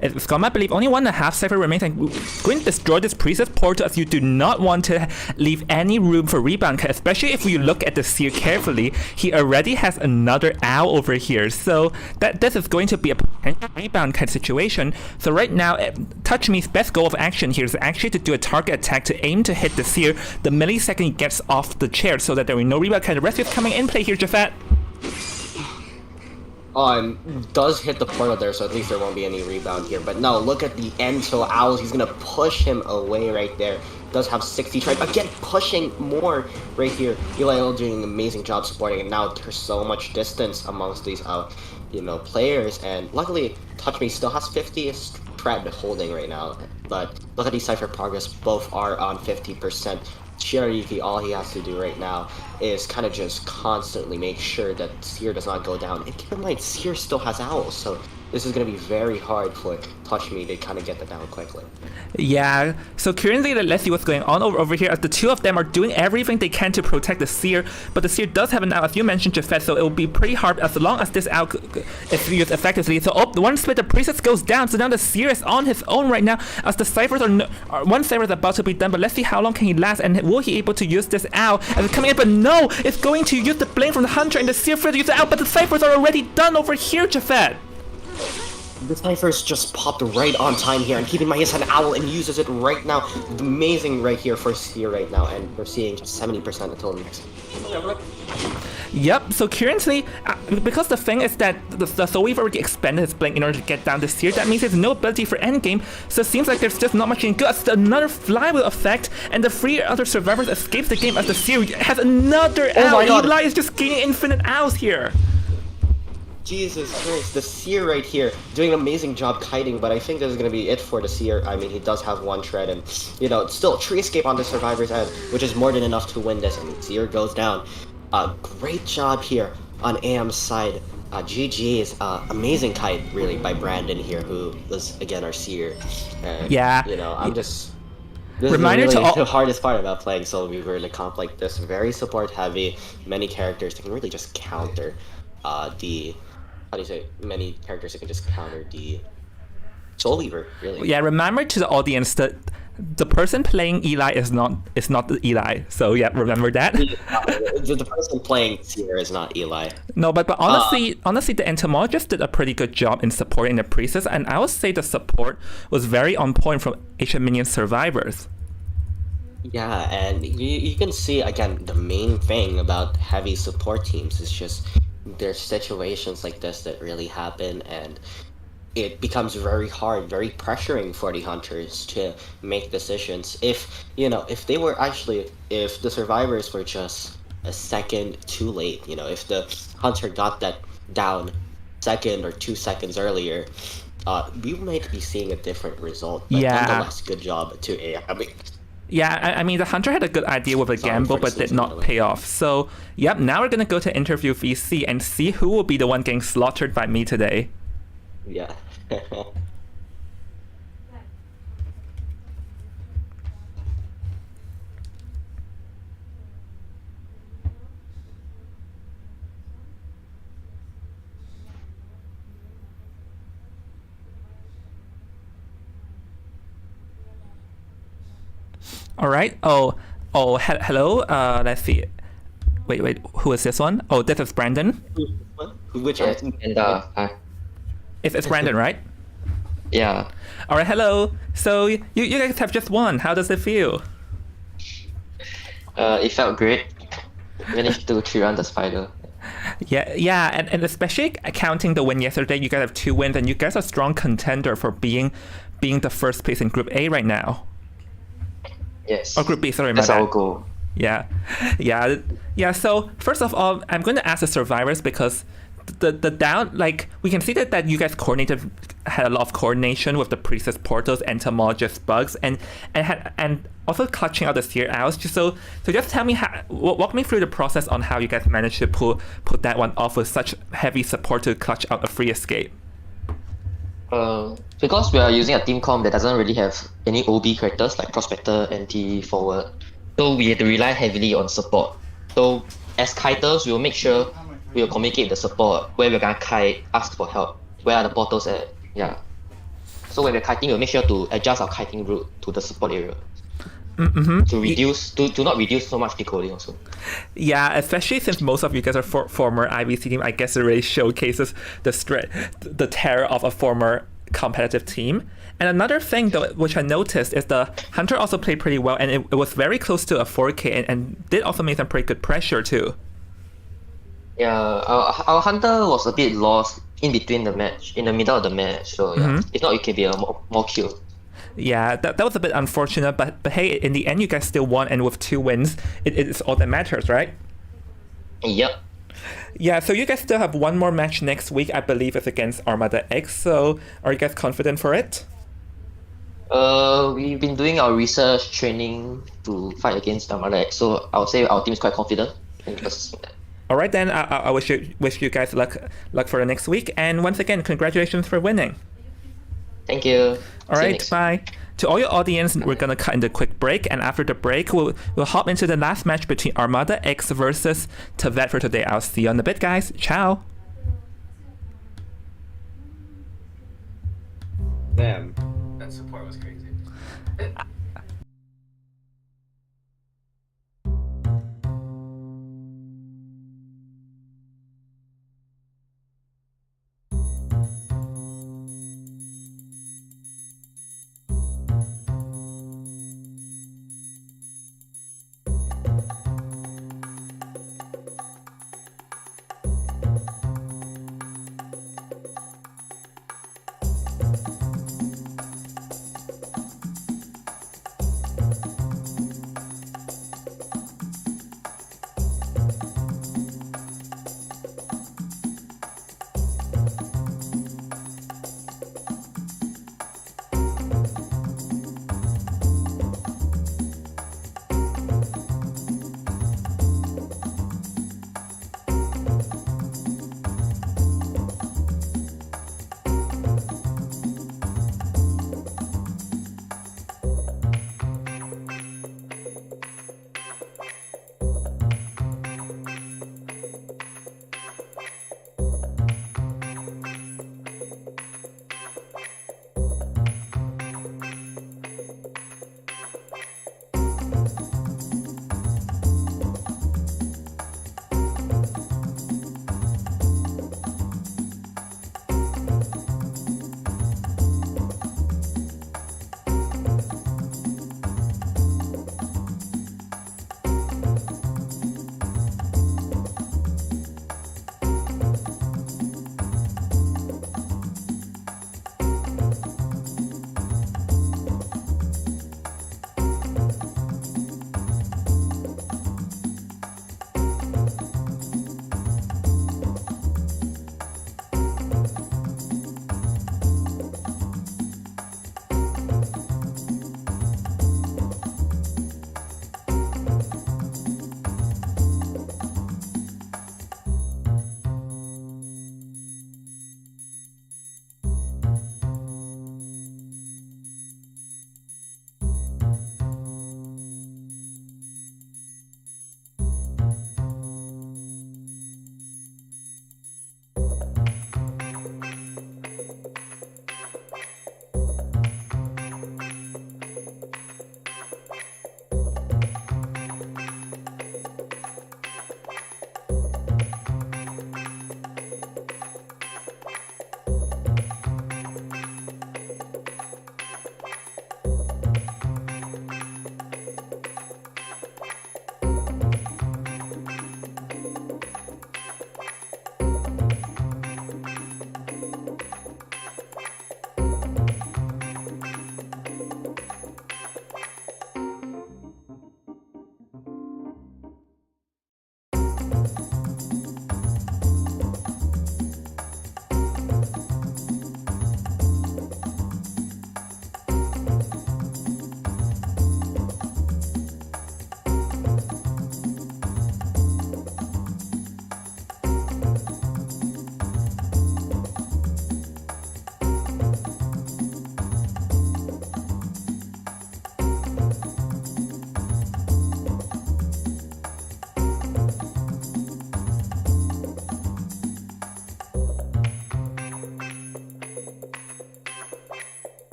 it's gone, I believe only 1.5 cipher remains, and going to destroy this Priestess portal, as you do not want to leave any room for rebound, especially if you look at the Seer carefully. He already has another owl over here, so this is going to be a potential rebound kind of situation. So right now, Touch Me's best goal of action here is actually to do a target attack to aim to hit the Seer the millisecond he gets off the chair, so that there will be no rebound. Kind of rescue is coming in play here, Jafet. And does hit the portal there, so at least there won't be any rebound here. But no, look at the end. So Owls, he's gonna push him away right there. Does have 60 try, again pushing more right here. Eli doing an amazing job supporting, and now there's so much distance amongst these you know, players. And luckily, Touch Me still has 50 Strat holding right now. But look at these cipher progress, both are on 50%. Tsurayuki, all he has to do right now is kind of just constantly make sure that Seer does not go down. And keep in mind, Seer still has owls, so this is going to be very hard for Touch Me to kind of get that down quickly. Yeah, so currently let's see what's going on over here, as the 2 of them are doing everything they can to protect the Seer, but the Seer does have an owl, as you mentioned, Jafet, so it will be pretty hard as long as this owl is used effectively. So the 1 split, the Priestess goes down, so now the Seer is on his own right now, as the ciphers are 1 cipher is about to be done, but let's see how long can he last, and will he able to use this owl as it's coming in. But no, it's going to use the blame from the Hunter, and the Seer free to use the owl, but the ciphers are already done over here, Jafet. The ciphers just popped right on time here, and keep in mind he has an owl and uses it right now. Amazing right here for Seer right now, and we're seeing 70% until next. Yep, so currently, because the thing is that so we've already expanded his blink in order to get down this Seer, that means there's no ability for endgame, so it seems like there's just not much in good. It's another flywheel effect, and the 3 other survivors escape the game as the Seer has another owl. Eli is just gaining infinite owls here. Jesus Christ, the Seer right here doing an amazing job kiting, but I think this is going to be it for the Seer. I mean, he does have 1 shred, and, you know, still tree escape on the survivor's end, which is more than enough to win this, and Seer goes down. Great job here on AM's side. GG's amazing kite, really, by Brandon here, who was, again, our Seer. And, yeah. You know, I'm just... This Reminder is really to all... the hardest part about playing solo viewer in a comp like this. Very support heavy, many characters that can really just counter. the how do you say many characters that can just counter the Soul Lever, really. Yeah, remember to the audience that the person playing Eli is not the Eli. So yeah, remember that. The person playing Seer is not Eli. No, but honestly, the entomologist did a pretty good job in supporting the priestess, and I would say the support was very on point from Asian Minion survivors. Yeah, and you can see again the main thing about heavy support teams is just there's situations like this that really happen, and it becomes very hard, very pressuring for the hunters to make decisions. If if the survivors were just a second too late, if the hunter got that down second or 2 seconds earlier, we might be seeing a different result. But nonetheless, good job to AI. Yeah, I mean, the hunter had a good idea with a gamble, but did not pay off. So, yep, now we're gonna go to interview VC and see who will be the one getting slaughtered by me today. Yeah. All right. Hello. Let's see. Wait. Who is this one? Oh, this is Brandon. Which Yes, and It's Brandon, right? yeah, All right. Hello. So you guys have just won. How does it feel? it felt great. Managed to 3-run the spider. Yeah, and especially counting the win yesterday, you guys have 2 wins, and you guys are a strong contender for being the first place in Group A right now. Yes. Or Group B, sorry, my That's bad. our goal. Yeah. So first of all, I'm going to ask the survivors because the down, like, we can see that you guys had a lot of coordination with the priestess portals, entomologist bugs, and also clutching out the seer owls. So just tell me walk me through the process on how you guys managed to pull that one off with such heavy support to clutch out a free escape. Because we are using a team comp that doesn't really have any OB characters like Prospector, NT, Forward, so we had to rely heavily on support. So as kiters, we will make sure we will communicate the support, where we're gonna kite, ask for help, where are the portals at, yeah. So when we're kiting, we'll make sure to adjust our kiting route to the support area. To not reduce so much decoding also. Yeah, especially since most of you guys are former IVC team, I guess it really showcases the terror of a former competitive team. And another thing though, which I noticed, is the hunter also played pretty well, and it was very close to a 4K, and did also make some pretty good pressure too. Yeah, our hunter was a bit lost in between the match, in the middle of the match. So yeah, if not, it can be a more kill. Yeah, that was a bit unfortunate, but hey, in the end, you guys still won, and with 2 wins, it's all that matters, right? Yep. Yeah, so you guys still have one more match next week, I believe it's against Armada X, so are you guys confident for it? We've been doing our research training to fight against Armada X, so I would say our team is quite confident. All right, then, I wish you guys luck for the next week, and once again, congratulations for winning. Thank you. All right, bye. To all your audience, we're gonna cut in the quick break, and after the break, we'll hop into the last match between Armada X versus Devot for today. I'll see you in a bit, guys. Ciao. Damn, that support was crazy.